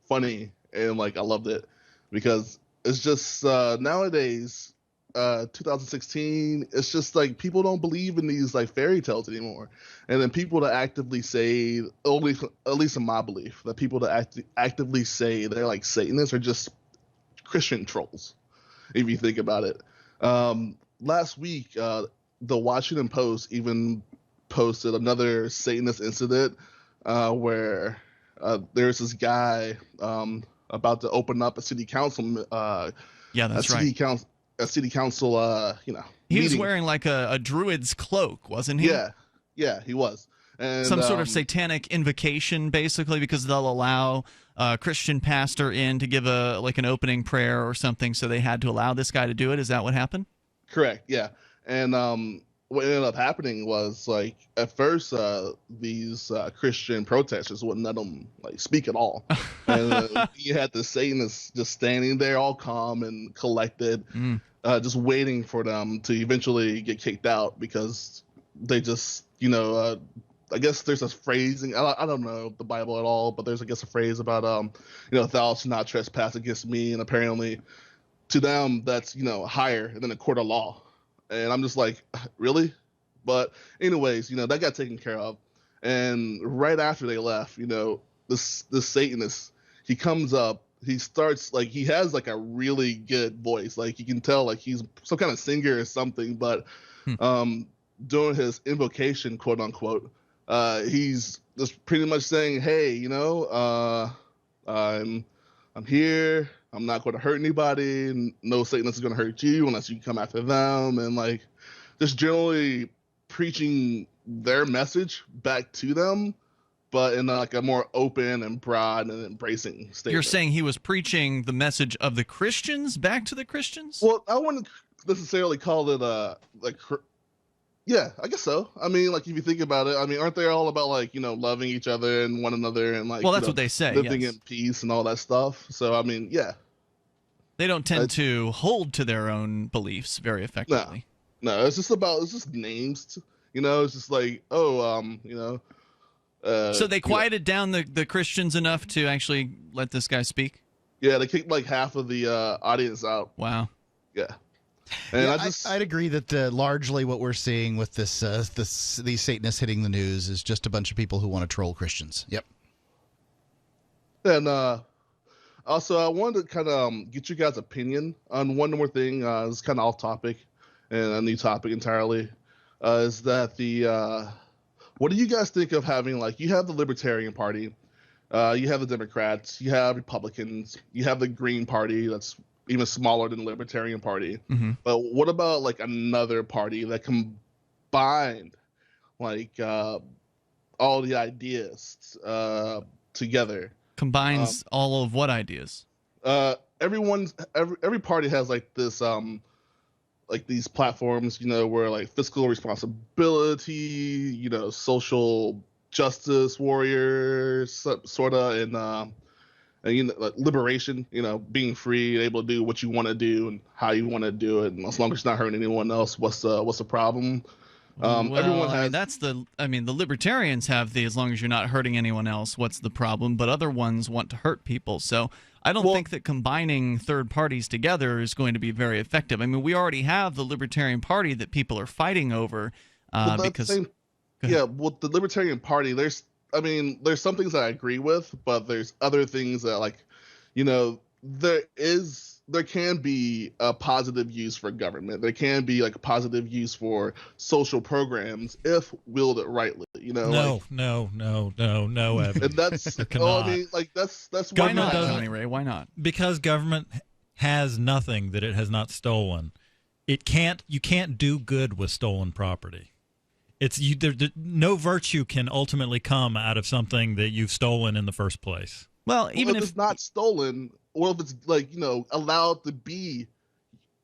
funny, and, I loved it. Because it's just, nowadays, 2016, it's just people don't believe in these fairy tales anymore, and then people that actively say, at least in my belief, that people that actively say they're Satanists are just Christian trolls, if you think about it. Last week, the Washington Post even posted another Satanist incident where there's this guy about to open up a city council. That's right. A city council, he was wearing a druid's cloak, wasn't he? Yeah, he was. And, some sort of satanic invocation, basically, because they'll allow a Christian pastor in to give an opening prayer or something, so they had to allow this guy to do it. Is that what happened? Correct, yeah. And what ended up happening was, at first, these Christian protesters wouldn't let them speak at all. And you had the Satanists just standing there all calm and collected, just waiting for them to eventually get kicked out, because they just, I guess there's a phrasing, I don't know the Bible at all, but there's, I guess, a phrase about, thou shalt not trespass against me, and apparently to them that's, higher than a court of law. And I'm just really? But anyways, that got taken care of. And right after they left, this Satanist, he comes up, he starts, he has, a really good voice. You can tell, he's some kind of singer or something. But during his invocation, quote unquote, he's just pretty much saying, hey, I'm I'm here. I'm not going to hurt anybody. No Satanist is going to hurt you unless you come after them. And like, just generally preaching their message back to them, but in like a more open and broad and embracing statement. You're saying he was preaching the message of the Christians back to the Christians? Well, I wouldn't necessarily call it yeah, I guess so. I mean, like, if you think about it, I mean, aren't they all about, like, you know, loving each other and one another and, like, well, that's what they say, living yes. in peace and all that stuff. So, I mean, yeah. They don't tend to hold to their own beliefs very effectively. No, it's just names, you know, it's just like, you know. So they quieted down the Christians enough to actually let this guy speak? Yeah, they kicked, like, half of the audience out. Wow. Yeah. And yeah, I'd agree that largely what we're seeing with these Satanists hitting the news is just a bunch of people who want to troll Christians. Yep. And also, I wanted to kind of get you guys' opinion on one more thing. It's kind of off topic and a new topic entirely. Is that what do you guys think of having, like, you have the Libertarian Party, you have the Democrats, you have Republicans, you have the Green Party that's even smaller than the Libertarian Party. Mm-hmm. But what about, like, another party that combined, like, all the ideas together? Combines all of what ideas? Every party has, like, this, like, these platforms, you know, where, like, fiscal responsibility, you know, social justice warriors, sort of, and you know, like, liberation, you know, being free, able to do what you want to do and how you want to do it, and as long as it's not hurting anyone else, what's the problem? Well, everyone has. I mean, the libertarians have the as long as you're not hurting anyone else, what's the problem? But other ones want to hurt people. So I don't think that combining third parties together is going to be very effective. I mean, we already have the Libertarian Party that people are fighting over because. Yeah, with the Libertarian Party, there's some things that I agree with, but there's other things that, like, you know, there can be a positive use for government. There can be, like, a positive use for social programs if wielded rightly. You know, no, Evan. And that's I mean, like, that's why not, Johnny Ray? Why not? Because government has nothing that it has not stolen. You can't do good with stolen property. No virtue can ultimately come out of something that you've stolen in the first place. Well, even if it's not stolen, or if it's, like, you know, allowed to be.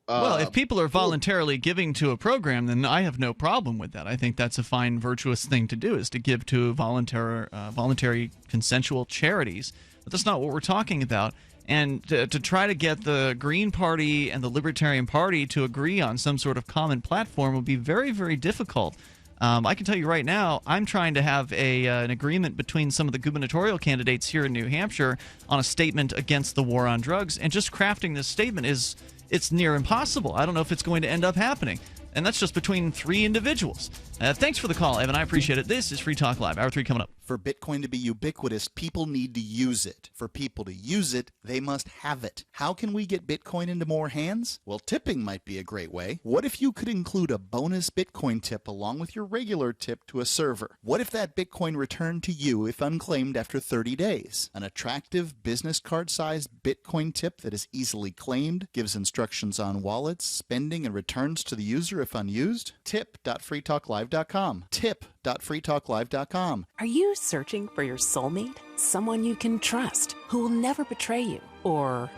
Well, if people are voluntarily giving to a program, then I have no problem with that. I think that's a fine, virtuous thing to do, is to give to voluntary consensual charities. But that's not what we're talking about. And to try to get the Green Party and the Libertarian Party to agree on some sort of common platform would be very, very difficult. I can tell you right now, I'm trying to have an agreement between some of the gubernatorial candidates here in New Hampshire on a statement against the war on drugs, and just crafting this statement it's near impossible. I don't know if it's going to end up happening. And that's just between 3 individuals. Thanks for the call, Evan. I appreciate it. This is Free Talk Live. Hour 3 coming up. For Bitcoin to be ubiquitous, people need to use it. For people to use it, they must have it. How can we get Bitcoin into more hands? Well, tipping might be a great way. What if you could include a bonus Bitcoin tip along with your regular tip to a server? What if that Bitcoin returned to you if unclaimed after 30 days? An attractive business card-sized Bitcoin tip that is easily claimed, gives instructions on wallets, spending, and returns to the user if unused? Tip.freetalklive.com. Tip.freetalklive.com. Are you searching for your soulmate? Someone you can trust, who will never betray you or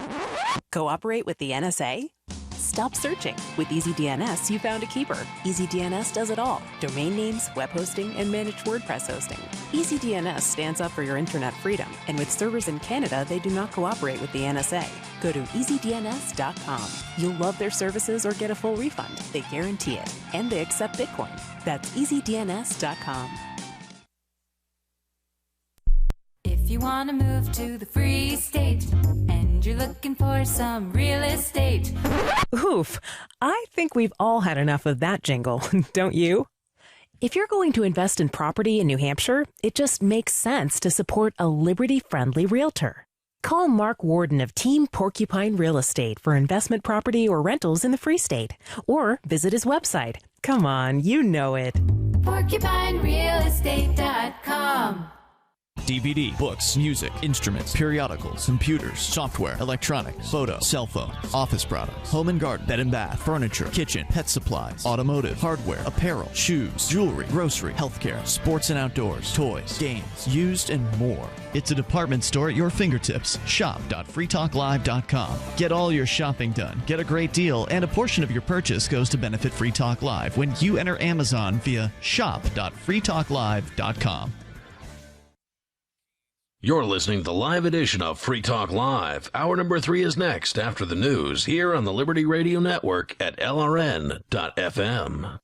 cooperate with the NSA? Stop searching. With EasyDNS, you found a keeper. EasyDNS does it all. Domain names, web hosting, and managed WordPress hosting. EasyDNS stands up for your internet freedom, and with servers in Canada, they do not cooperate with the NSA. Go to EasyDNS.com. You'll love their services or get a full refund. They guarantee it. And they accept Bitcoin. That's EasyDNS.com. If you want to move to the free state and you're looking for some real estate. Oof, I think we've all had enough of that jingle, don't you? If you're going to invest in property in New Hampshire, it just makes sense to support a liberty-friendly realtor. Call Mark Warden of Team Porcupine Real Estate for investment property or rentals in the Free State. Or visit his website. Come on, you know it. PorcupineRealestate.com. DVD, books, music, instruments, periodicals, computers, software, electronics, photo, cell phones, office products, home and garden, bed and bath, furniture, kitchen, pet supplies, automotive, hardware, apparel, shoes, jewelry, grocery, healthcare, sports and outdoors, toys, games, used, and more. It's a department store at your fingertips. Shop.freetalklive.com. Get all your shopping done, get a great deal, and a portion of your purchase goes to benefit Free Talk Live when you enter Amazon via shop.freetalklive.com. You're listening to the live edition of Free Talk Live. Hour number 3 is next after the news here on the Liberty Radio Network at LRN.FM.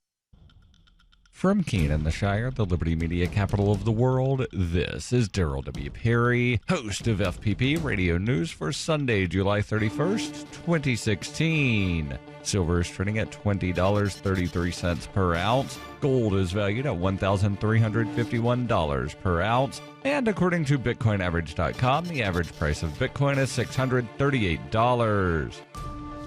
From Keene in the Shire, the Liberty Media capital of the world, this is Daryl W. Perry, host of FPP Radio News for Sunday, July 31st, 2016. Silver is trading at $20.33 per ounce. Gold is valued at $1,351 per ounce. And according to BitcoinAverage.com, the average price of Bitcoin is $638.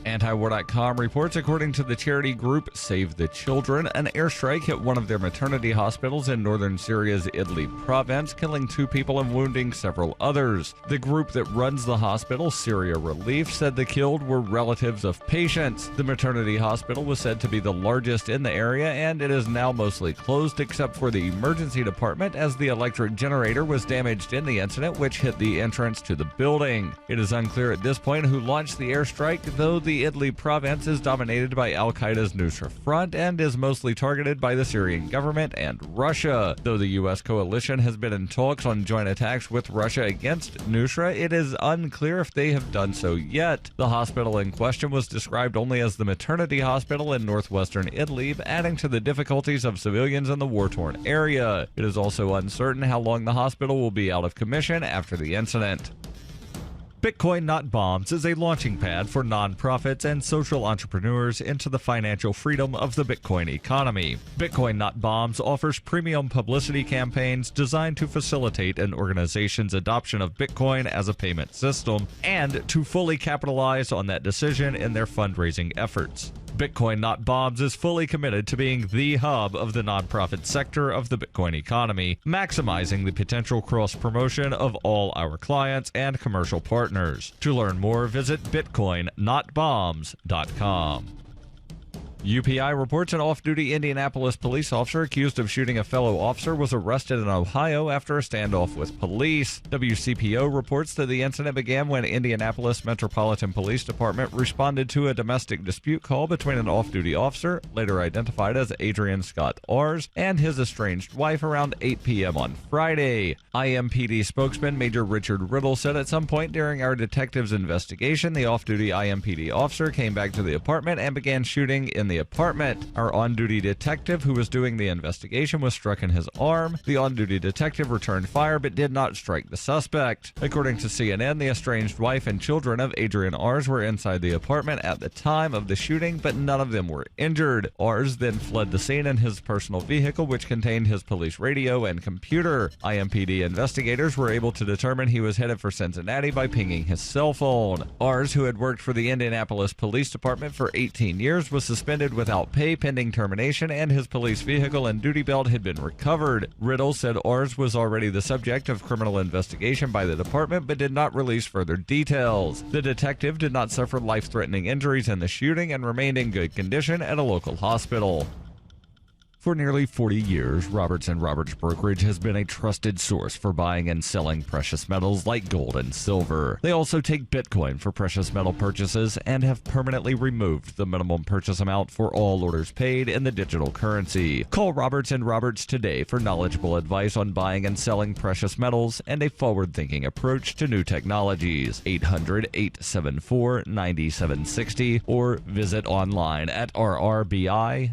Antiwar.com reports, according to the charity group Save the Children, an airstrike hit one of their maternity hospitals in northern Syria's Idlib province, killing 2 people and wounding several others. The group that runs the hospital, Syria Relief, said the killed were relatives of patients. The maternity hospital was said to be the largest in the area, and it is now mostly closed except for the emergency department, as the electric generator was damaged in the incident, which hit the entrance to the building. It is unclear at this point who launched the airstrike, though the Idlib province is dominated by Al-Qaeda's Nusra Front and is mostly targeted by the Syrian government and Russia. Though the U.S. coalition has been in talks on joint attacks with Russia against Nusra, it is unclear if they have done so yet. The hospital in question was described only as the maternity hospital in northwestern Idlib, adding to the difficulties of civilians in the war-torn area. It is also uncertain how long the hospital will be out of commission after the incident. Bitcoin Not Bombs is a launching pad for nonprofits and social entrepreneurs into the financial freedom of the Bitcoin economy. Bitcoin Not Bombs offers premium publicity campaigns designed to facilitate an organization's adoption of Bitcoin as a payment system and to fully capitalize on that decision in their fundraising efforts. Bitcoin Not Bombs is fully committed to being the hub of the nonprofit sector of the Bitcoin economy, maximizing the potential cross-promotion of all our clients and commercial partners. To learn more, visit bitcoinnotbombs.com. UPI reports an off-duty Indianapolis police officer accused of shooting a fellow officer was arrested in Ohio after a standoff with police. WCPO reports that the incident began when Indianapolis Metropolitan Police Department responded to a domestic dispute call between an off-duty officer, later identified as Adrian Scott Ars, and his estranged wife around 8 p.m. on Friday. IMPD spokesman Major Richard Riddle said at some point during our detectives' investigation, the off-duty IMPD officer came back to the apartment and began shooting in the apartment. Our on-duty detective who was doing the investigation was struck in his arm. The on-duty detective returned fire but did not strike the suspect. According to CNN, the estranged wife and children of Adrian Ars were inside the apartment at the time of the shooting, but none of them were injured. Ars then fled the scene in his personal vehicle, which contained his police radio and computer. IMPD investigators were able to determine he was headed for Cincinnati by pinging his cell phone. Ars, who had worked for the Indianapolis Police Department for 18 years, was suspended without pay pending termination, and his police vehicle and duty belt had been recovered. Riddle said Ars was already the subject of criminal investigation by the department but did not release further details. The detective did not suffer life-threatening injuries in the shooting and remained in good condition at a local hospital. For nearly 40 years, Roberts & Roberts Brokerage has been a trusted source for buying and selling precious metals like gold and silver. They also take Bitcoin for precious metal purchases and have permanently removed the minimum purchase amount for all orders paid in the digital currency. Call Roberts & Roberts today for knowledgeable advice on buying and selling precious metals and a forward-thinking approach to new technologies. 800-874-9760 or visit online at rrbi.co.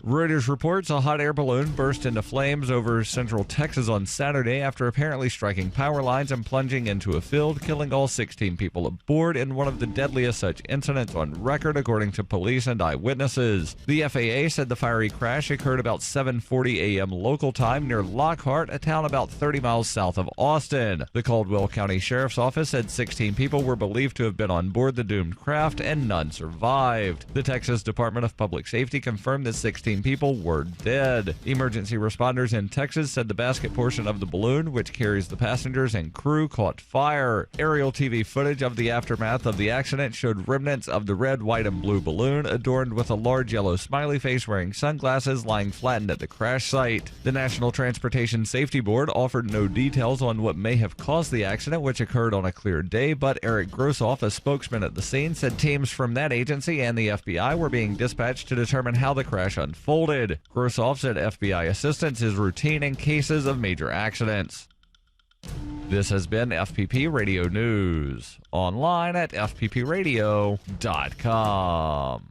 Reuters reports a hot air balloon burst into flames over central Texas on Saturday after apparently striking power lines and plunging into a field, killing all 16 people aboard in one of the deadliest such incidents on record, according to police and eyewitnesses. The FAA said the fiery crash occurred about 7:40 a.m. local time near Lockhart, a town about 30 miles south of Austin. The Caldwell County Sheriff's Office said 16 people were believed to have been on board the doomed craft and none survived. The Texas Department of Public Safety confirmed that 16 16 people were dead. Emergency responders in Texas said the basket portion of the balloon, which carries the passengers and crew, caught fire. Aerial TV footage of the aftermath of the accident showed remnants of the red, white, and blue balloon, adorned with a large yellow smiley face wearing sunglasses, lying flattened at the crash site. The National Transportation Safety Board offered no details on what may have caused the accident, which occurred on a clear day, but Eric Grossoff, a spokesman at the scene, said teams from that agency and the FBI were being dispatched to determine how the crash unfolded. Grossoff said FBI assistance is routine in cases of major accidents. This has been FPP Radio News, online at fppradio.com.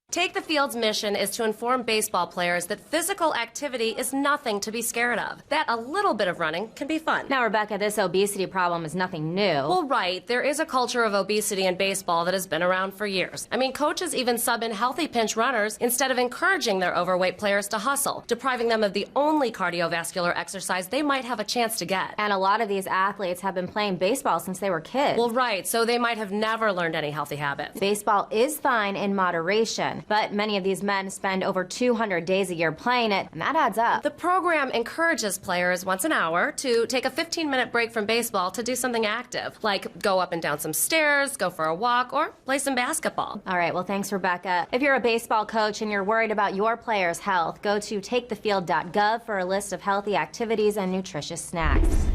Take the Field's mission is to inform baseball players that physical activity is nothing to be scared of, that a little bit of running can be fun. Now, Rebecca, this obesity problem is nothing new. Well, right. There is a culture of obesity in baseball that has been around for years. I mean, coaches even sub in healthy pinch runners instead of encouraging their overweight players to hustle, depriving them of the only cardiovascular exercise they might have a chance to get. And a lot of these athletes have been playing baseball since they were kids. Well, right. So they might have never learned any healthy habits. Baseball is fine in moderation, but many of these men spend over 200 days a year playing it, and that adds up. The program encourages players once an hour to take a 15-minute break from baseball to do something active, like go up and down some stairs, go for a walk, or play some basketball. All right, well, thanks, Rebecca. If you're a baseball coach and you're worried about your players' health, go to takethefield.gov for a list of healthy activities and nutritious snacks.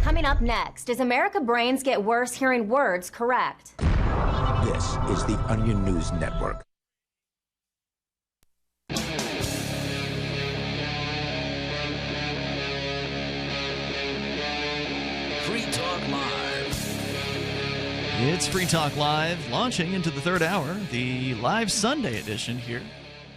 Coming up next, does America brains get worse hearing words correct? This is the Onion News Network. Free Talk Live. It's Free Talk Live, launching into the third hour, the live Sunday edition here.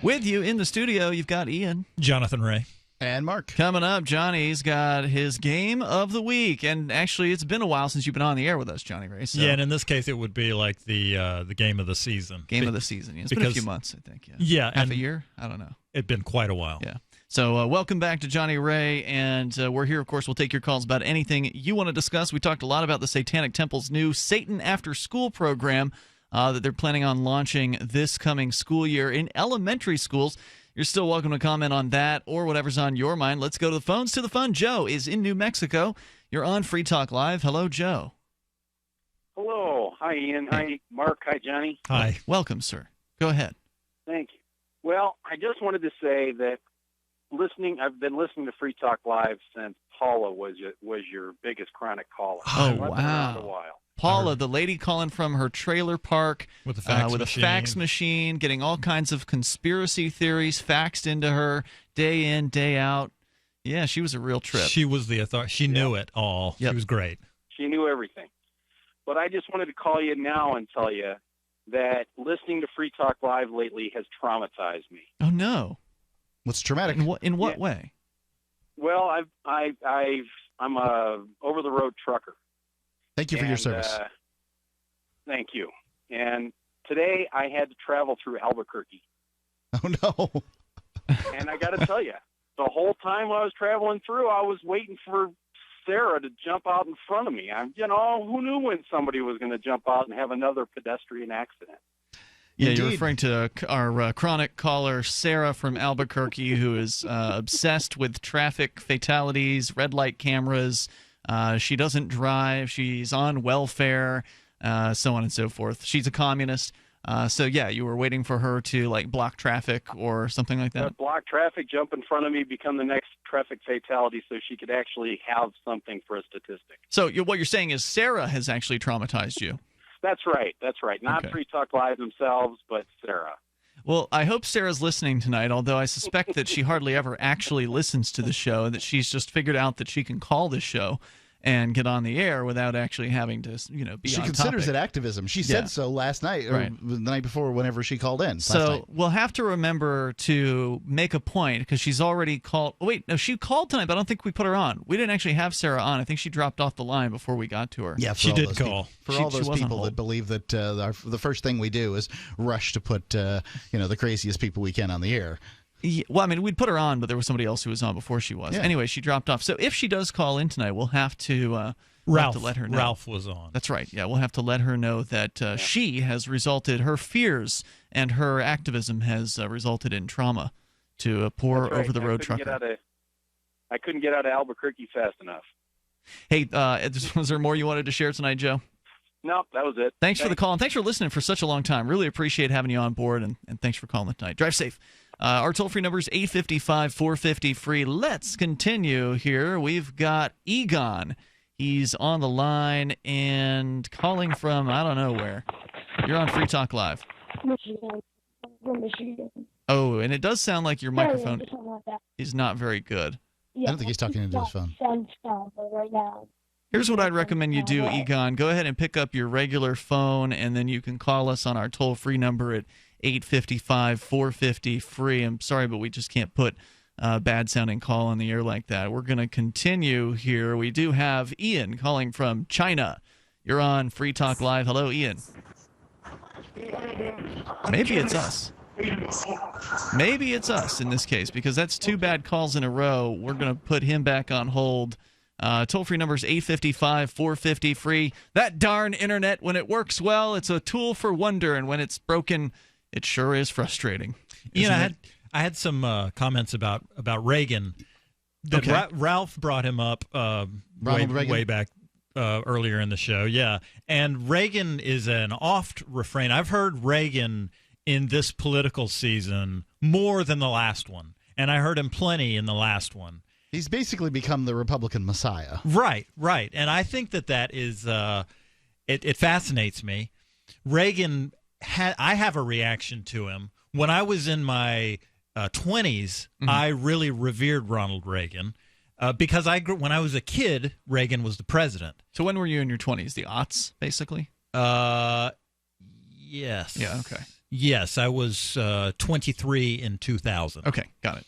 With you in the studio, you've got Ian, Jonathan Ray, and Mark. Coming up, Johnny's got his game of the week, and actually, it's been a while since you've been on the air with us, Johnny Ray. So. Yeah, and in this case, it would be like the game of the season. Game of the season. Yeah. It's been a few months, I think. Yeah, half a year. I don't know. It'd been quite a while. Yeah. So welcome back to Johnny Ray, and we're here, of course. We'll take your calls about anything you want to discuss. We talked a lot about the Satanic Temple's new Satan After School program that they're planning on launching this coming school year in elementary schools. You're still welcome to comment on that or whatever's on your mind. Let's go to the phones. To the phone, Joe is in New Mexico. You're on Free Talk Live. Hello, Joe. Hello. Hi, Ian. Hi, Mark. Hi, Johnny. Hi. Welcome, sir. Go ahead. Thank you. Well, I just wanted to say that I've been listening to Free Talk Live since Paula was your biggest chronic caller. Oh, I've been around a while. Paula, the lady calling from her trailer park with a fax machine, getting all kinds of conspiracy theories faxed into her day in, day out. Yeah, she was a real trip. She was the authority. She knew it all. Yep. She was great. She knew everything. But I just wanted to call you now and tell you that listening to Free Talk Live lately has traumatized me. Oh, no. What's traumatic? In what way? Well, I'm a over-the-road trucker. Thank you for your service. Thank you. And today I had to travel through Albuquerque. Oh, no. And I got to tell you, the whole time I was traveling through, I was waiting for Sarah to jump out in front of me. Who knew when somebody was going to jump out and have another pedestrian accident? Yeah, Indeed. You're referring to our chronic caller, Sarah from Albuquerque, who is obsessed with traffic fatalities, red light cameras. She doesn't drive. She's on welfare, so on and so forth. She's a communist. So, yeah, you were waiting for her to, block traffic or something like that? Block traffic, jump in front of me, become the next traffic fatality so she could actually have something for a statistic. So what you're saying is Sarah has actually traumatized you. That's right. Not Okay. Free Talk Live themselves, but Sarah. Well, I hope Sarah's listening tonight, although I suspect that she hardly ever actually listens to the show, that she's just figured out that she can call the show and get on the air without actually having to, be She on considers topic. it activism. She said so last night, or Right. the night before, whenever she called in. So we'll have to remember to make a point, because she's already called. Oh, wait, no, she called tonight, but I don't think we put her on. We didn't actually have Sarah on. I think she dropped off the line before we got to her. Yeah, she did call. For all those people that believe that the first thing we do is rush to put the craziest people we can on the air. Yeah, well, I mean, we'd put her on, but there was somebody else who was on before she was. Yeah. Anyway, she dropped off. So if she does call in tonight, we'll have to We'll have to let her know. Ralph was on. That's right. Yeah, we'll have to let her know that she has resulted, her fears and her activism has resulted in trauma to a poor over-the-road trucker. I couldn't get out of Albuquerque fast enough. Hey, was there more you wanted to share tonight, Joe? No, that was it. Thanks for the call, and thanks for listening for such a long time. Really appreciate having you on board, and thanks for calling tonight. Drive safe. Our toll-free number is 855-450-FREE. Let's continue here. We've got Egon. He's on the line and calling from I don't know where. You're on Free Talk Live. Michigan. From Michigan. Oh, and it does sound like your microphone is not very good. I don't think he's talking into his phone. Right now. Here's what I'd recommend you do, Egon. Go ahead and pick up your regular phone, and then you can call us on our toll-free number at 855-450-FREE. I'm sorry, but we just can't put a bad-sounding call on the air like that. We're going to continue here. We do have Ian calling from China. You're on Free Talk Live. Hello, Ian. Maybe it's us. Maybe it's us in this case, because that's two bad calls in a row. We're going to put him back on hold. Toll-free number is 855-450-FREE. That darn internet, when it works well, it's a tool for wonder, and when it's broken, it sure is frustrating. I had some comments about Reagan. That Ralph brought him up way back earlier in the show. Yeah, and Reagan is an oft refrain. I've heard Reagan in this political season more than the last one, and I heard him plenty in the last one. He's basically become the Republican Messiah. Right. And I think that is it fascinates me. Reagan, I have a reaction to him. When I was in my 20s, I really revered Ronald Reagan because when I was a kid, Reagan was the president. So when were you in your 20s? The aughts, basically? Yes. Yeah, okay. Yes, I was 23 in 2000. Okay, got it.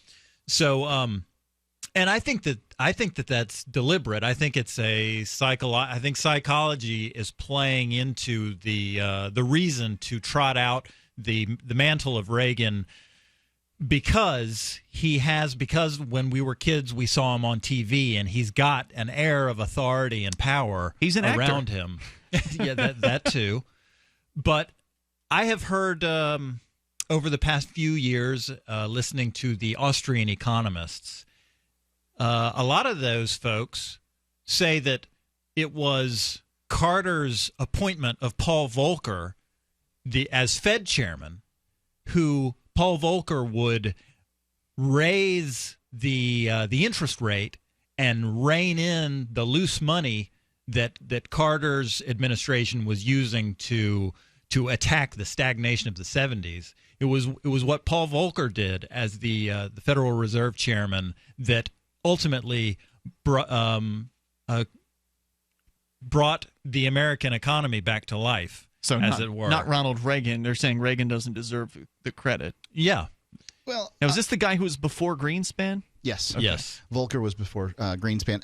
So, and I think that that's deliberate. I think it's I think psychology is playing into the reason to trot out the mantle of Reagan because when we were kids we saw him on TV and he's got an air of authority and power. He's an around actor. him. Yeah, that too. But I have heard over the past few years, listening to the Austrian economists, a lot of those folks say that it was Carter's appointment of Paul Volcker as Fed chairman, who Paul Volcker would raise the interest rate and rein in the loose money that Carter's administration was using to attack the stagnation of the 70s. It was what Paul Volcker did as the Federal Reserve chairman that ultimately brought the American economy back to life, it were. Not Ronald Reagan. They're saying Reagan doesn't deserve the credit. Yeah. Well, now, is this the guy who was before Greenspan? Yes. Okay. Yes. Volcker was before Greenspan.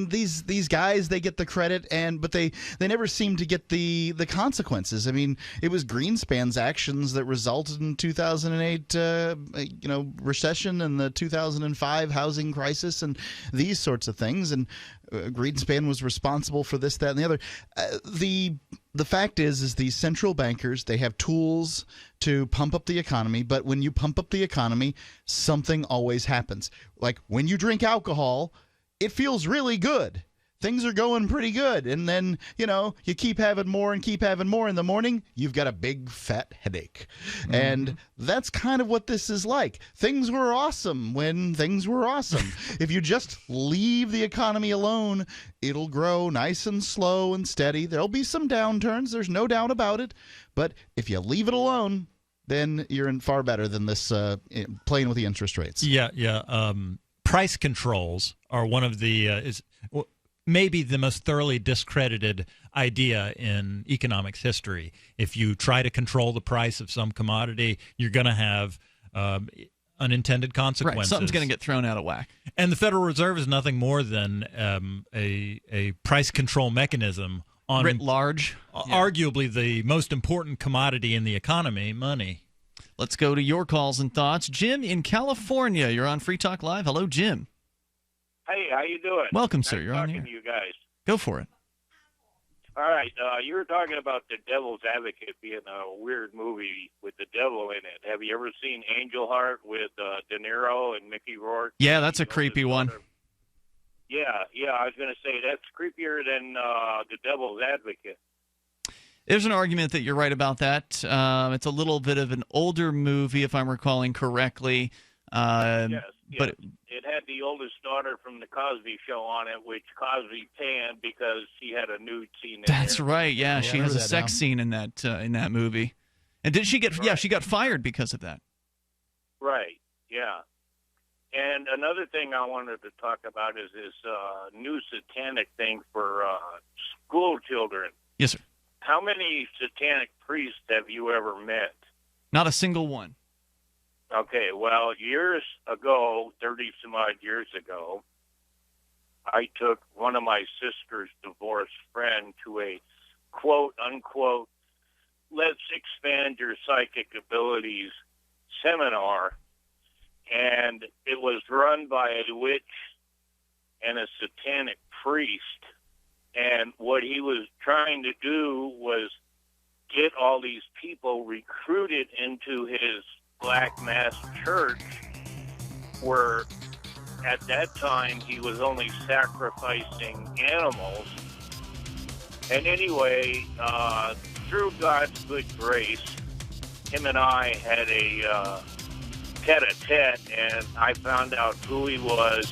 These guys, they get the credit, but they never seem to get the consequences. I mean, it was Greenspan's actions that resulted in 2008 recession and the 2005 housing crisis and these sorts of things. And Greenspan was responsible for this, that, and the other. The fact is these central bankers, they have tools to pump up the economy, but when you pump up the economy, something always happens. Like when you drink alcohol, it feels really good. Things are going pretty good. And then, you keep having more and keep having more in the morning, you've got a big fat headache. Mm-hmm. And that's kind of what this is like. Things were awesome when things were awesome. If you just leave the economy alone, it'll grow nice and slow and steady. There'll be some downturns. There's no doubt about it. But if you leave it alone, then you're in far better than this playing with the interest rates. Yeah. Price controls are one of the maybe the most thoroughly discredited idea in economics history. If you try to control the price of some commodity, you're going to have unintended consequences. Right, something's going to get thrown out of whack. And the Federal Reserve is nothing more than a price control mechanism on writ large, arguably the most important commodity in the economy, money. Let's go to your calls and thoughts. Jim in California, you're on Free Talk Live. Hello, Jim. Hey, how you doing? Welcome, sir. You're on here. here. To you guys. Go for it. All right, you were talking about The Devil's Advocate being a weird movie with the devil in it. Have you ever seen Angel Heart with De Niro and Mickey Rourke? Yeah, that's a creepy one. Yeah, I was going to say that's creepier than The Devil's Advocate. There's an argument that you're right about that. It's a little bit of an older movie, if I'm recalling correctly. Yes. But it had the oldest daughter from the Cosby Show on it, which Cosby panned because she had a nude scene in that's there. right. Yeah, she has a sex now. scene in that movie. And did she get? Right. Yeah, she got fired because of that. Right. Yeah. And another thing I wanted to talk about is this new satanic thing for school children. Yes, sir. How many satanic priests have you ever met? Not a single one. Okay, well, years ago, 30-some-odd years ago, I took one of my sister's divorced friend to a quote-unquote, let's expand your psychic abilities seminar, and it was run by a witch and a satanic priest, and what he was trying to do was get all these people recruited into his Black Mass church, where at that time he was only sacrificing animals. And anyway, through God's good grace, him and I had a tete-a-tete, and I found out who he was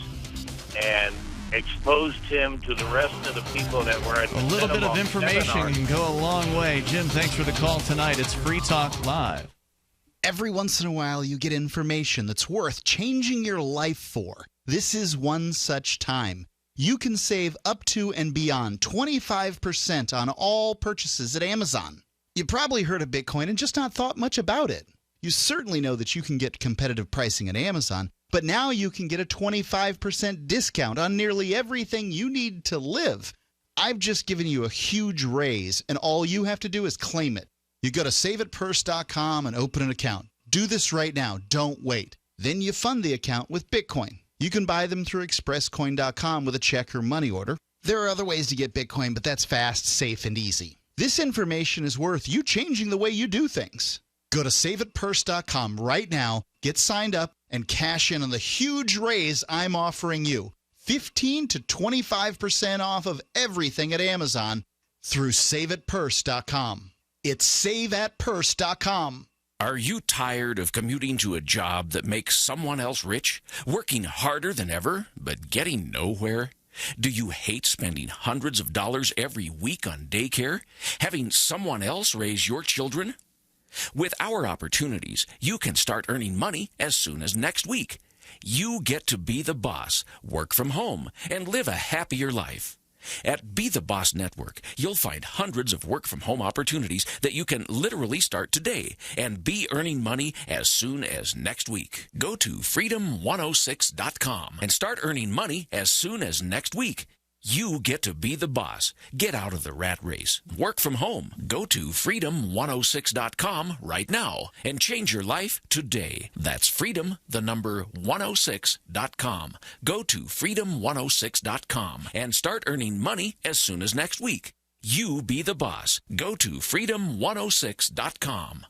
and exposed him to the rest of the people that were at the A little bit of minimum information seminar. can go a long way. Jim, thanks for the call tonight. It's Free Talk Live. Every once in a while, you get information that's worth changing your life for. This is one such time. You can save up to and beyond 25% on all purchases at Amazon. You probably heard of Bitcoin and just not thought much about it. You certainly know that you can get competitive pricing at Amazon, but now you can get a 25% discount on nearly everything you need to live. I've just given you a huge raise, and all you have to do is claim it. You go to saveitpurse.com and open an account. Do this right now. Don't wait. Then you fund the account with Bitcoin. You can buy them through expresscoin.com with a check or money order. There are other ways to get Bitcoin, but that's fast, safe, and easy. This information is worth you changing the way you do things. Go to saveitpurse.com right now, get signed up, and cash in on the huge raise I'm offering you. 15 to 25% off of everything at Amazon through saveitpurse.com. It's saveatpurse.com. Are you tired of commuting to a job that makes someone else rich? Working harder than ever, but getting nowhere? Do you hate spending hundreds of dollars every week on daycare? Having someone else raise your children? With our opportunities, you can start earning money as soon as next week. You get to be the boss, work from home, and live a happier life. At Be the Boss Network, you'll find hundreds of work-from-home opportunities that you can literally start today and be earning money as soon as next week. Go to freedom106.com and start earning money as soon as next week. You get to be the boss. Get out of the rat race. Work from home. Go to freedom106.com right now and change your life today. That's freedom, the number 106.com. Go to freedom106.com and start earning money as soon as next week. You be the boss. Go to freedom106.com.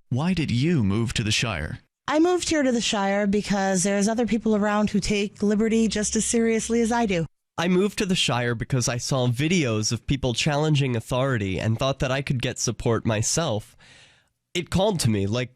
Why did you move to the Shire? I moved here to the Shire because there's other people around who take liberty just as seriously as I do. I moved to the Shire because I saw videos of people challenging authority and thought that I could get support myself. It called to me, like,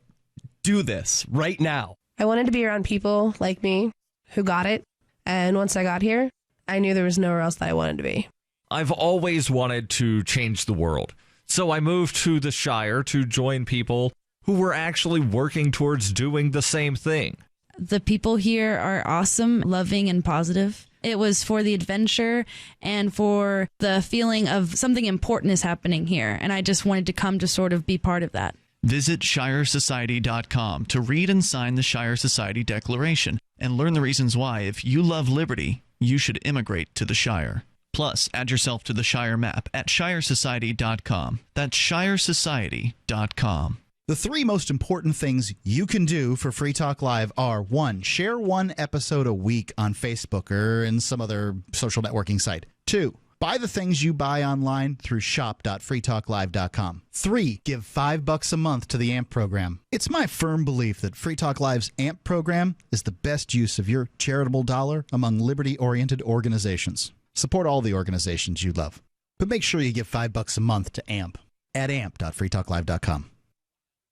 do this right now. I wanted to be around people like me who got it, and once I got here, I knew there was nowhere else that I wanted to be. I've always wanted to change the world, so I moved to the Shire to join people who were actually working towards doing the same thing. The people here are awesome, loving, and positive. It was for the adventure and for the feeling of something important is happening here, and I just wanted to come to sort of be part of that. Visit ShireSociety.com to read and sign the Shire Society Declaration and learn the reasons why, if you love liberty, you should immigrate to the Shire. Plus, add yourself to the Shire map at ShireSociety.com. That's ShireSociety.com. The three most important things you can do for Free Talk Live are: 1, share one episode a week on Facebook or in some other social networking site. 2, buy the things you buy online through shop.freetalklive.com. 3, give $5 a month to the AMP program. It's my firm belief that Free Talk Live's AMP program is the best use of your charitable dollar among liberty-oriented organizations. Support all the organizations you love, but make sure you give $5 a month to AMP at amp.freetalklive.com.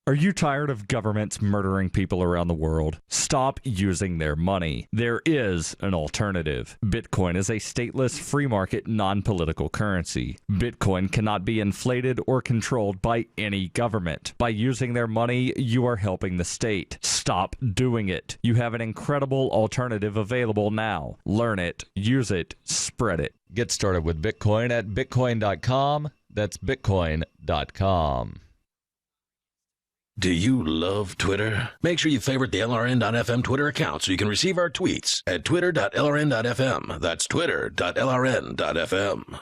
Are you tired of governments murdering people around the world? Stop using their money. There is an alternative. Bitcoin is a stateless, free market, non-political currency. Bitcoin cannot be inflated or controlled by any government. By using their money, you are helping the state. Stop doing it. You have an incredible alternative available now. Learn it, use it, spread it. Get started with Bitcoin at bitcoin.com. That's bitcoin.com. Do you love Twitter? Make sure you favorite the LRN.FM Twitter account so you can receive our tweets at twitter.lrn.fm. That's twitter.lrn.fm.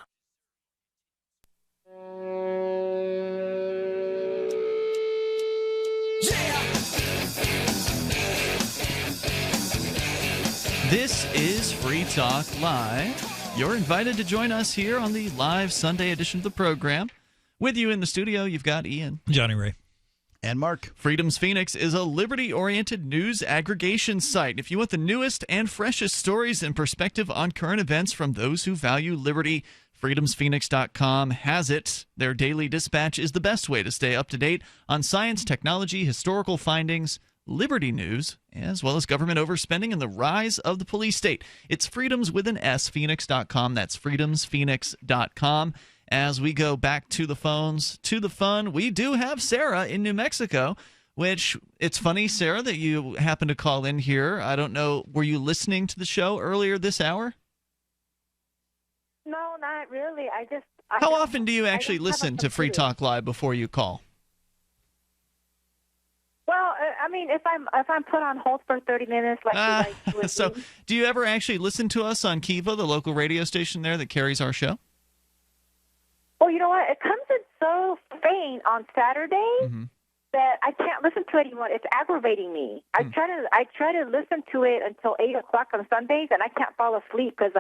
This is Free Talk Live. You're invited to join us here on the live Sunday edition of the program. With you in the studio, you've got Ian, Johnny Ray, and Mark. Freedom's Phoenix is a liberty-oriented news aggregation site. If you want the newest and freshest stories and perspective on current events from those who value liberty, freedomsphoenix.com has it. Their daily dispatch is the best way to stay up to date on science, technology, historical findings, liberty news, as well as government overspending and the rise of the police state. It's freedoms with an S, phoenix.com. That's freedomsphoenix.com. As we go back to the phones, to the fun, we do have Sarah in New Mexico, which it's funny, Sarah, that you happen to call in here. I don't know, were you listening to the show earlier this hour? No, not really. How often do you actually listen to Free Talk Live before you call? Well, I mean, if I'm put on hold for 30 minutes, So, do you ever actually listen to us on Kiva, the local radio station there that carries our show? Well, you know what? It comes in so faint on Saturday that I can't listen to it anymore. It's aggravating me. I try to listen to it until 8 o'clock on Sundays, and I can't fall asleep because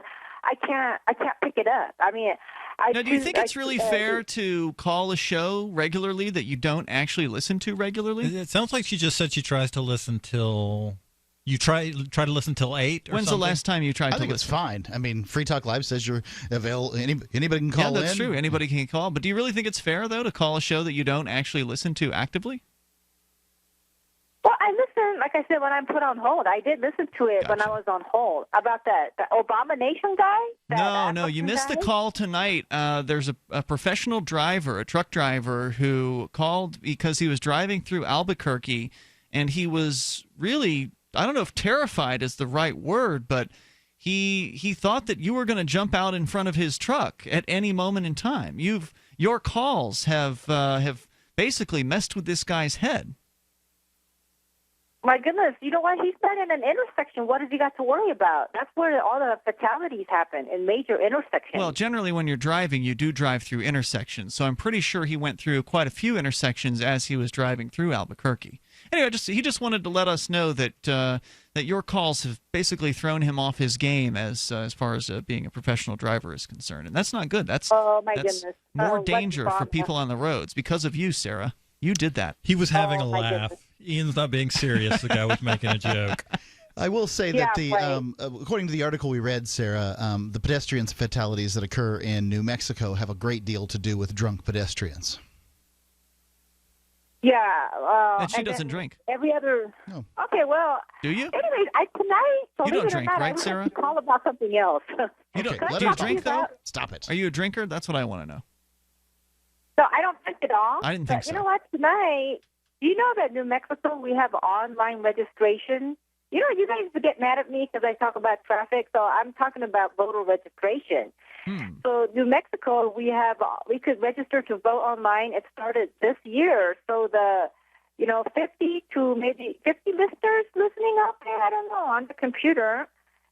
I can't pick it up. I mean, now, do you think it's really fair to call a show regularly that you don't actually listen to regularly? It sounds like she just said she tries to listen till... You try to listen till 8 or When's something? the last time you tried to listen? I think it's fine. I mean, Free Talk Live says you're available. Anybody can call in. Yeah, that's true. Anybody can call. But do you really think it's fair, though, to call a show that you don't actually listen to actively? Well, I listen, like I said, when I'm put on hold. I did listen to it when I was on hold. About the Abomination guy? No, you missed the call tonight. There's a professional driver, a truck driver, who called because he was driving through Albuquerque, and he was really... I don't know if terrified is the right word, but he thought that you were going to jump out in front of his truck at any moment in time. Your calls have basically messed with this guy's head. My goodness, you know what? He's not in an intersection. What has he got to worry about? That's where all the fatalities happen, in major intersections. Well, generally when you're driving, you do drive through intersections. So I'm pretty sure he went through quite a few intersections as he was driving through Albuquerque. Anyway, he just wanted to let us know that that your calls have basically thrown him off his game as far as being a professional driver is concerned, and that's not good. That's goodness. More danger for people on the roads because of you, Sarah. You did that. He was having a laugh. Ian's not being serious. The guy was making a joke. I will say that according to the article we read, Sarah, the pedestrian fatalities that occur in New Mexico have a great deal to do with drunk pedestrians. Yeah. And she doesn't drink. Every other. No. Okay, well. Do you? Anyways, tonight. You don't drink, right, Sarah? I call about something else. You don't. Okay, Do you drink though? Stop it. Are you a drinker? That's what I want to know. So I don't drink at all. I didn't think so. You know what? Tonight, do you know that New Mexico we have online registration? You know, you guys get mad at me because I talk about traffic, so I'm talking about voter registration. So New Mexico, we could register to vote online. It started this year, so 50 to maybe 50 listeners listening out there. I don't know on the computer.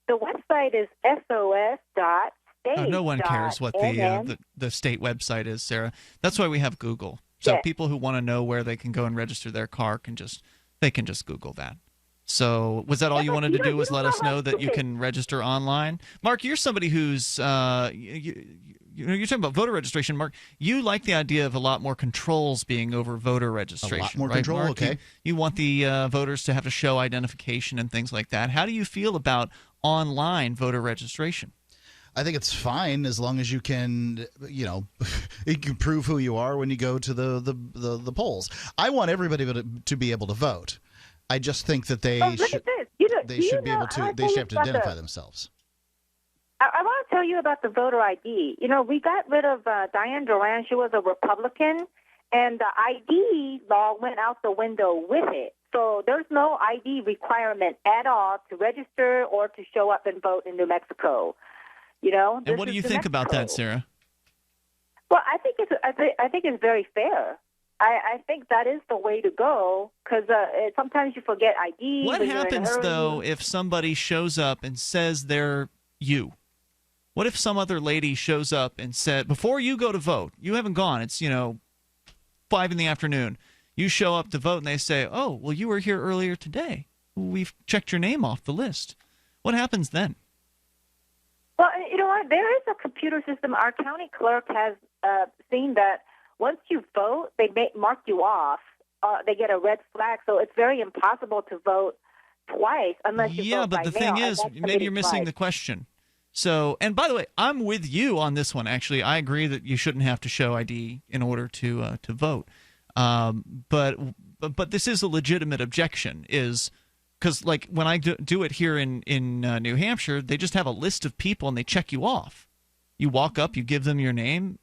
The website is sos.state. No one cares what the state website is, Sarah. That's why we have Google. So Yes. people who want to know where they can go and register their car can just Google that. So was that all you wanted to do, was let us know that you can register online? Mark, you're somebody who's you're talking about voter registration. Mark, you like the idea of a lot more controls being over voter registration. A lot more right, control, Mark? okay. You want the voters to have to show identification and things like that. How do you feel about online voter registration? I think it's fine as long as you can, you can prove who you are when you go to the polls. I want everybody to be able to vote. I just think that they should be able to. They should have to identify themselves. I want to tell you about the voter ID. We got rid of Diane Duran. She was a Republican, and the ID law went out the window with it. So there's no ID requirement at all to register or to show up and vote in New Mexico. And what do you think about that, Sarah? Well, I think it's very fair. I think that is the way to go, because sometimes you forget ID. What happens, though, if somebody shows up and says they're you? What if some other lady shows up and said, before you go to vote, you haven't gone, it's, 5 in the afternoon, you show up to vote and they say, oh, well, you were here earlier today. We've checked your name off the list. What happens then? Well, you know what? There is a computer system. Our county clerk has seen that once you vote, they mark you off. They get a red flag, so it's very impossible to vote twice unless you vote by mail. Yeah, but the thing is, maybe you're missing the question. So, and by the way, I'm with you on this one, actually. I agree that you shouldn't have to show ID in order to vote. But this is a legitimate objection, is because, like, when I do it here in New Hampshire, they just have a list of people and they check you off. You walk up, you give them your name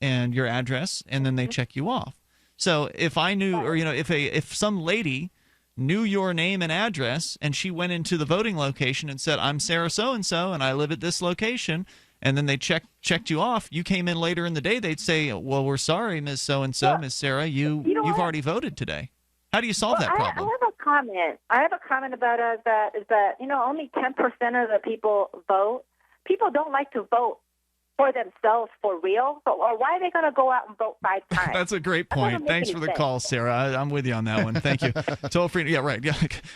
and your address, and then they check you off. So if I knew, or if some lady knew your name and address and she went into the voting location and said, I'm Sarah so-and-so and I live at this location, and then they checked you off, you came in later in the day, they'd say, well, we're sorry, Ms. So-and-so, Ms. Sarah, you've already voted today. How do you solve that problem? I have a comment. I have a comment about that is that, only 10% of the people vote. People don't like to vote for themselves for real. So, or why are they going to go out and vote 5 times? That's a great point. Thanks for the call, Sarah. I'm with you on that one. Thank you. Toll free. Yeah, right. Yeah.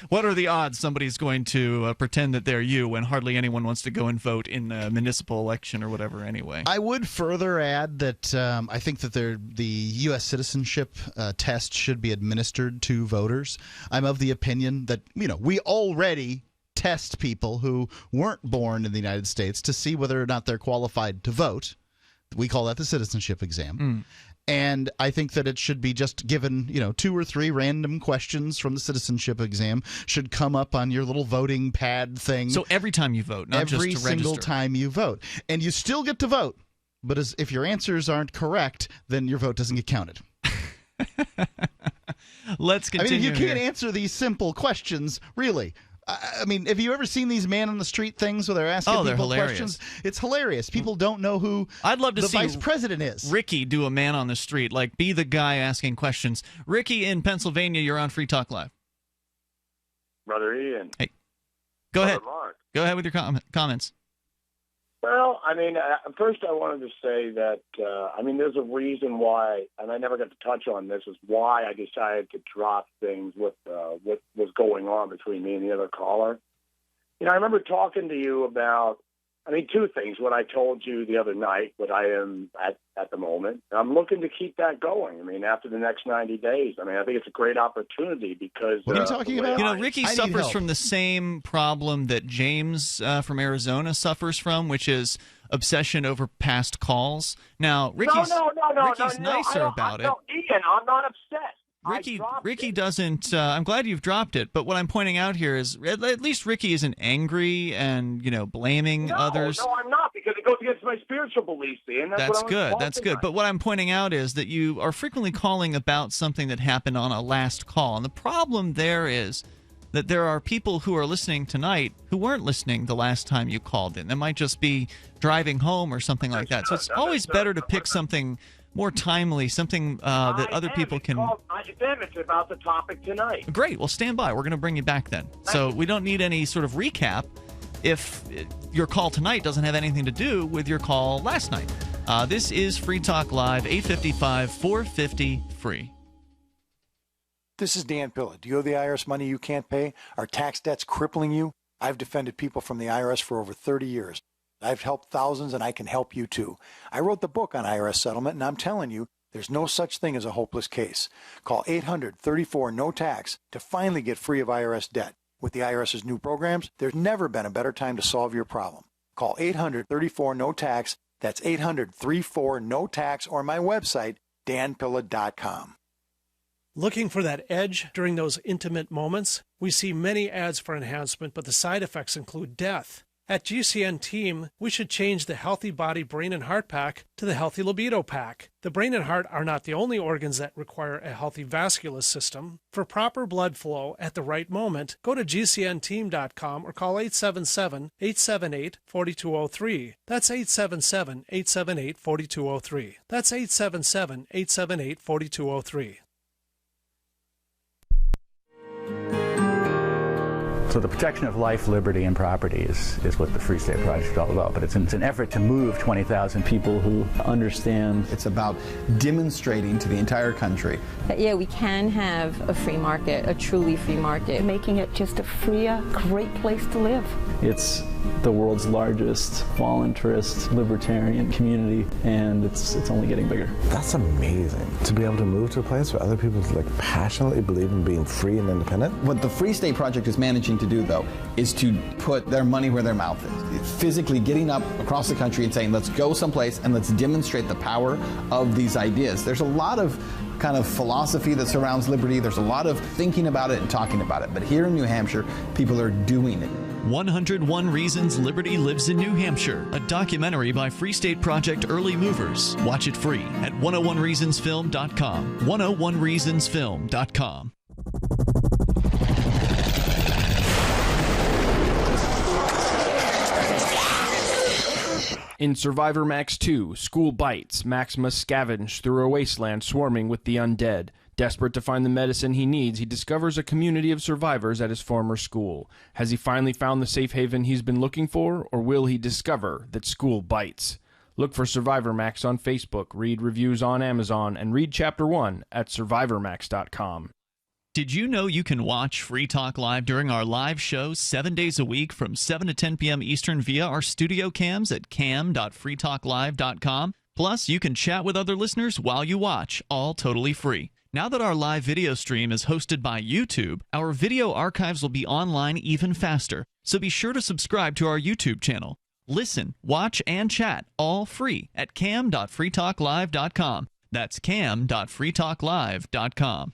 What are the odds somebody's going to pretend that they're you when hardly anyone wants to go and vote in a municipal election or whatever anyway? I would further add that I think that the U.S. citizenship test should be administered to voters. I'm of the opinion that, we already test people who weren't born in the United States to see whether or not they're qualified to vote. We call that the citizenship exam. And I think that it should be just given, 2 or 3 random questions from the citizenship exam should come up on your little voting pad thing. So every time you vote, not just to register. Every single time you vote. And you still get to vote. But if your answers aren't correct, then your vote doesn't get counted. Let's continue. You can't answer these simple questions, really. Have you ever seen these man on the street things where they're asking people questions? It's hilarious. People don't know who I'd love to the see vice president is. Ricky do a man on the street, like be the guy asking questions. Ricky in Pennsylvania, you're on Free Talk Live. Brother Ian. Hey, go ahead. Mark. Go ahead with your comments. Well, first I wanted to say that, there's a reason why, and I never got to touch on this, is why I decided to drop things with what was going on between me and the other caller. I remember talking to you about, 2 things, what I told you the other night, what I am at the moment. And I'm looking to keep that going. After the next 90 days. I think it's a great opportunity because... What are you talking about? Ricky suffers from the same problem that James from Arizona suffers from, which is obsession over past calls. Now, Ricky's nicer about it. No, Ian, I'm not upset. Ricky doesn't. I'm glad you've dropped it. But what I'm pointing out here is, at least Ricky isn't angry and blaming others. No, I'm not, because it goes against my spiritual beliefs, Ian. That's good. That's good. But what I'm pointing out is that you are frequently calling about something that happened on a last call, and the problem there is that there are people who are listening tonight who weren't listening the last time you called in. They might just be driving home or something like that. So it's always better to pick something more timely, something that other people can... It's about the topic tonight. Great. Well, stand by. We're going to bring you back then. So we don't need any sort of recap if your call tonight doesn't have anything to do with your call last night. This is Free Talk Live, 855-450-FREE. This is Dan Pilla. Do you owe the IRS money you can't pay? Are tax debts crippling you? I've defended people from the IRS for over 30 years. I've helped thousands, and I can help you too. I wrote the book on IRS settlement, and I'm telling you, there's no such thing as a hopeless case. Call 800-34-NO-TAX to finally get free of IRS debt. With the IRS's new programs, there's never been a better time to solve your problem. Call 800-34-NO-TAX. That's 800-34-NO-TAX, or my website, danpilla.com. Looking for that edge during those intimate moments? We see many ads for enhancement, but the side effects include death. At GCN Team, we should change the Healthy Body, Brain, and Heart Pack to the Healthy Libido Pack. The brain and heart are not the only organs that require a healthy vascular system. For proper blood flow at the right moment, go to GCNteam.com or call 877-878-4203. That's 877-878-4203. That's 877-878-4203. So the protection of life, liberty, and property is what the Free State Project is all about. But it's an effort to move 20,000 people who understand. It's about demonstrating to the entire country that, yeah, we can have a free market, a truly free market. Making it just a freer, great place to live. It's the world's largest voluntarist libertarian community, and it's only getting bigger. That's amazing, to be able to move to a place where other people passionately believe in being free and independent. What the Free State Project is managing to do, though, is to put their money where their mouth is. It's physically getting up across the country and saying, let's go someplace and let's demonstrate the power of these ideas. There's a lot of kind of philosophy that surrounds liberty. There's a lot of thinking about it and talking about it. But here in New Hampshire, people are doing it. 101 Reasons Liberty Lives in New Hampshire, a documentary by Free State Project Early Movers. Watch it free at 101reasonsfilm.com. 101reasonsfilm.com. In Survivor Max 2, School Bites, Max must scavenge through a wasteland swarming with the undead. Desperate to find the medicine he needs, he discovers a community of survivors at his former school. Has he finally found the safe haven he's been looking for, or will he discover that school bites? Look for Survivor Max on Facebook, read reviews on Amazon, and read Chapter 1 at survivormax.com. Did you know you can watch Free Talk Live during our live shows 7 days a week from 7 to 10 p.m. Eastern via our studio cams at cam.freetalklive.com? Plus, you can chat with other listeners while you watch, all totally free. Now that our live video stream is hosted by YouTube, our video archives will be online even faster, so be sure to subscribe to our YouTube channel. Listen, watch, and chat all free at cam.freetalklive.com. That's cam.freetalklive.com.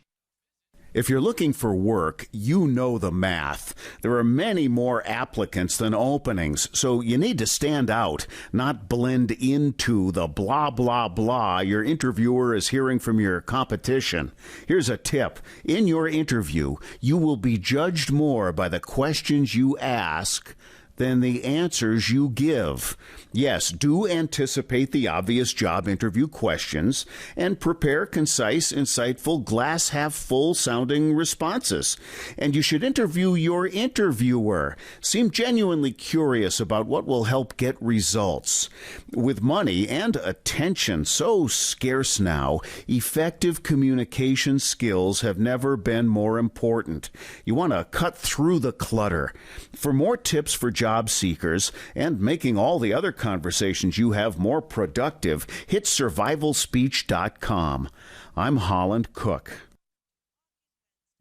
If you're looking for work, you know the math. There are many more applicants than openings, so you need to stand out, not blend into the blah, blah, blah your interviewer is hearing from your competition. Here's a tip. In your interview, you will be judged more by the questions you ask than the answers you give. Yes, do anticipate the obvious job interview questions and prepare concise, insightful, glass-half-full sounding responses. And you should interview your interviewer. Seem genuinely curious about what will help get results. With money and attention so scarce now, effective communication skills have never been more important. You want to cut through the clutter. For more tips for job seekers and making all the other conversations you have more productive, hit survivalspeech.com. I'm Holland Cook.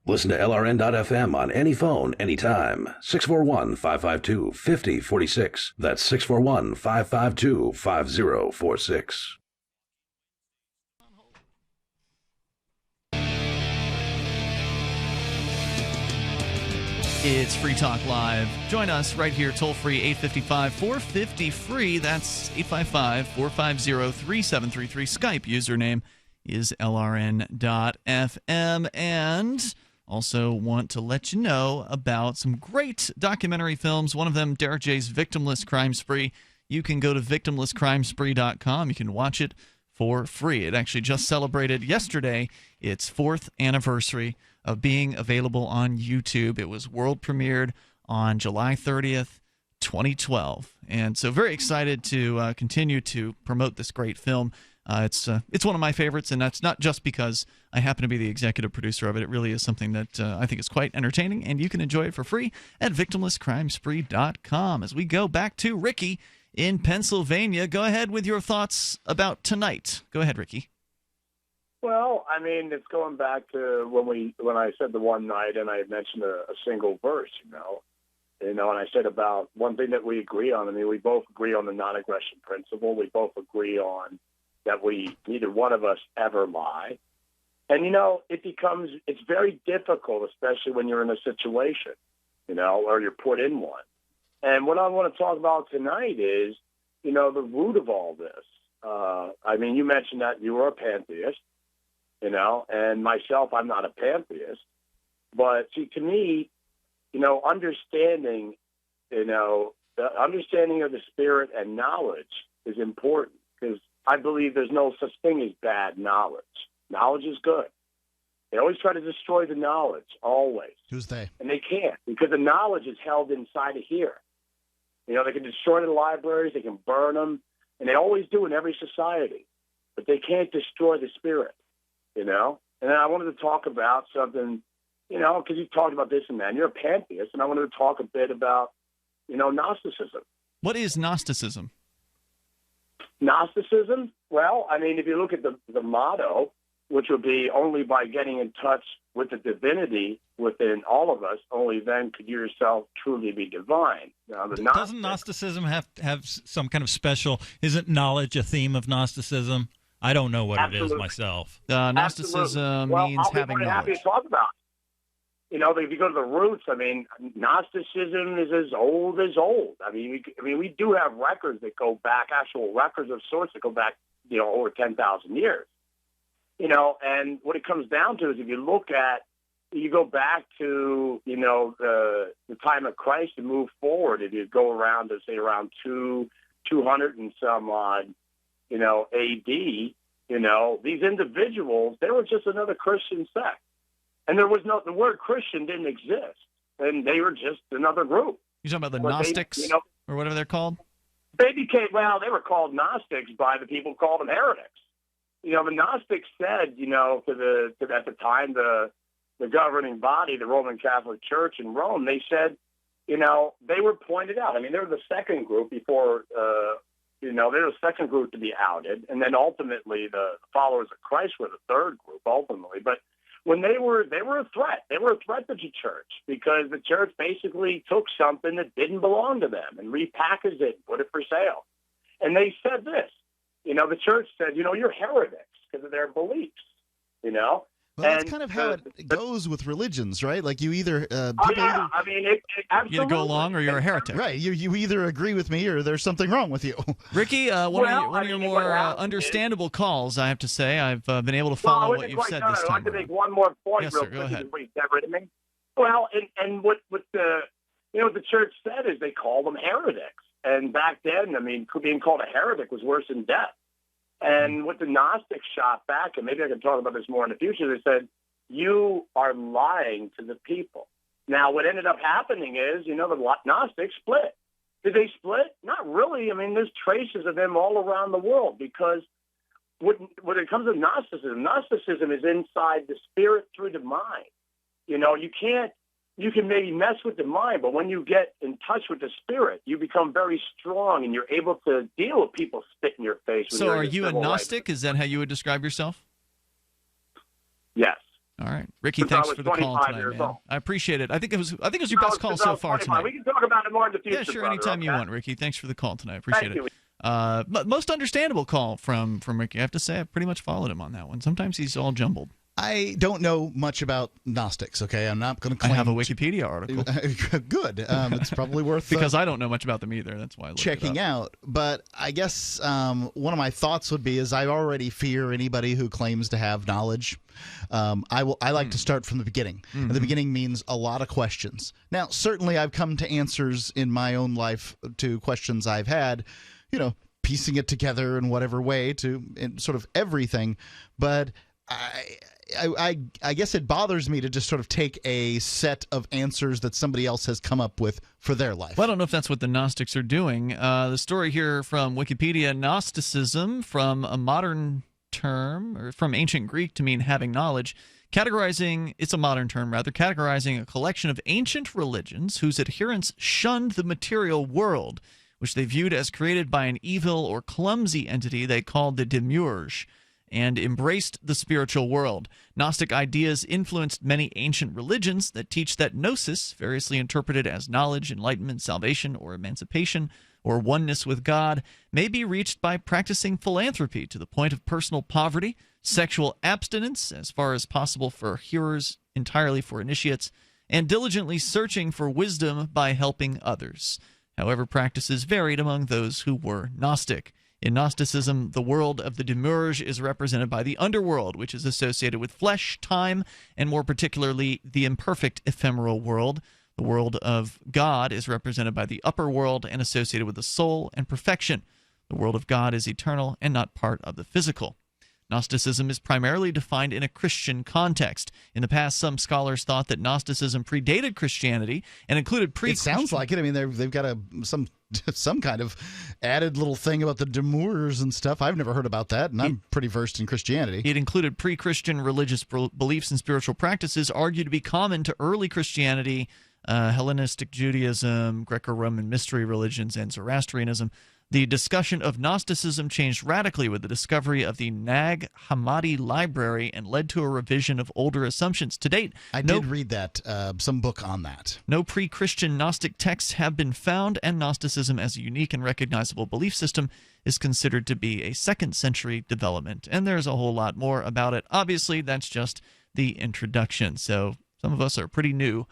Listen to LRN.FM on any phone, anytime. 641-552-5046. That's 641-552-5046. It's Free Talk Live. Join us right here, toll-free, 855-450-FREE. That's 855-450-3733. Skype username is LRN.FM. And also want to let you know about some great documentary films. One of them, Derek J's Victimless Crime Spree. You can go to victimlesscrimespree.com. You can watch it for free. It actually just celebrated yesterday its 4th anniversary of being available on YouTube. It was world premiered on July 30th, 2012. And so very excited to continue to promote this great film. It's one of my favorites, and that's not just because I happen to be the executive producer of it. It really is something that I think is quite entertaining, and you can enjoy it for free at victimlesscrimespree.com. As we go back to Ricky in Pennsylvania, go ahead with your thoughts about tonight. Go ahead, Ricky. Well, I mean, it's going back to when I said the one night and I mentioned a single verse, and I said about one thing that we agree on. I mean, we both agree on the non-aggression principle. We both agree on that neither one of us ever lie. And, it's very difficult, especially when you're in a situation, or you're put in one. And what I want to talk about tonight is, the root of all this. I mean, you mentioned that you were a pantheist, and myself, I'm not a pantheist. But see, to me, understanding, the understanding of the spirit and knowledge is important, because I believe there's no such thing as bad knowledge. Knowledge is good. They always try to destroy the knowledge, always. Who's they? And they can't, because the knowledge is held inside of here. They can destroy the libraries, they can burn them, and they always do in every society. But they can't destroy the spirit, And then I wanted to talk about something, because you talked about this and that, and you're a pantheist, and I wanted to talk a bit about, Gnosticism. What is Gnosticism? Gnosticism? Well, I mean, if you look at the motto, which would be only by getting in touch with the divinity within all of us, only then could you yourself truly be divine. Now, doesn't Gnosticism have some kind of special, isn't knowledge a theme of Gnosticism? I don't know what it is myself. Gnosticism means having knowledge. I'll be happy to talk about it. If you go to the roots, I mean, Gnosticism is as old as old. I mean, we do have records that go back, actual records of sorts that go back, over 10,000 years. And what it comes down to is if you go back to, the time of Christ and move forward, if you go around to, say, around 200 and some odd, AD, these individuals, they were just another Christian sect. And the word Christian didn't exist. And they were just another group. You're talking about the Gnostics or whatever they're called? They they were called Gnostics by the people who called them heretics. The Gnostics said, at the time, the governing body, the Roman Catholic Church in Rome, they said, they were pointed out. I mean, they were the second group before, they were the second group to be outed. And then ultimately the followers of Christ were the third group, ultimately. But when they were a threat. They were a threat to the church because the church basically took something that didn't belong to them and repackaged it and put it for sale. And they said this, the church said, you're heretics because of their beliefs, Well, that's kind of how it goes with religions, right? Like you either absolutely. You either go along or you're a heretic. Right. You either agree with me or there's something wrong with you. Ricky, one of your more understandable calls, I have to say. I've been able to follow what you've said this time. I'd like to make one more point yes, real sir, quick. go ahead. Well, and what the the church said is they call them heretics. And back then, being called a heretic was worse than death. And what the Gnostics shot back, and maybe I can talk about this more in the future, they said, you are lying to the people. Now, what ended up happening is, the Gnostics split. Did they split? Not really. There's traces of them all around the world because when it comes to Gnosticism is inside the spirit through the mind. You can maybe mess with the mind, but when you get in touch with the spirit, you become very strong and you're able to deal with people spit in your face. So are you a Gnostic? Is that how you would describe yourself? Yes. All right. Ricky, thanks for the call tonight, man. I appreciate it. I think it was your best call so far tonight. We can talk about it more in the future. Yeah, sure, brother, anytime you want, Ricky. Thanks for the call tonight. Appreciate it. Most understandable call from Ricky. I have to say I pretty much followed him on that one. Sometimes he's all jumbled. I don't know much about Gnostics, okay? I'm not going to claim... I have a Wikipedia article. Good. It's probably worth... because I don't know much about them either. That's why I looked checking it up. out. But I guess one of my thoughts would be is I already fear anybody who claims to have knowledge. I like to start from the beginning. Mm-hmm. And the beginning means a lot of questions. Now, certainly I've come to answers in my own life to questions I've had, piecing it together in whatever way to in sort of everything. But I guess it bothers me to just sort of take a set of answers that somebody else has come up with for their life. Well, I don't know if that's what the Gnostics are doing. The story here from Wikipedia: Gnosticism, from a modern term, or from ancient Greek to mean having knowledge, it's a modern term rather, categorizing a collection of ancient religions whose adherents shunned the material world, which they viewed as created by an evil or clumsy entity they called the demiurge, and embraced the spiritual world. Gnostic ideas influenced many ancient religions that teach that gnosis, variously interpreted as knowledge, enlightenment, salvation, or emancipation, or oneness with God, may be reached by practicing philanthropy to the point of personal poverty, sexual abstinence as far as possible for hearers, entirely for initiates, and diligently searching for wisdom by helping others. However, practices varied among those who were Gnostic. In Gnosticism, the world of the demiurge is represented by the underworld, which is associated with flesh, time, and more particularly the imperfect ephemeral world. The world of God is represented by the upper world and associated with the soul and perfection. The world of God is eternal and not part of the physical. Gnosticism is primarily defined in a Christian context. In the past, some scholars thought that Gnosticism predated Christianity and included pre-Christian... It sounds like it. I mean, they've got some kind of added little thing about the demurs and stuff. I've never heard about that, and I'm pretty versed in Christianity. It included pre-Christian religious beliefs and spiritual practices argued to be common to early Christianity, Hellenistic Judaism, Greco-Roman mystery religions, and Zoroastrianism. The discussion of Gnosticism changed radically with the discovery of the Nag Hammadi library and led to a revision of older assumptions. To date, I did read that, some book on that. No pre-Christian Gnostic texts have been found, and Gnosticism as a unique and recognizable belief system is considered to be a second-century development. And there's a whole lot more about it. Obviously, that's just the introduction, so some of us are pretty new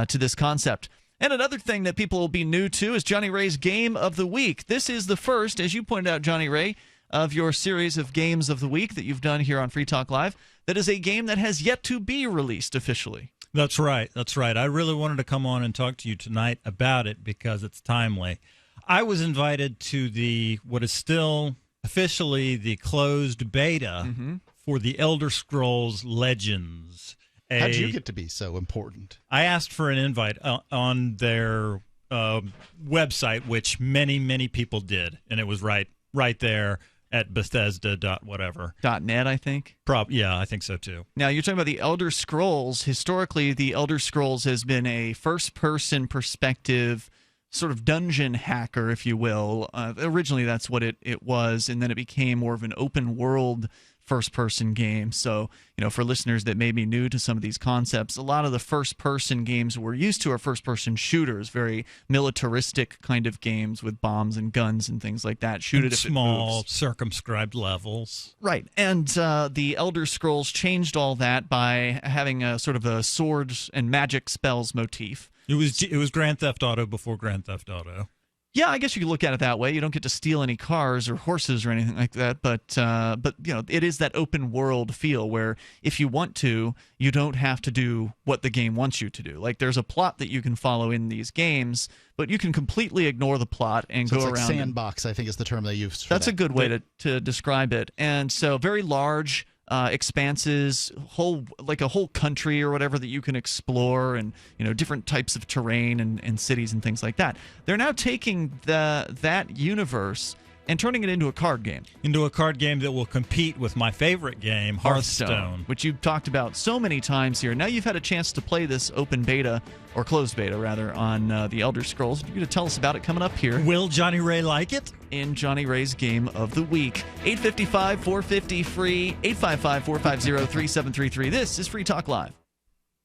to this concept. And another thing that people will be new to is Jonny Ray's Game of the Week. This is the first, as you pointed out, Jonny Ray, of your series of Games of the Week that you've done here on Free Talk Live. That is a game that has yet to be released officially. That's right. That's right. I really wanted to come on and talk to you tonight about it because it's timely. I was invited to what is still officially the closed beta for the Elder Scrolls Legends. How'd you get to be so important? I asked for an invite on their website, which many, many people did, and it was right there at Bethesda.whatever. .net, I think? Yeah, I think so, too. Now, you're talking about the Elder Scrolls. Historically, the Elder Scrolls has been a first-person perspective sort of dungeon hacker, if you will. Originally, that's what it was, and then it became more of an open-world first-person game. So, for listeners that may be new to some of these concepts, a lot of the first-person games we're used to are first-person shooters, very militaristic kind of games with bombs and guns and things like that. Shoot it if small, it moves. circumscribed levels. Right. And the Elder Scrolls changed all that by having a sort of a swords and magic spells motif. It was Grand Theft Auto before Grand Theft Auto. Yeah, I guess you could look at it that way. You don't get to steal any cars or horses or anything like that, but it is that open world feel where if you want to, you don't have to do what the game wants you to do. Like there's a plot that you can follow in these games, but you can completely ignore the plot and go it's around. Like sandbox, I think is the term they use. That's a good way to describe it. And so very large expanses, like a whole country or whatever that you can explore, and different types of terrain and cities and things like that. They're now taking that universe and turning it into a card game. Into a card game that will compete with my favorite game, Hearthstone, which you've talked about so many times here. Now you've had a chance to play this open beta, or closed beta rather, on the Elder Scrolls. You're going to tell us about it coming up here. Will Jonny Ray like it? In Jonny Ray's Game of the Week. 855-450-FREE, 855-450-3733. This is Free Talk Live.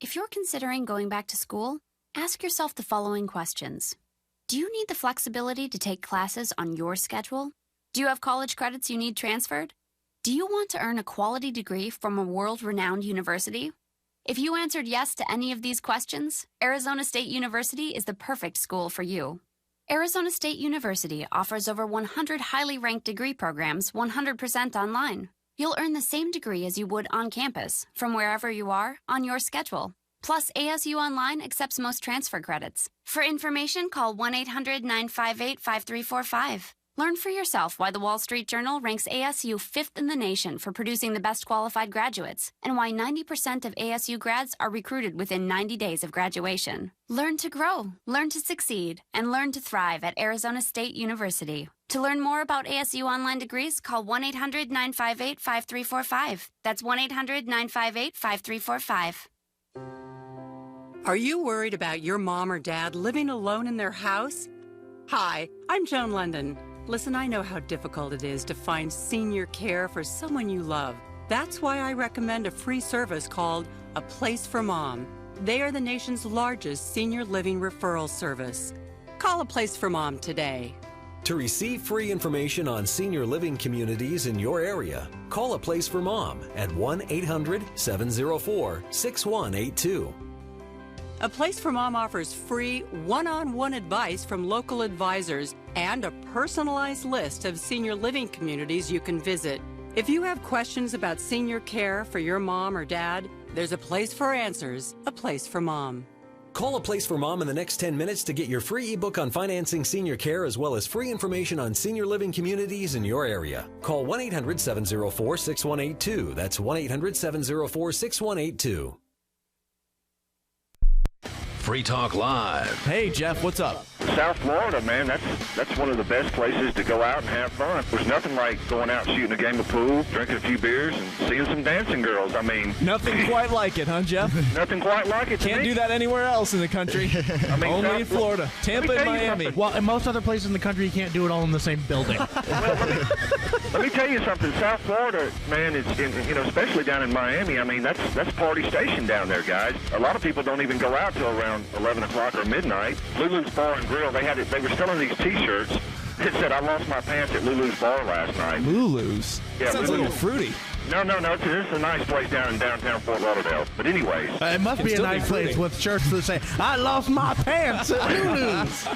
If you're considering going back to school, ask yourself the following questions. Do you need the flexibility to take classes on your schedule? Do you have college credits you need transferred? Do you want to earn a quality degree from a world-renowned university? If you answered yes to any of these questions, Arizona State University is the perfect school for you. Arizona State University offers over 100 highly ranked degree programs 100% online. You'll earn the same degree as you would on campus, from wherever you are, on your schedule. Plus, ASU Online accepts most transfer credits. For information, call 1-800-958-5345. Learn for yourself why the Wall Street Journal ranks ASU 5th in the nation for producing the best qualified graduates, and why 90% of ASU grads are recruited within 90 days of graduation. Learn to grow, learn to succeed, and learn to thrive at Arizona State University. To learn more about ASU online degrees, call 1-800-958-5345. That's 1-800-958-5345. Are you worried about your mom or dad living alone in their house? Hi, I'm Joan London. Listen, I know how difficult it is to find senior care for someone you love. That's why I recommend a free service called A Place for Mom. They are the nation's largest senior living referral service. Call A Place for Mom today. To receive free information on senior living communities in your area, call A Place for Mom at 1-800-704-6182. A Place for Mom offers free one-on-one advice from local advisors and a personalized list of senior living communities you can visit. If you have questions about senior care for your mom or dad, there's a place for answers, A Place for Mom. Call A Place for Mom in the next 10 minutes to get your free ebook on financing senior care as well as free information on senior living communities in your area. Call 1-800-704-6182. That's 1-800-704-6182. Free Talk Live. Hey, Jeff, what's up? South Florida, man, that's one of the best places to go out and have fun. There's nothing like going out shooting a game of pool, drinking a few beers, and seeing some dancing girls. I mean... Nothing quite like it, huh, Jeff? Nothing quite like it. Can't do that anywhere else in the country. I mean, only in Florida. Tampa and Miami. Well, in most other places in the country, you can't do it all in the same building. Let me tell you something. South Florida, man, is especially down in Miami. I mean, that's party station down there, guys. A lot of people don't even go out till around 11 o'clock or midnight. Lulu's Bar and Grill, they were selling these T-shirts. It said, "I lost my pants at Lulu's Bar last night." Lulu's? Yeah, sounds Lulu's. a little fruity. No. This is a nice place down in downtown Fort Lauderdale. But anyways. It must be a nice place with shirts that say, "I lost my pants at Lulu's."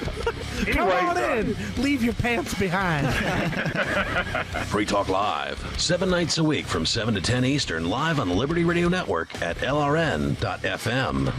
Come on in. Leave your pants behind. Free Talk Live, 7 nights a week from 7 to 10 Eastern, live on the Liberty Radio Network at LRN.FM.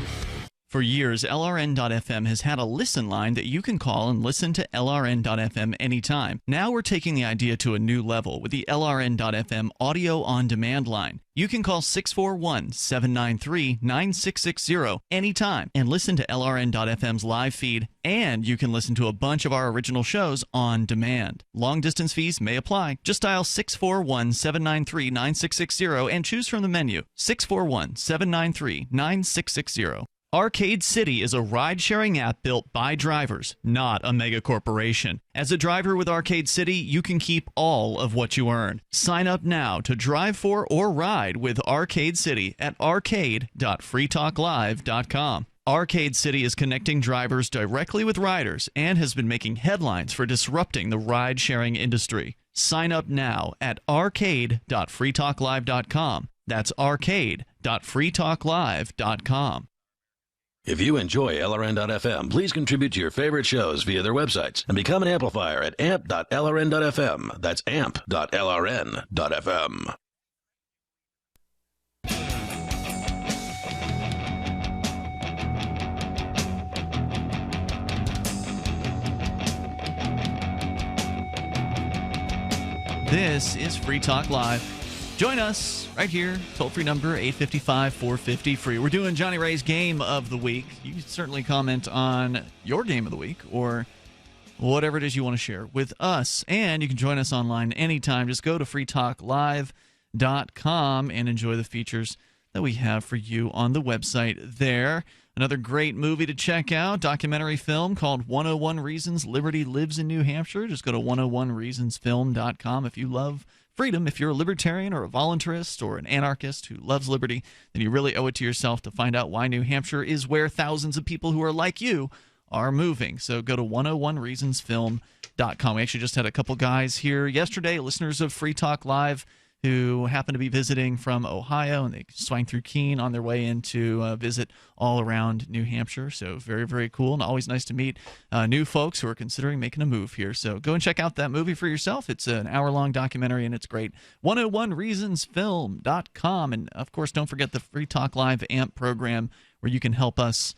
For years, LRN.FM has had a listen line that you can call and listen to LRN.FM anytime. Now we're taking the idea to a new level with the LRN.FM audio on demand line. You can call 641-793-9660 anytime and listen to LRN.FM's live feed, and you can listen to a bunch of our original shows on demand. Long distance fees may apply. Just dial 641-793-9660 and choose from the menu 641-793-9660. Arcade City is a ride-sharing app built by drivers, not a mega corporation. As a driver with Arcade City, you can keep all of what you earn. Sign up now to drive for or ride with Arcade City at arcade.freetalklive.com. Arcade City is connecting drivers directly with riders and has been making headlines for disrupting the ride-sharing industry. Sign up now at arcade.freetalklive.com. That's arcade.freetalklive.com. If you enjoy LRN.FM, please contribute to your favorite shows via their websites and become an amplifier at amp.lrn.fm. That's amp.lrn.fm. This is Free Talk Live. Join us right here, toll-free number 855-450-FREE. We're doing Johnny Ray's Game of the Week. You can certainly comment on your Game of the Week or whatever it is you want to share with us. And you can join us online anytime. Just go to freetalklive.com and enjoy the features that we have for you on the website there. Another great movie to check out, documentary film called 101 Reasons Liberty Lives in New Hampshire. Just go to 101reasonsfilm.com if you love freedom. If you're a libertarian or a voluntarist or an anarchist who loves liberty, then you really owe it to yourself to find out why New Hampshire is where thousands of people who are like you are moving. So go to 101reasonsfilm.com. We actually just had a couple guys here yesterday, listeners of Free Talk Live, who happened to be visiting from Ohio, and they swang through Keene on their way in to visit all around New Hampshire. So very, very cool, and always nice to meet new folks who are considering making a move here. So go and check out that movie for yourself. It's an hour-long documentary, and it's great. 101reasonsfilm.com. And, of course, don't forget the Free Talk Live AMP program, where you can help us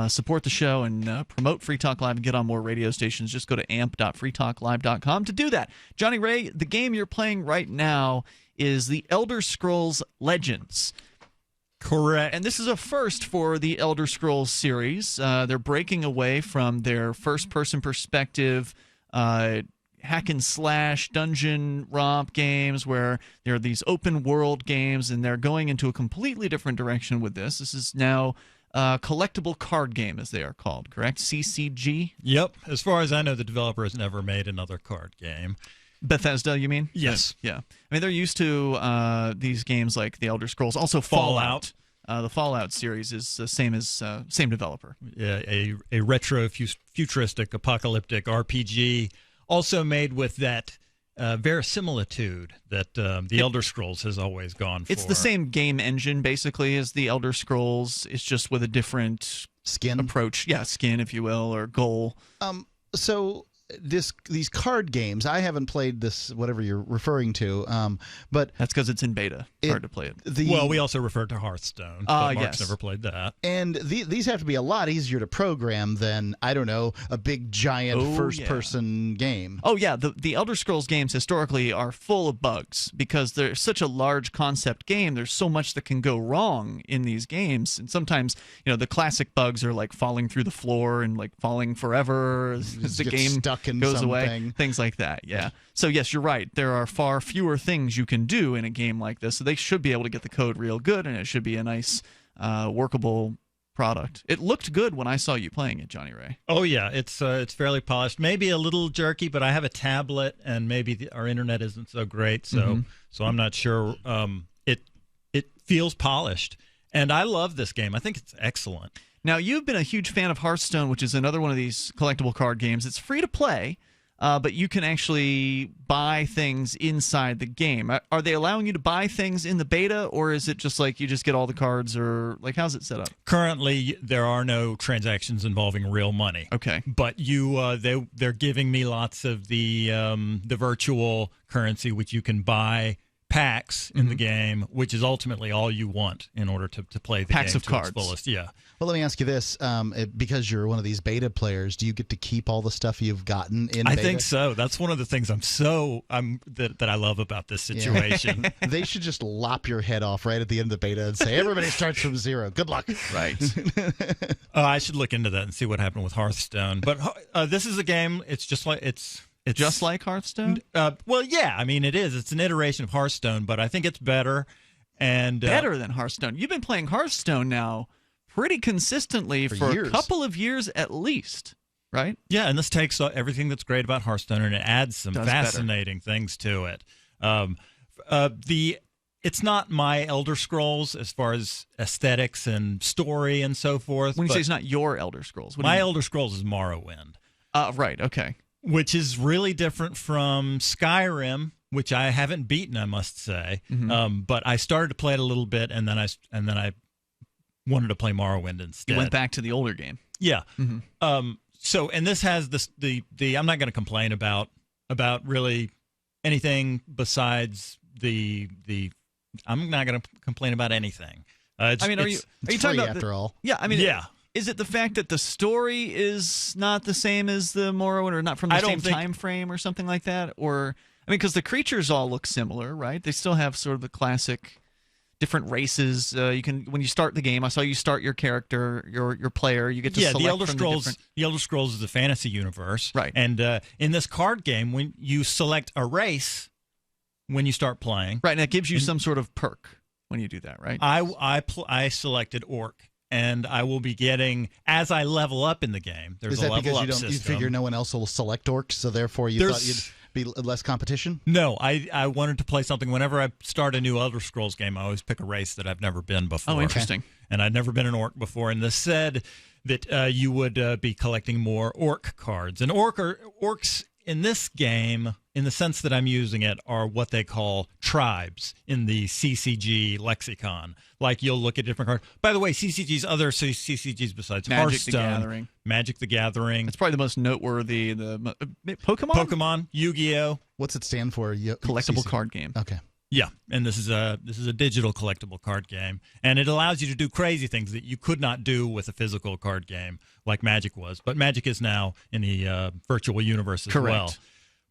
support the show and promote Free Talk Live and get on more radio stations, just go to amp.freetalklive.com to do that. Jonny Ray, the game you're playing right now is the Elder Scrolls Legends. Correct. And this is a first for the Elder Scrolls series. They're breaking away from their first-person perspective hack and slash dungeon romp games where there are these open world games, and they're going into a completely different direction with this. This is now collectible card game, as they are called, correct? CCG? Yep. As far as I know, the developer has never made another card game. Bethesda, you mean? Yes. Yeah. I mean, they're used to these games like the Elder Scrolls. Also, Fallout. The Fallout series is the same developer. Yeah, a retro futuristic apocalyptic RPG, also made with that verisimilitude that the Elder Scrolls has always gone for. It's the same game engine, basically, as the Elder Scrolls. It's just with a different skin approach. Yeah, skin, if you will, or goal. So these card games, I haven't played this, whatever you're referring to, but that's because it's in beta. Hard to play it. Well, we also refer to Hearthstone. But Mark's never played that. And these have to be a lot easier to program than, I don't know, a big giant first-person game. Oh yeah, the Elder Scrolls games historically are full of bugs because they're such a large concept game. There's so much that can go wrong in these games, and sometimes the classic bugs are like falling through the floor and like falling forever as the game stuck in goes something. away, things like that. Yeah. So yes, you're right. There are far fewer things you can do in a game like this. So they should be able to get the code real good, and it should be a nice, workable product. It looked good when I saw you playing it, Jonny Ray. Oh yeah, it's fairly polished. Maybe a little jerky, but I have a tablet, and maybe our internet isn't so great, so I'm not sure. It feels polished, and I love this game. I think it's excellent. Now, you've been a huge fan of Hearthstone, which is another one of these collectible card games. It's free to play, but you can actually buy things inside the game. Are they allowing you to buy things in the beta, or is it just like you just get all the cards, or like how's it set up? Currently, there are no transactions involving real money. Okay, but they're giving me lots of the virtual currency, which you can buy packs in the game, which is ultimately all you want in order to play the packs game of to cards. its fullest. Yeah. Well, let me ask you this: because you're one of these beta players, do you get to keep all the stuff you've gotten in? I beta? think so. That's one of the things that I love about this situation. Yeah. They should just lop your head off right at the end of the beta and say everybody starts from zero. Good luck. Right. I should look into that and see what happened with Hearthstone. But this is a game. It's just like it's just like Hearthstone? Well, yeah. I mean, it is. It's an iteration of Hearthstone, but I think it's better. And better than Hearthstone. You've been playing Hearthstone now pretty consistently for a couple of years at least, right? Yeah, and this takes everything that's great about Hearthstone and it adds some fascinating things to it. It's not my Elder Scrolls as far as aesthetics and story and so forth. When you say it's not your Elder Scrolls, what do you my mean? Elder Scrolls is Morrowind. Right, okay. Which is really different from Skyrim, which I haven't beaten, I must say. But I started to play it a little bit, and then I wanted to play Morrowind instead. You went back to the older game. Yeah. So, and this has the I'm not going to complain about really anything besides the. I'm not going to complain about anything. Are you talking about after all? Yeah, I mean, yeah. Is it the fact that the story is not the same as the Morrowind, or not from the same time frame, or something like that? Or because the creatures all look similar, right? They still have sort of the classic different races. You can, when you start the game, I saw you start your character, your player. You get to select the Elder from Scrolls. The Elder Scrolls is a fantasy universe, right? And in this card game, when you select a race, when you start playing, right, and it gives you some sort of perk when you do that, right? I selected Orc. And I will be getting, as I level up in the game, there's a level up system. Is that because you figure no one else will select orcs, so therefore you thought you'd be less competition? No, I wanted to play something. Whenever I start a new Elder Scrolls game, I always pick a race that I've never been before. Oh, interesting. And I'd never been an orc before. And this said that you would be collecting more orc cards. And orcs in this game, in the sense that I'm using it, are what they call tribes in the CCG lexicon. Like, you'll look at different cards. By the way, other CCGs besides Hearthstone, Magic the Gathering. It's probably the most noteworthy. The Pokemon? Pokemon, Yu-Gi-Oh! What's it stand for? Collectible card game. Okay. Yeah, and this is a digital collectible card game, and it allows you to do crazy things that you could not do with a physical card game like Magic was. But Magic is now in the virtual universe as well.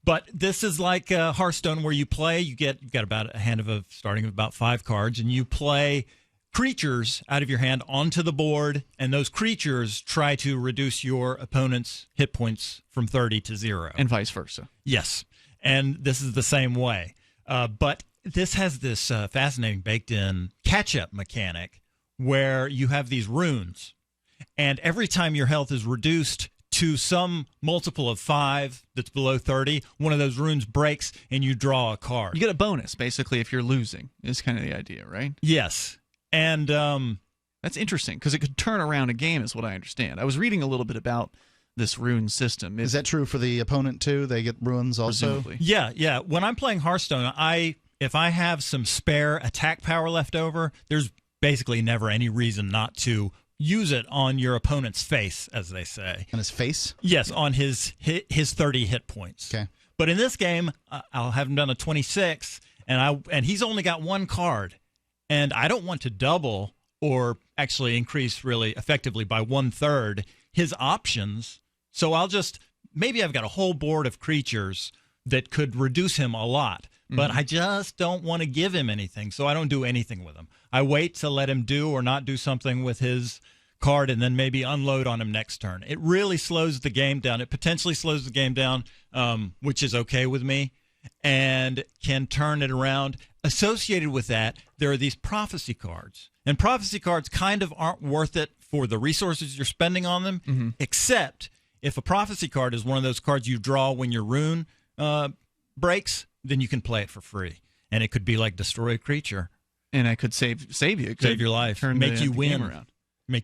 But this is like Hearthstone, where you've got about a hand of starting with about 5 cards, and you play creatures out of your hand onto the board, and those creatures try to reduce your opponent's hit points from 30 to 0. And vice versa. Yes, and this is the same way. But this has this fascinating baked-in catch-up mechanic where you have these runes, and every time your health is reduced to some multiple of 5 that's below 30, one of those runes breaks, and you draw a card. You get a bonus, basically, if you're losing, is kind of the idea, right? Yes. And that's interesting, because it could turn around a game, is what I understand. I was reading a little bit about this rune system. Is that true for the opponent, too? They get runes also? Presumably. Yeah. When I'm playing Hearthstone, if I have some spare attack power left over, there's basically never any reason not to use it on your opponent's face, as they say. On his face? Yes, on his 30 hit points. Okay. But in this game, I'll have him done a 26, and he's only got 1 card, and I don't want to double or actually increase really effectively by 1/3 his options. So maybe I've got a whole board of creatures that could reduce him a lot. But I just don't want to give him anything, so I don't do anything with him. I wait to let him do or not do something with his card and then maybe unload on him next turn. It really slows the game down. It potentially slows the game down, which is okay with me, and can turn it around. Associated with that, there are these prophecy cards. And prophecy cards kind of aren't worth it for the resources you're spending on them, except if a prophecy card is one of those cards you draw when your rune breaks, then you can play it for free. And it could be like destroy a creature. And I could save you. Save your life. Make you win. Around.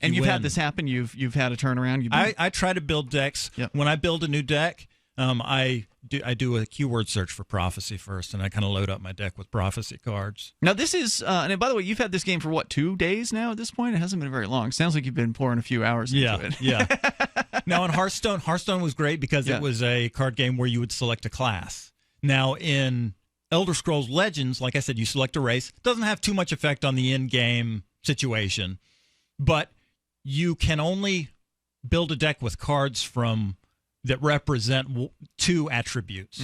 And you've had this happen? You've had a turnaround? I try to build decks. Yep. When I build a new deck, I do a keyword search for prophecy first, and I kind of load up my deck with prophecy cards. Now this is, and by the way, you've had this game for what, 2 days now at this point? It hasn't been very long. Sounds like you've been pouring a few hours into it. Yeah. Now in Hearthstone was great because it was a card game where you would select a class. Now in Elder Scrolls Legends, like I said, you select a race. It doesn't have too much effect on the in-game situation, but you can only build a deck with cards that represent 2 attributes,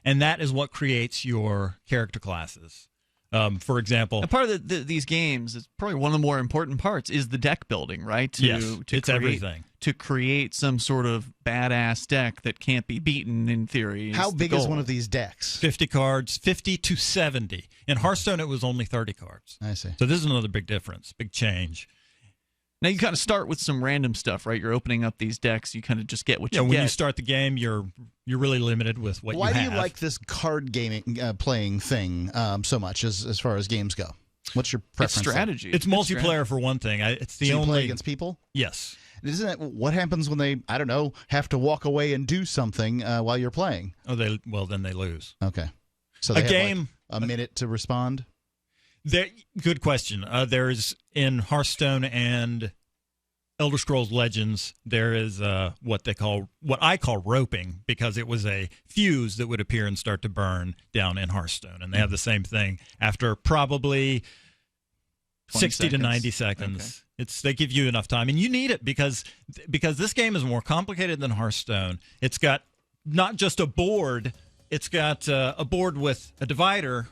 and that is what creates your character classes. For example, and part of these games is probably one of the more important parts is the deck building, right? It's everything. To create some sort of badass deck that can't be beaten, in theory. How big is one of these decks? 50 cards, 50 to 70. In Hearthstone, it was only 30 cards. I see. So this is another big difference, big change. Now you kind of start with some random stuff, right? You're opening up these decks. You kind of just get what you get. When you start the game, you're really limited with what you have. Why do you like this card gaming playing thing so much as far as games go? What's your preference? It's strategy. It's multiplayer for one thing. It's the only. You play against people? Yes. Isn't that what happens when they, I don't know, have to walk away and do something while you're playing? Oh, then they lose. Okay. So they have a minute to respond? Good question. There's in Hearthstone and Elder Scrolls Legends, there is what I call roping, because it was a fuse that would appear and start to burn down in Hearthstone, and they have the same thing after probably 60 to 90 seconds. Okay. They give you enough time, and you need it because this game is more complicated than Hearthstone. It's got not just a board; it's got a board with a divider,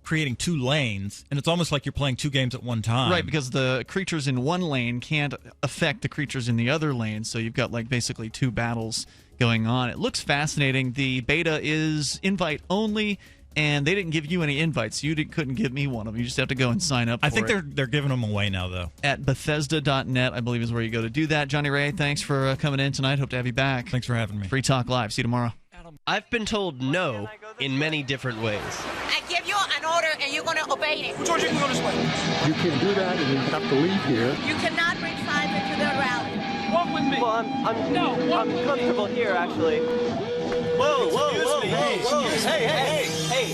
creating 2 lanes, and it's almost like you're playing 2 games at one time. Right, because the creatures in one lane can't affect the creatures in the other lane, so you've got like basically 2 battles going on. It looks fascinating. The beta is invite only, and they didn't give you any invites. You couldn't give me one of them. You just have to go and sign up for it. I think they're giving them away now, though. At Bethesda.net, I believe, is where you go to do that. Johnny Ray, thanks for coming in tonight. Hope to have you back. Thanks for having me. Free Talk Live. See you tomorrow. I've been told no in many different ways. I give you an order and you're going to obey it. George, you can go this way. You can't do that and you have to leave here. You cannot bring signs into the rally. Walk with me. Well, I'm comfortable here, actually. Whoa. Hey.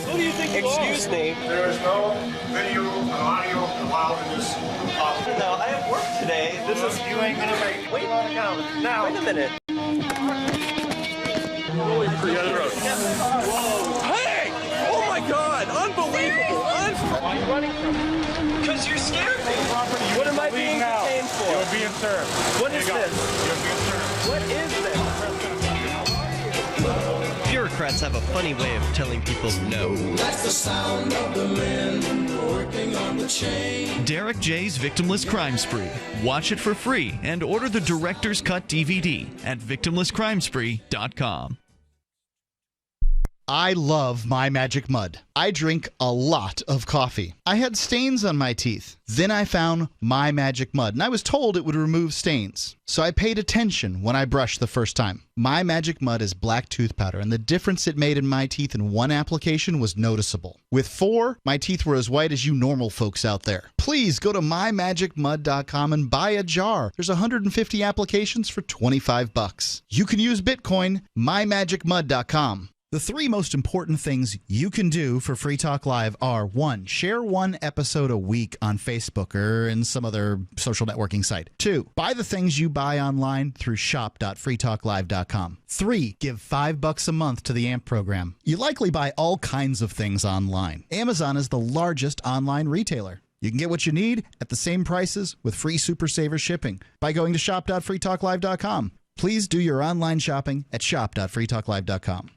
Who do you think you are? Excuse me. There is no video and audio allowed in this office. No, I have work today. You ain't going to make it. Wait a minute. Hey! Oh my God! Unbelievable! Why are you running from me? Because you're scared me. What am I being detained for? You're being served. What is this? You're being served. What is this? Bureaucrats have a funny way of telling people no. That's the sound of the men working on the chain. Derek J's Victimless Crime Spree. Watch it for free and order the Director's Cut DVD at victimlesscrimespree.com. I love My Magic Mud. I drink a lot of coffee. I had stains on my teeth. Then I found My Magic Mud, and I was told it would remove stains. So I paid attention when I brushed the first time. My Magic Mud is black tooth powder, and the difference it made in my teeth in one application was noticeable. With 4, my teeth were as white as you normal folks out there. Please go to mymagicmud.com and buy a jar. There's 150 applications for $25. You can use Bitcoin, mymagicmud.com. The 3 most important things you can do for Free Talk Live are 1. Share 1 episode a week on Facebook or in some other social networking site. 2. Buy the things you buy online through shop.freetalklive.com. 3. Give $5 a month to the AMP program. You likely buy all kinds of things online. Amazon is the largest online retailer. You can get what you need at the same prices with free Super Saver shipping by going to shop.freetalklive.com. Please do your online shopping at shop.freetalklive.com.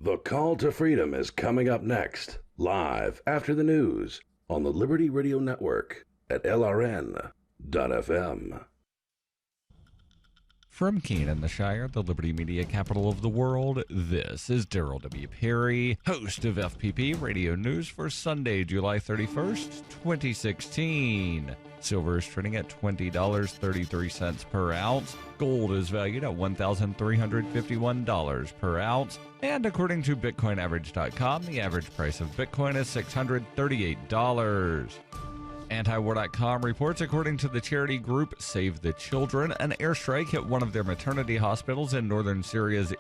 The Call to Freedom is coming up next, live after the news on the Liberty Radio Network at LRN.FM. From Keene in the Shire, the Liberty Media capital of the world, this is Daryl W. Perry, host of FPP Radio News for Sunday, July 31st, 2016. Silver is trading at $20.33 per ounce. Gold is valued at $1,351 per ounce. And according to BitcoinAverage.com, the average price of Bitcoin is $638. Antiwar.com reports, according to the charity group Save the Children, an airstrike hit one of their maternity hospitals in northern Syria's